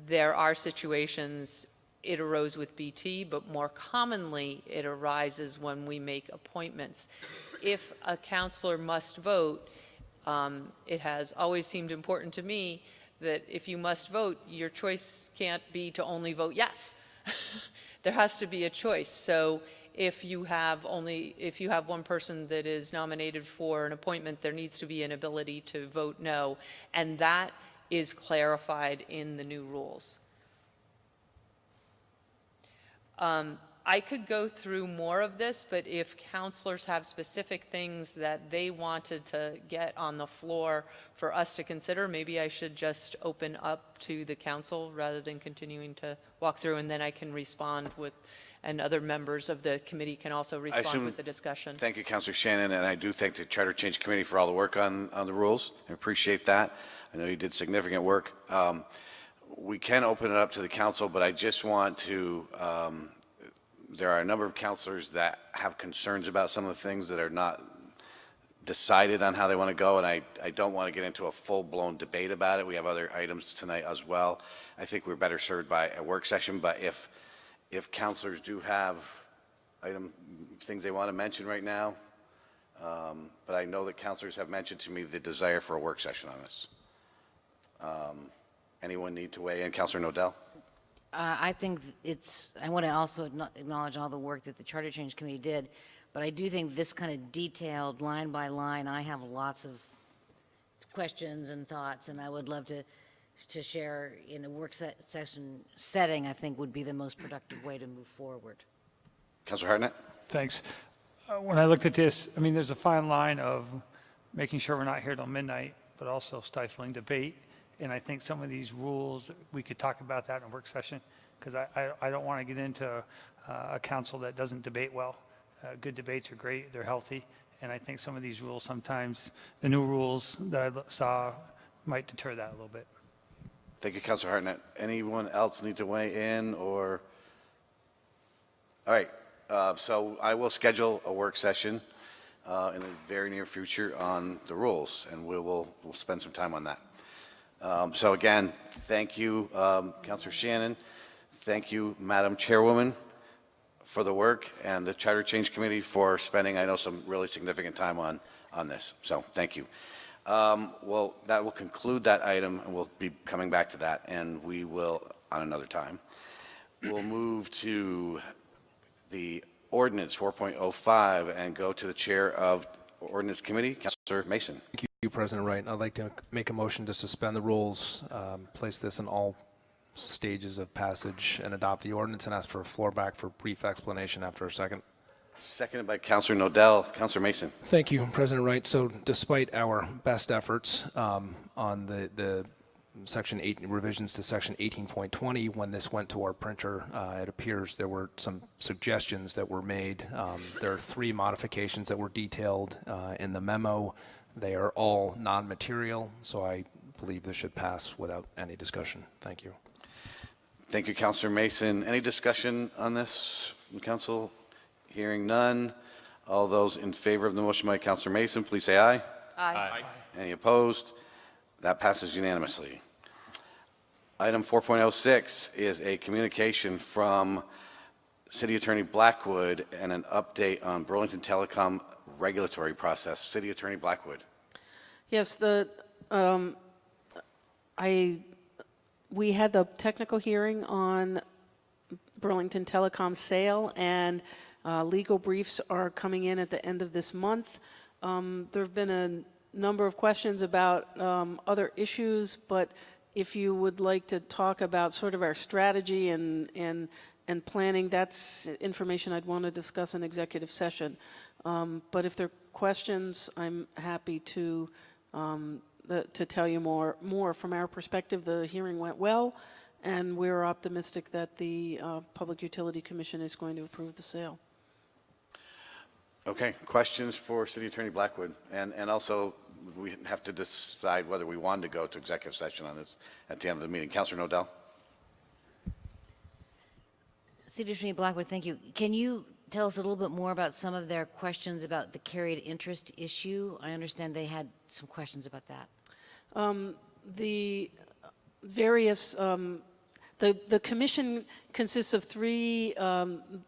there are situations, it arose with BT, but more commonly it arises when we make appointments. If a counselor must vote, it has always seemed important to me that if you must vote, your choice can't be to only vote yes. There has to be a choice. So if you have one person that is nominated for an appointment, there needs to be an ability to vote no, and that is clarified in the new rules. I could go through more of this, but if counselors have specific things that they wanted to get on the floor for us to consider, maybe I should just open up to the council rather than continuing to walk through, and then I can respond with, and other members of the committee can also respond with the discussion. Thank you, Councilor Shannon, and I do thank the Charter Change Committee for all the work on the rules. I appreciate that. I know you did significant work. We can open it up to the council, but I just want to, there are a number of counselors that have concerns about some of the things that are not decided on how they want to go, and I don't want to get into a full-blown debate about it. We have other items tonight as well. I think we're better served by a work session, but if counselors do have things they want to mention right now, but I know that counselors have mentioned to me the desire for a work session on this. Anyone need to weigh in? Councilor Nodell? I think I want to also acknowledge all the work that the Charter Change Committee did, but I do think this kind of detailed, line by line, I have lots of questions and thoughts, and I would love to share in a work session setting, I think would be the most productive way to move forward. Councilor Hartnett? Thanks. When I looked at this, I mean, there's a fine line of making sure we're not here till midnight, but also stifling debate. And I think some of these rules, we could talk about that in a work session, because I don't want to get into a council that doesn't debate well. Good debates are great, they're healthy, and I think some of these rules, sometimes the new rules that I saw might deter that a little bit. Thank you, Councilor Hartnett. Anyone else need to weigh in, or? All right, so I will schedule a work session in the very near future on the rules, and we'll spend some time on that. So again, thank you, Councilor Shannon. Thank you, Madam Chairwoman, for the work, and the Charter Change Committee for spending, I know, some really significant time on this. So thank you. Well, that will conclude that item, and we'll be coming back to that, and we will on another time. We'll move to the ordinance 4.05 and go to the chair of Ordinance Committee, Councilor Mason. Thank you, President Wright. I'd like to make a motion to suspend the rules, place this in all stages of passage, and adopt the ordinance, and ask for a floor back for brief explanation after a second. Seconded by Councilor Nodell. Councilor Mason. Thank you, President Wright. So despite our best efforts on the Section 8 revisions to Section 18.20, when this went to our printer, it appears there were some suggestions that were made. There are 3 modifications that were detailed in the memo. They are all non-material, so I believe this should pass without any discussion. Thank you. Thank you, Councilor Mason. Any discussion on this from council? Hearing none. All those in favor of the motion by Councilor Mason, please say aye. Aye. Any opposed? That passes unanimously. Item 4.06 is a communication from City Attorney Blackwood and an update on Burlington Telecom regulatory process. City Attorney Blackwood. Yes, we had the technical hearing on Burlington Telecom sale, and legal briefs are coming in at the end of this month. There have been a number of questions about other issues, but if you would like to talk about sort of our strategy and planning, that's information I'd want to discuss in executive session. But if there are questions, I'm happy to tell you more. From our perspective, the hearing went well, and we're optimistic that the Public Utility Commission is going to approve the sale. Okay, questions for City Attorney Blackwood? And also, we have to decide whether we want to go to executive session on this at the end of the meeting. Councilor Nodell. City Attorney Blackwood, thank you. Can you tell us a little bit more about some of their questions about the carried interest issue? I understand they had some questions about that. The various the commission consists of 3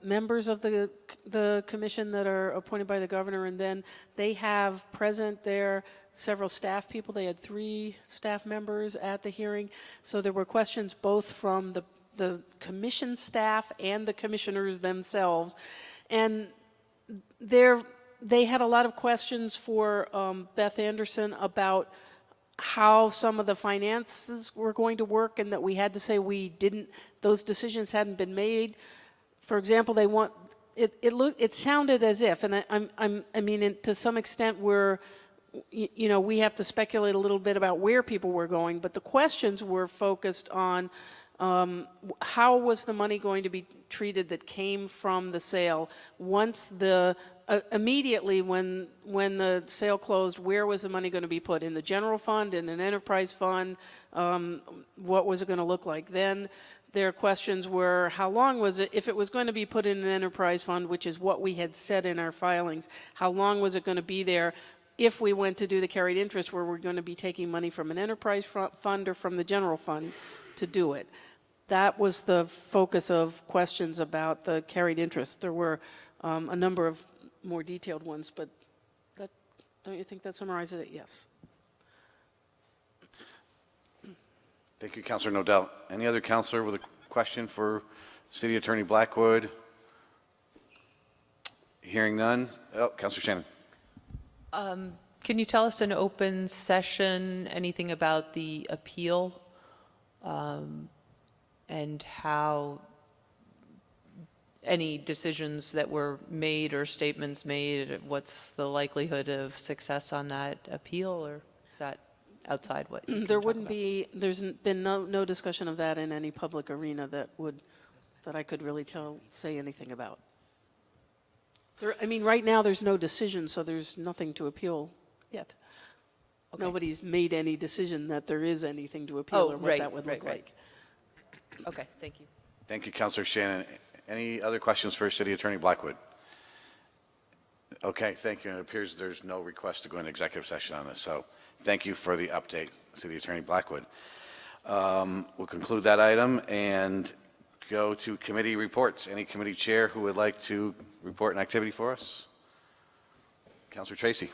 members of the commission that are appointed by the governor, and then they have present there several staff people. They had 3 staff members at the hearing. So there were questions both from the commission staff and the commissioners themselves. And they had a lot of questions for Beth Anderson about how some of the finances were going to work, and that we had to say those decisions hadn't been made. For example, it sounded as if, and I mean, to some extent we have to speculate a little bit about where people were going, but the questions were focused on how was the money going to be treated that came from the sale once immediately when the sale closed. Where was the money going to be put? In the general fund, in an enterprise fund? What was it going to look like? Then their questions were, how long was it, if it was going to be put in an enterprise fund, which is what we had said in our filings, how long was it going to be there? If we went to do the carried interest, where we're going to be taking money from an enterprise fund or from the general fund to do it. That was the focus of questions about the carried interest. There were a number of more detailed ones, but don't you think that summarizes it? Yes. Thank you, Councilor Nodell. Any other councilor with a question for City Attorney Blackwood? Hearing none. Oh, Councilor Shannon. Can you tell us in open session anything about the appeal and how any decisions that were made or statements made, what's the likelihood of success on that appeal, or is that outside what you can There talk wouldn't about? be, been no discussion of that in any public arena that I could really say anything about. I mean, right now, there's no decision, so there's nothing to appeal yet. Okay. Nobody's made any decision that there is anything to appeal or what that would look like. Okay, thank you. Thank you, Councilor Shannon. Any other questions for City Attorney Blackwood? Okay, thank you. And it appears there's no request to go into executive session on this, so thank you for the update, City Attorney Blackwood. We'll conclude that item and go to committee reports. Any committee chair who would like to report an activity for us? Councilor Tracy.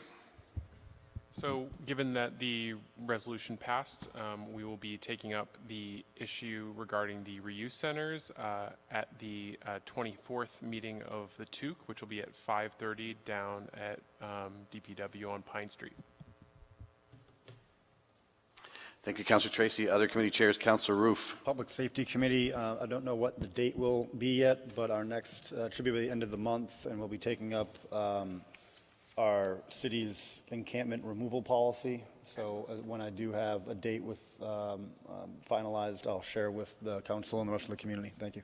So given that the resolution passed, we will be taking up the issue regarding the reuse centers at the 24th meeting of the TUC, which will be at 5:30 down at DPW on Pine Street. Thank you, Councilor Tracy. Other committee chairs, Councilor Roof. Public Safety Committee, I don't know what the date will be yet, but our next, should be by the end of the month, and we'll be taking up our city's encampment removal policy. So when I do have a date with finalized, I'll share with the council and the rest of the community. Thank you.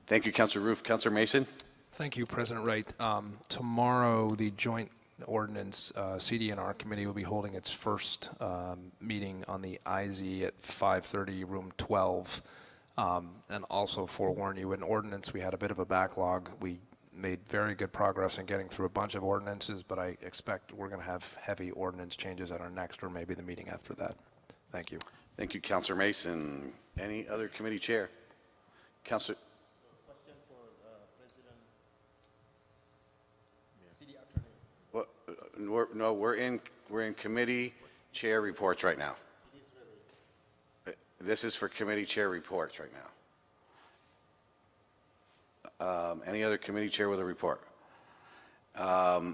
Thank you, Councilor Roof. Councilor Mason. Thank you, President Wright. Tomorrow, the Joint Ordinance CD&R Committee will be holding its first meeting on the IZ at 5:30, room 12. And also forewarn you, in ordinance, we had a bit of a backlog. We made very good progress in getting through a bunch of ordinances, but I expect we're going to have heavy ordinance changes at our next or maybe the meeting after that. Thank you. Thank you, Councilor Mason. Any other committee chair? Councilor. Question for President. City Attorney. We're in committee chair reports right now. This is for committee chair reports right now. Any other committee chair with a report?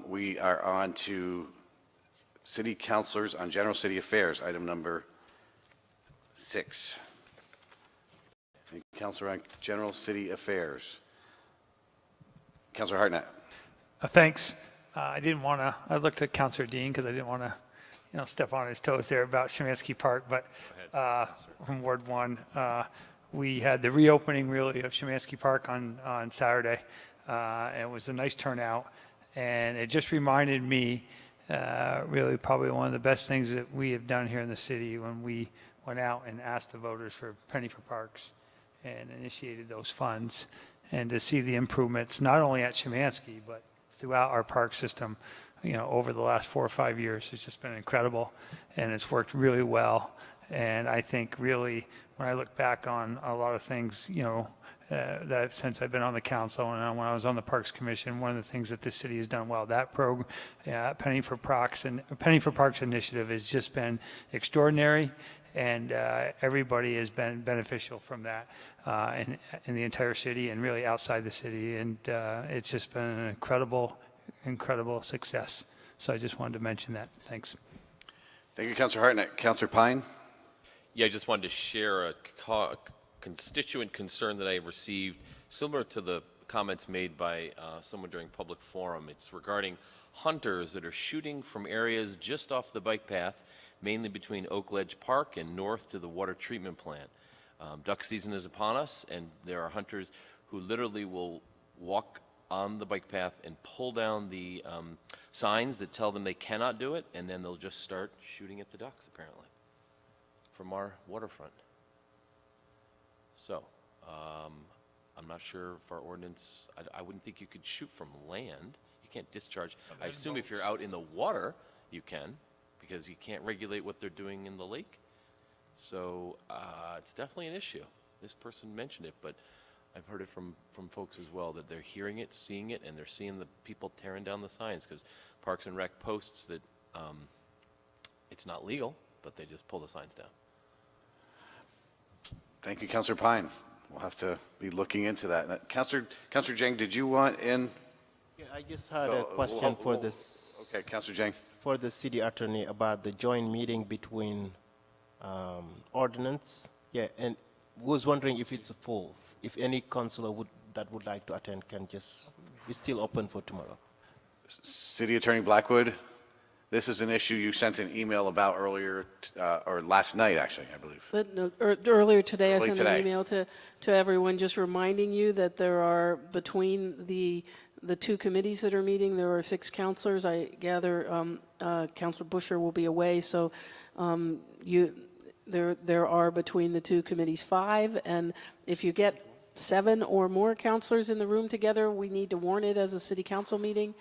We are on to city councilors on general city affairs, item number 6. Councilor on general city affairs. Councilor Hartnett. Thanks. I looked at Councilor Dean because I didn't want to, step on his toes there about Shemansky Park, but from Ward 1, we had the reopening really of Shemansky Park on Saturday. It was a nice turnout, and it just reminded me really probably one of the best things that we have done here in the city when we went out and asked the voters for penny for parks and initiated those funds, and to see the improvements not only at Shemansky but throughout our park system, over the last 4 or 5 years. It's just been incredible, and it's worked really well. And I think really, when I look back on a lot of things, that since I've been on the council and when I was on the Parks Commission, one of the things that this city has done well, that program, Penny for Parks initiative has just been extraordinary, and everybody has been beneficial from that in the entire city and really outside the city. And it's just been an incredible success. So I just wanted to mention that. Thanks. Thank you, Councilor Hartnett. Councilor Pine. Yeah, I just wanted to share a constituent concern that I received, similar to the comments made by someone during public forum. It's regarding hunters that are shooting from areas just off the bike path, mainly between Oak Ledge Park and north to the water treatment plant. Duck season is upon us, and there are hunters who literally will walk on the bike path and pull down the signs that tell them they cannot do it, and then they'll just start shooting at the ducks, apparently, from our waterfront. So, I'm not sure if our ordinance, I wouldn't think you could shoot from land. You can't discharge. I assume if you're out in the water, you can, because you can't regulate what they're doing in the lake. So, it's definitely an issue. This person mentioned it, but I've heard it from folks as well, that they're hearing it, seeing it, and they're seeing the people tearing down the signs, because Parks and Rec posts that it's not legal, but they just pull the signs down. Thank you, Councilor Pine. We'll have to be looking into that. Councilor Jang, did you want in? Yeah, I just had a question for this. Okay, Councilor Jang. For the city attorney about the joint meeting between ordinance. Yeah, and was wondering if it's full. If any councilor that would like to attend can just, it's still open for tomorrow. City Attorney Blackwood, this is an issue you sent an email about earlier, or last night, actually, I believe. But no, earlier today, I Early sent today. an email to everyone just reminding you that there are, between the two committees that are meeting, there are 6 counselors. I gather Councilor Busher will be away, so there are between the two committees 5, and if you get 7 or more counselors in the room together, we need to warn it as a city council meeting.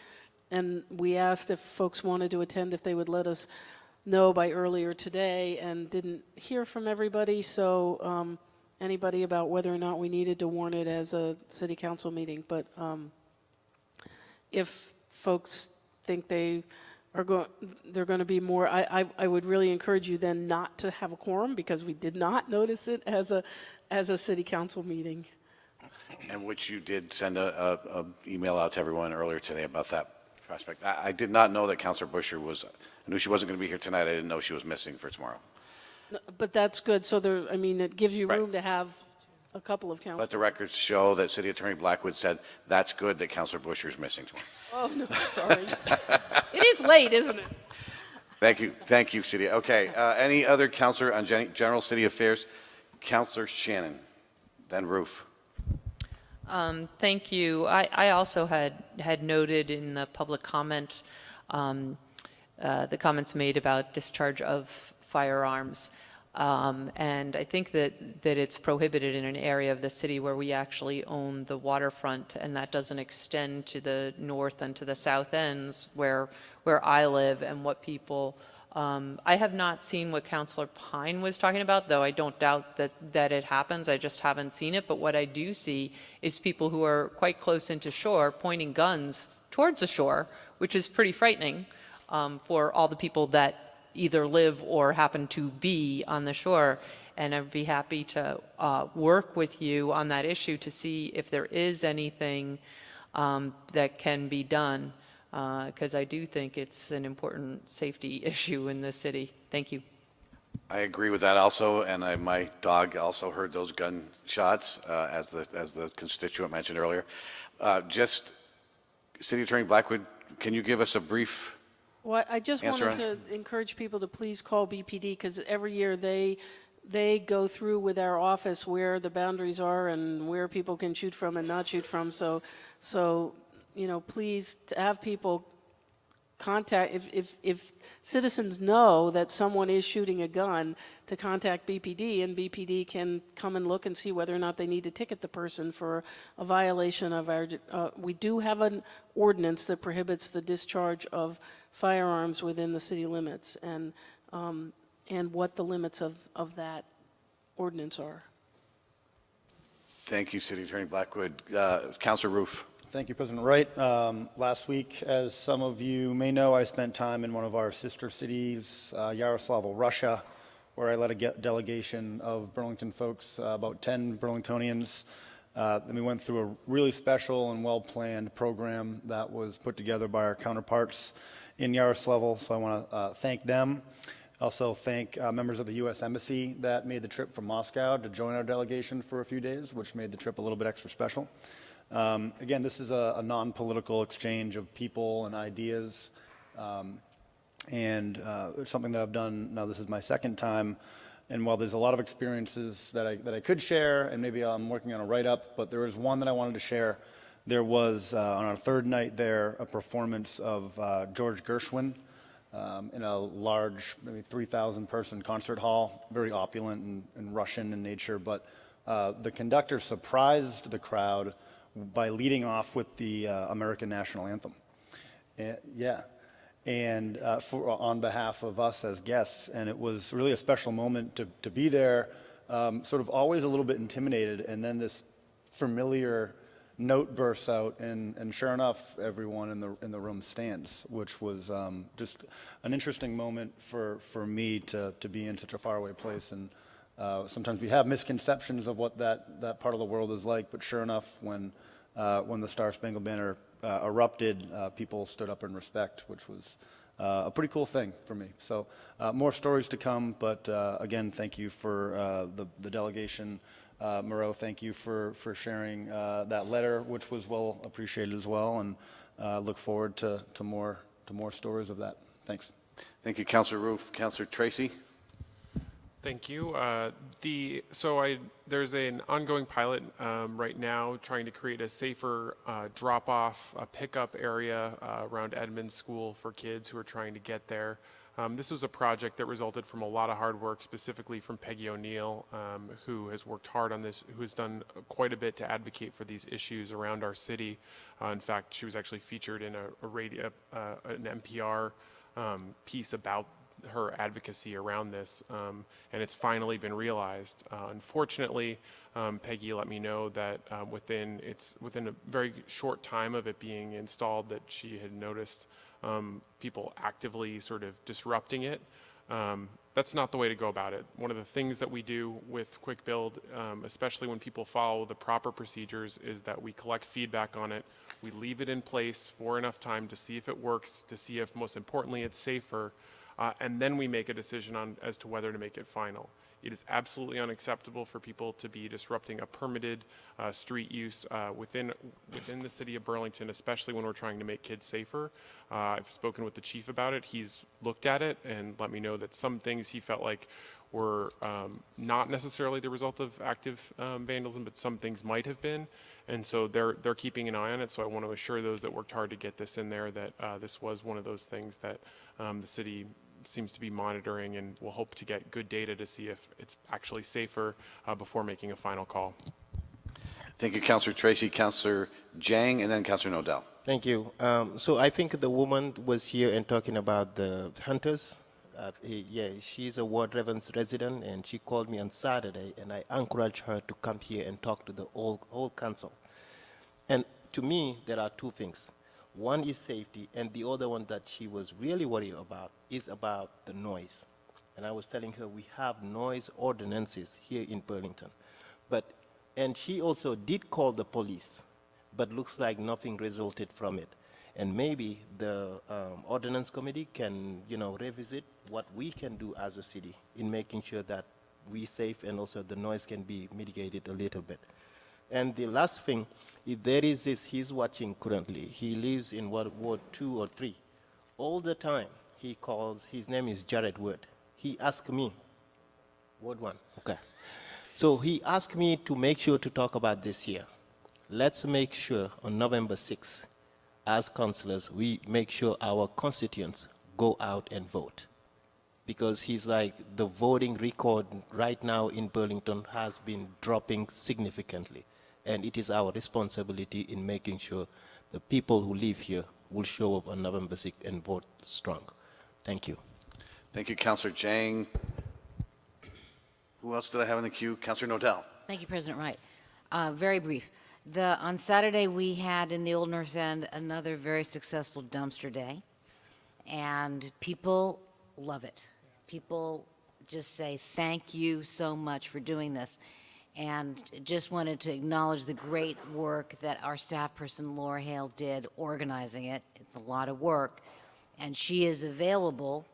And we asked if folks wanted to attend, if they would let us know by earlier today, and didn't hear from everybody. So anybody about whether or not we needed to warn it as a city council meeting. But if folks think they're going to be more, I would really encourage you then not to have a quorum, because we did not notice it as a city council meeting. And which you did send a email out to everyone earlier today about that prospect. I did not know that Councilor Busher was, I knew she wasn't going to be here tonight. I didn't know she was missing for tomorrow. No, but that's good. So it gives you room to have a couple of counselors. Let the records show that City Attorney Blackwood said, that's good that Councilor Busher is missing tomorrow. Oh, no, sorry. It is late, isn't it? Thank you, City. Okay, any other counselor on general city affairs? Councilor Shannon, then Roof. Thank you. I also had noted in the public comment the comments made about discharge of firearms. And I think that it's prohibited in an area of the city where we actually own the waterfront, and that doesn't extend to the north and to the south ends where I live and what people. I have not seen what Councilor Pine was talking about, though I don't doubt that it happens. I just haven't seen it. But what I do see is people who are quite close into shore pointing guns towards the shore, which is pretty frightening for all the people that either live or happen to be on the shore. And I'd be happy to work with you on that issue to see if there is anything that can be done. Because I do think it's an important safety issue in this city. Thank you. I agree with that also, and my dog also heard those gunshots, as the constituent mentioned earlier. Just, City Attorney Blackwood, can you give us a brief Well, I just answer wanted to encourage people to please call BPD, because every year they go through with our office where the boundaries are and where people can shoot from and not shoot from. So please to have people contact, if citizens know that someone is shooting a gun, to contact BPD, and BPD can come and look and see whether or not they need to ticket the person for a violation of our, we do have an ordinance that prohibits the discharge of firearms within the city limits, and what the limits of that ordinance are. Thank you, City Attorney Blackwood. Councilor Roof. Thank you, President Wright. Last week, as some of you may know, I spent time in one of our sister cities, Yaroslavl, Russia, where I led a delegation of Burlington folks, about 10 Burlingtonians. And we went through a really special and well-planned program that was put together by our counterparts in Yaroslavl, so I want to thank them. Also thank members of the U.S. Embassy that made the trip from Moscow to join our delegation for a few days, which made the trip a little bit extra special. Again, this is a non-political exchange of people and ideas, and it's something that I've done, now this is my second time, and while there's a lot of experiences that I could share, and maybe I'm working on a write-up, but there is one that I wanted to share. There was, on our third night there, a performance of George Gershwin in a large, maybe 3,000 person concert hall, very opulent and Russian in nature, but the conductor surprised the crowd by leading off with the American national anthem. And on behalf of us as guests, and it was really a special moment to be there, sort of always a little bit intimidated, and then this familiar note bursts out, and sure enough, everyone in the room stands, which was just an interesting moment for me to be in such a faraway place and sometimes we have misconceptions of what that part of the world is like, but sure enough, when the Star Spangled Banner erupted, people stood up in respect, which was a pretty cool thing for me. So more stories to come, but again, thank you for the delegation. Moreau, thank you for sharing that letter, which was well appreciated as well, and look forward to more stories of that. Thanks. Thank you, Councilor Roof. Councilor Tracy? Thank you. There's an ongoing pilot right now trying to create a safer drop-off, pickup area around Edmonds School for kids who are trying to get there. This was a project that resulted from a lot of hard work, specifically from Peggy O'Neill, who has worked hard on this, who has done quite a bit to advocate for these issues around our city. In fact, she was actually featured in an NPR piece about her advocacy around this, and it's finally been realized. Unfortunately, Peggy let me know that within a very short time of it being installed that she had noticed people actively sort of disrupting it. That's not the way to go about it. One of the things that we do with Quick Build, especially when people follow the proper procedures, is that we collect feedback on it. We leave it in place for enough time to see if it works, to see if, most importantly, it's safer, and then we make a decision as to whether to make it final. It is absolutely unacceptable for people to be disrupting a permitted street use within the city of Burlington, especially when we're trying to make kids safer. I've spoken with the chief about it. He's looked at it and let me know that some things he felt like were not necessarily the result of active vandalism, but some things might have been. And so they're keeping an eye on it. So I want to assure those that worked hard to get this in there that this was one of those things that the city seems to be monitoring, and we'll hope to get good data to see if it's actually safer before making a final call. Thank you, Councilor Tracy. Councilor Jang, and then Councilor Nodell. Thank you. So I think the woman was here and talking about the hunters. Yeah, she's a Ward Evans resident, and she called me on Saturday, and I encouraged her to come here and talk to the whole council. And to me, there are two things. One is safety, and the other one that she was really worried about is about the noise. And I was telling her we have noise ordinances here in Burlington. And she also did call the police, but looks like nothing resulted from it. And maybe the ordinance committee can, revisit what we can do as a city in making sure that we're safe and also the noise can be mitigated a little bit. And the last thing, if there is this, he's watching currently. He lives in Ward 2 or 3. All the time he calls, his name is Jared Wood. He asked me, Ward 1, okay. So he asked me to make sure to talk about this here. Let's make sure on November 6th, as councillors, we make sure our constituents go out and vote. Because he's like, the voting record right now in Burlington has been dropping significantly. And it is our responsibility in making sure the people who live here will show up on November 6th and vote strong. Thank you. Thank you, Councilor Jang. Who else did I have in the queue? Councilor Nodell. Thank you, President Wright. Very brief. On Saturday, we had in the Old North End another very successful dumpster day, and people love it. People just say, thank you so much for doing this. And just wanted to acknowledge the great work that our staff person, Laura Hale, did organizing it. It's a lot of work. And she is available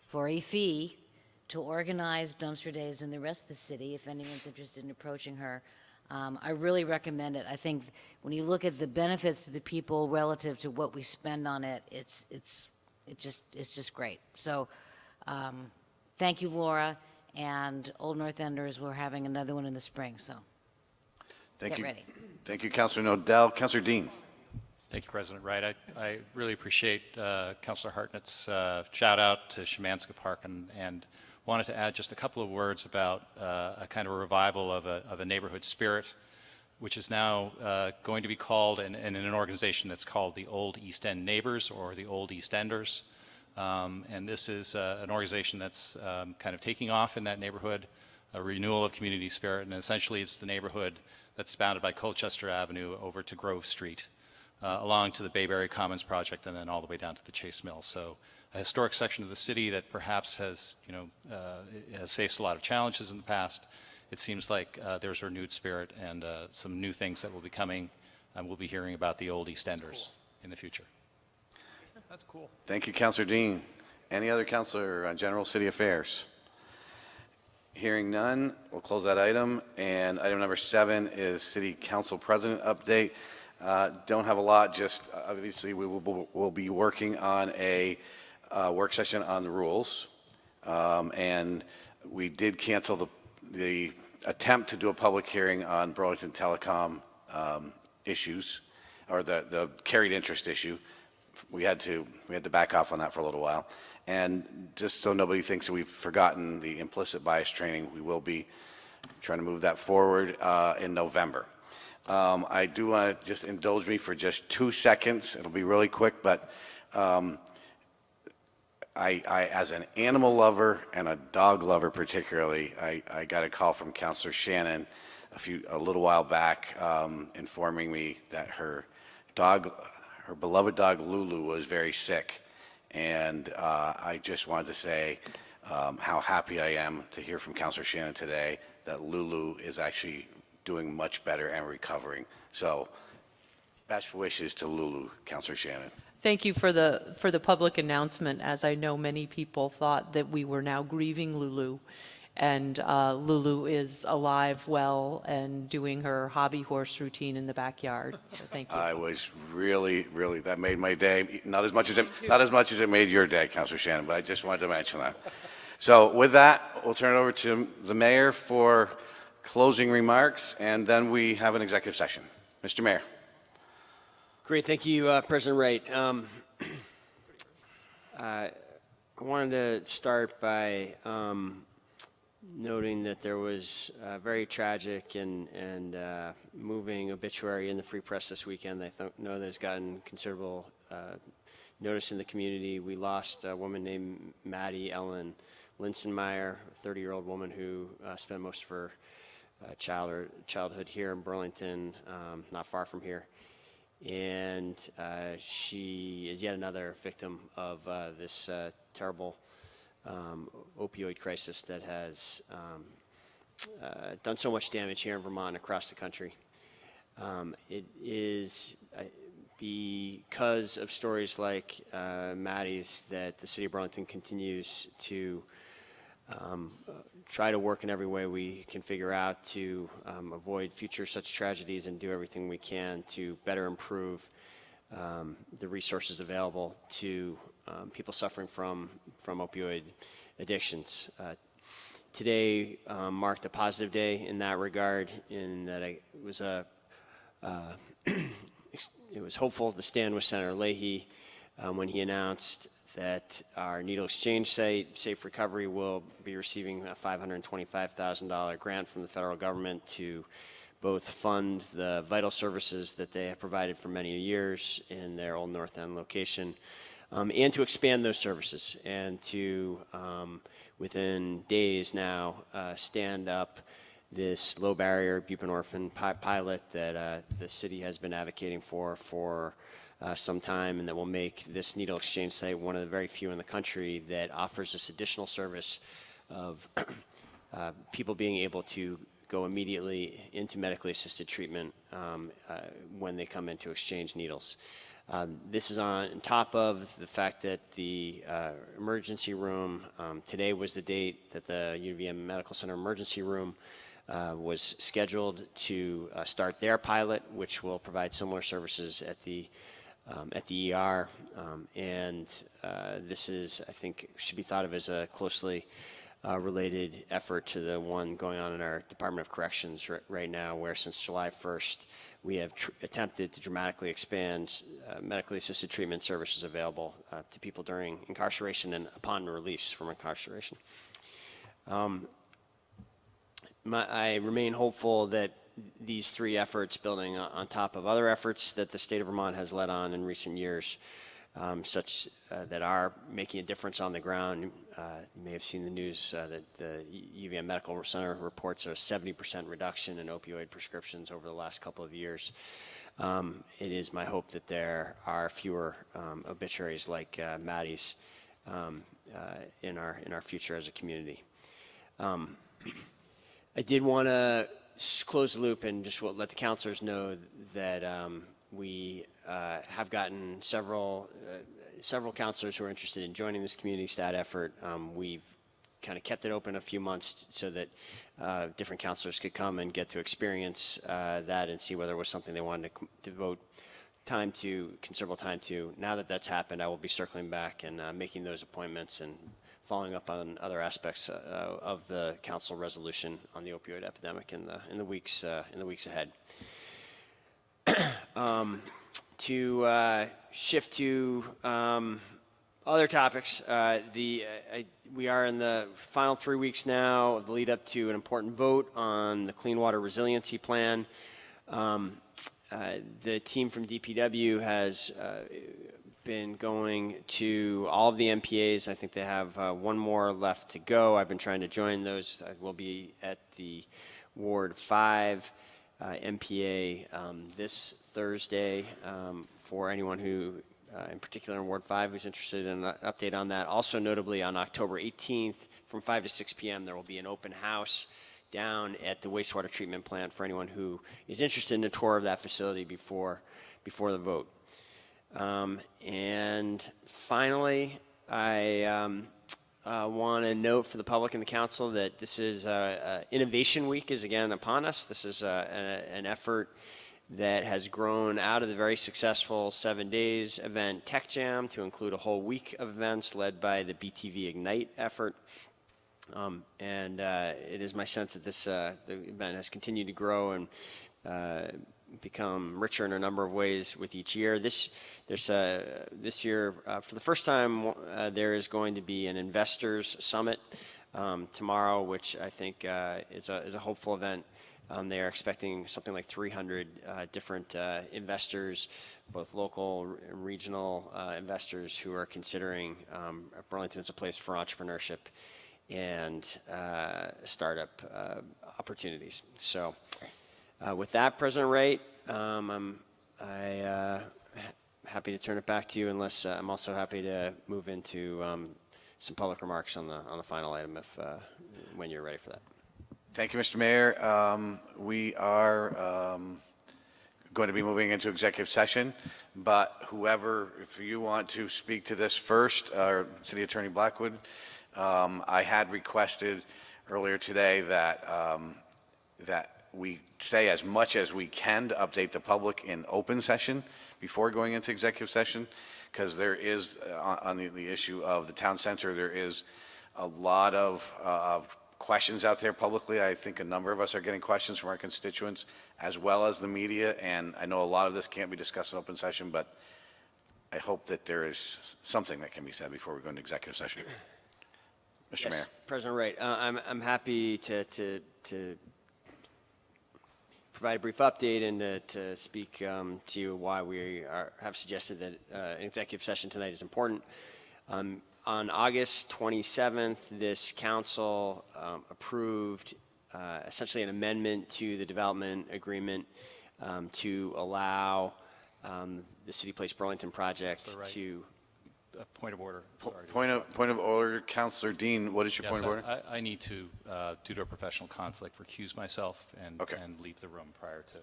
for a fee to organize dumpster days in the rest of the city if anyone's interested in approaching her. I really recommend it. I think when you look at the benefits to the people relative to what we spend on it, it's just great. So thank you, Laura. And Old North Enders, we're having another one in the spring, so get ready. Thank you, Councilor Nodell. Councilor Dean. Thank you, President Wright. I really appreciate Councilor Hartnett's shout out to Szymanska Park and wanted to add just a couple of words about a kind of a revival of a neighborhood spirit, which is now going to be called in an organization that's called the Old East End Neighbors or the Old East Enders. And this is an organization that's kind of taking off in that neighborhood, a renewal of community spirit, and essentially it's the neighborhood that's bounded by Colchester Avenue over to Grove Street, along to the Bayberry Commons project, and then all the way down to the Chase Mill. So historic section of the city that perhaps has, has faced a lot of challenges in the past. It seems like there's a renewed spirit and some new things that will be coming. And we'll be hearing about the old East Enders in the future. That's cool. Thank you, Councilor Dean. Any other councilor on general city affairs? Hearing none, we'll close that item. And item number 7 is city council president update. Don't have a lot, just obviously we'll be working on a work session on the rules. And we did cancel the attempt to do a public hearing on Burlington Telecom issues, or the carried interest issue. We had to back off on that for a little while. And just so nobody thinks that we've forgotten the implicit bias training, we will be trying to move that forward in November. I do want to just indulge me for just 2 seconds. It'll be really quick, but I as an animal lover and a dog lover particularly, I got a call from Councilor Shannon a little while back informing me that her beloved dog Lulu was very sick. And I just wanted to say how happy I am to hear from Councilor Shannon today that Lulu is actually doing much better and recovering. So best wishes to Lulu, Councilor Shannon. Thank you for the public announcement, as I know many people thought that we were now grieving Lulu. And Lulu is alive, well, and doing her hobby horse routine in the backyard. So thank you. I was really, that made my day. Not as much as it made your day, Councilor Shannon, but I just wanted to mention that. So with that, we'll turn it over to the mayor for closing remarks, and then we have an executive session. Mr. Mayor. Great, thank you, President Wright. I wanted to start by noting that there was a very tragic and moving obituary in the Free Press this weekend. I know that it's gotten considerable notice in the community. We lost a woman named Maddie Ellen Linsenmeyer, a 30-year-old woman who spent most of her childhood here in Burlington, not far from here. And she is yet another victim of this terrible opioid crisis that has done so much damage here in Vermont and across the country. It is because of stories like Maddie's that the city of Burlington continues to try to work in every way we can figure out to avoid future such tragedies and do everything we can to better improve the resources available to people suffering from opioid addictions. Today marked a positive day in that regard, in that it was hopeful to stand with Senator Leahy when he announced that our needle exchange site, Safe Recovery, will be receiving a $525,000 grant from the federal government to both fund the vital services that they have provided for many years in their Old North End location, and to expand those services, and to, within days now, stand up this low-barrier buprenorphine pilot that the city has been advocating for some time, and that will make this needle exchange site one of the very few in the country that offers this additional service of people being able to go immediately into medically assisted treatment when they come in to exchange needles. This is on top of the fact that the emergency room, today was the date that the UVM Medical Center emergency room was scheduled to start their pilot, which will provide similar services at the ER. And this is, I think, should be thought of as a closely related effort to the one going on in our Department of Corrections right now, where since July 1st, we have attempted to dramatically expand medically assisted treatment services available to people during incarceration and upon release from incarceration. I remain hopeful that these three efforts, building on top of other efforts that the state of Vermont has led on in recent years, such that are making a difference on the ground. You may have seen the news that the UVM Medical Center reports a 70% reduction in opioid prescriptions over the last couple of years. It is my hope that there are fewer obituaries like Maddie's in our future as a community. I did want to close the loop and just let the councilors know that we have gotten several councilors who are interested in joining this community stat effort. We've kind of kept it open a few months so that different councilors could come and get to experience that and see whether it was something they wanted to devote considerable time to. Now that that's happened, I will be circling back and making those appointments and following up on other aspects of the council resolution on the opioid epidemic in the weeks ahead. To shift to other topics, we are in the final 3 weeks now of the lead up to an important vote on the Clean Water Resiliency Plan. The team from DPW has been going to all of the MPAs. I think they have one more left to go. I've been trying to join those. I will be at the Ward 5 MPA this Thursday for anyone who, in particular in Ward 5, who's interested in an update on that. Also notably on October 18th from 5 to 6 p.m. there will be an open house down at the wastewater treatment plant for anyone who is interested in a tour of that facility before the vote. And finally, I want to note for the public and the council that this is Innovation Week is again upon us. This is an effort that has grown out of the very successful 7 days event Tech Jam to include a whole week of events led by the BTV Ignite effort. And it is my sense that the event has continued to grow and become richer in a number of ways with each year. This year, for the first time, there is going to be an investors summit tomorrow, which I think is a hopeful event. They are expecting something like 300 different investors, both local and regional investors who are considering Burlington as a place for entrepreneurship and startup opportunities. So with that, President Wright, I'm happy to turn it back to you, unless I'm also happy to move into some public remarks on the final item when you're ready for that. Thank you, Mr. Mayor. We are going to be moving into executive session, but if you want to speak to this first, City Attorney Blackwood, I had requested earlier today that we say as much as we can to update the public in open session before going into executive session, because there is, on the issue of the town center, there is a lot of questions out there publicly. I think a number of us are getting questions from our constituents as well as the media, and I know a lot of this can't be discussed in open session, but I hope that there is something that can be said before we go into executive session. Mr. Yes, Mayor. President Wright, I'm happy to provide a brief update and to speak to you why we have suggested that an executive session tonight is important. On August 27th, this council approved essentially an amendment to the development agreement to allow the City Place Burlington project to... Point of order. Point of order, Councilor Dean. What is your point of order? I need to, due to a professional conflict, recuse myself and leave the room prior to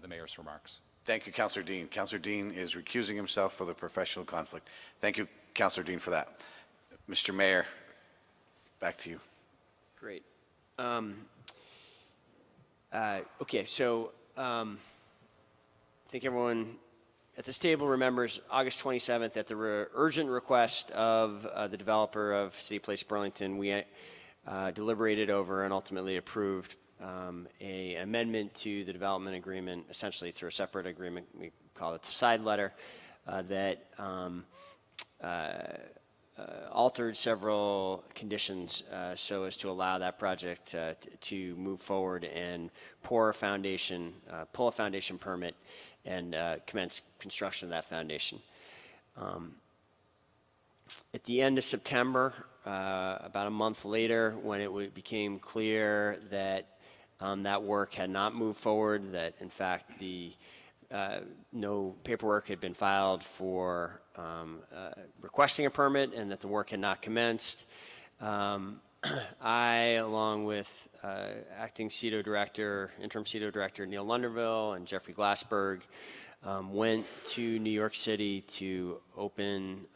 the mayor's remarks. Thank you, Councilor Dean. Councilor Dean is recusing himself for the professional conflict. Thank you, Councilor Dean, for that. Mr. Mayor, back to you. Great. Okay, so I think everyone at this table remembers August 27th at the urgent request of the developer of City Place Burlington, we deliberated over and ultimately approved an amendment to the development agreement, essentially through a separate agreement, we call it the side letter, that altered several conditions so as to allow that project to move forward and pull a foundation permit and commence construction of that foundation. At the end of September, about a month later, when it became clear that that work had not moved forward, that in fact the no paperwork had been filed for requesting a permit and that the work had not commenced. I, along with acting CEDO director, interim CEDO director Neil Lunderville and Jeffrey Glassberg, went to New York City to open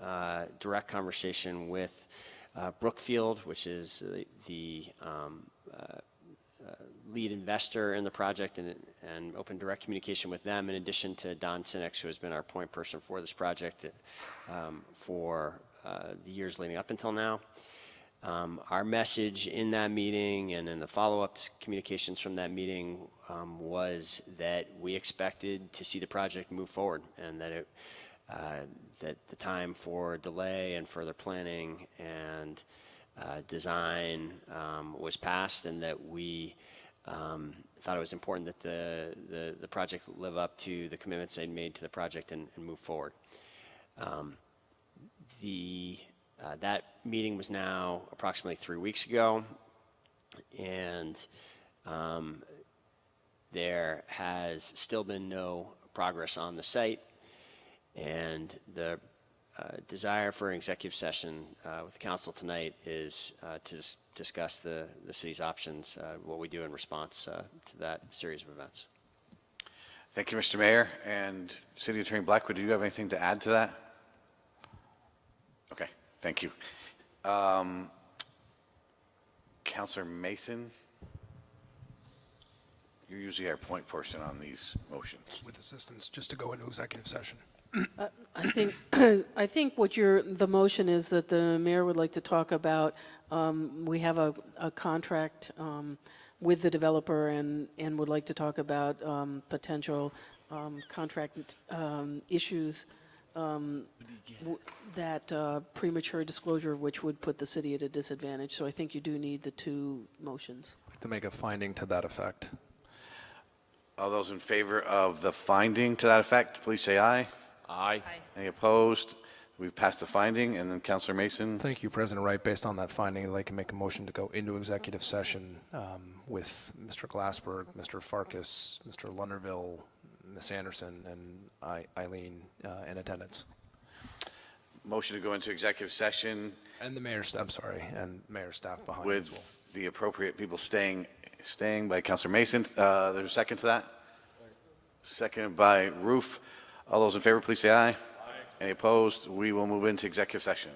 direct conversation with Brookfield, which is the lead investor in the project, and open direct communication with them, in addition to Don Sinix, who has been our point person for this project for the years leading up until now. Our message in that meeting and in the follow-up communications from that meeting was that we expected to see the project move forward, and that that the time for delay and further planning and design was past, and that we thought it was important that the project live up to the commitments they'd made to the project and move forward. That meeting was now approximately 3 weeks ago, and there has still been no progress on the site, and the desire for an executive session with the council tonight is to discuss the city's options, what we do in response to that series of events. Thank you, Mr. Mayor. And City Attorney Blackwood, do you have anything to add to that? Okay, thank you. Councilor Mason, you're usually our point person on these motions. With assistance, just to go into executive session. I think what the motion is that the mayor would like to talk about, we have a contract with the developer and would like to talk about potential contract issues that premature disclosure of which would put the city at a disadvantage. So I think you do need the two motions. To make a finding to that effect. All those in favor of the finding to that effect, please say aye. Aye. Any opposed? We've passed the finding. And then Councilor Mason. Thank you, President Wright. Based on that finding, I'd like to make a motion to go into executive session with Mr. Glassberg, Mr. Farkas, Mr. Lunderville, Ms. Anderson, and Eileen in attendance. Motion to go into executive session. And the mayor's, I'm sorry, and mayor's staff behind with as well. The appropriate people staying by Councilor Mason. There's a second to that? Second by Roof. All those in favor, please say aye. Aye. Any opposed? We will move into executive session.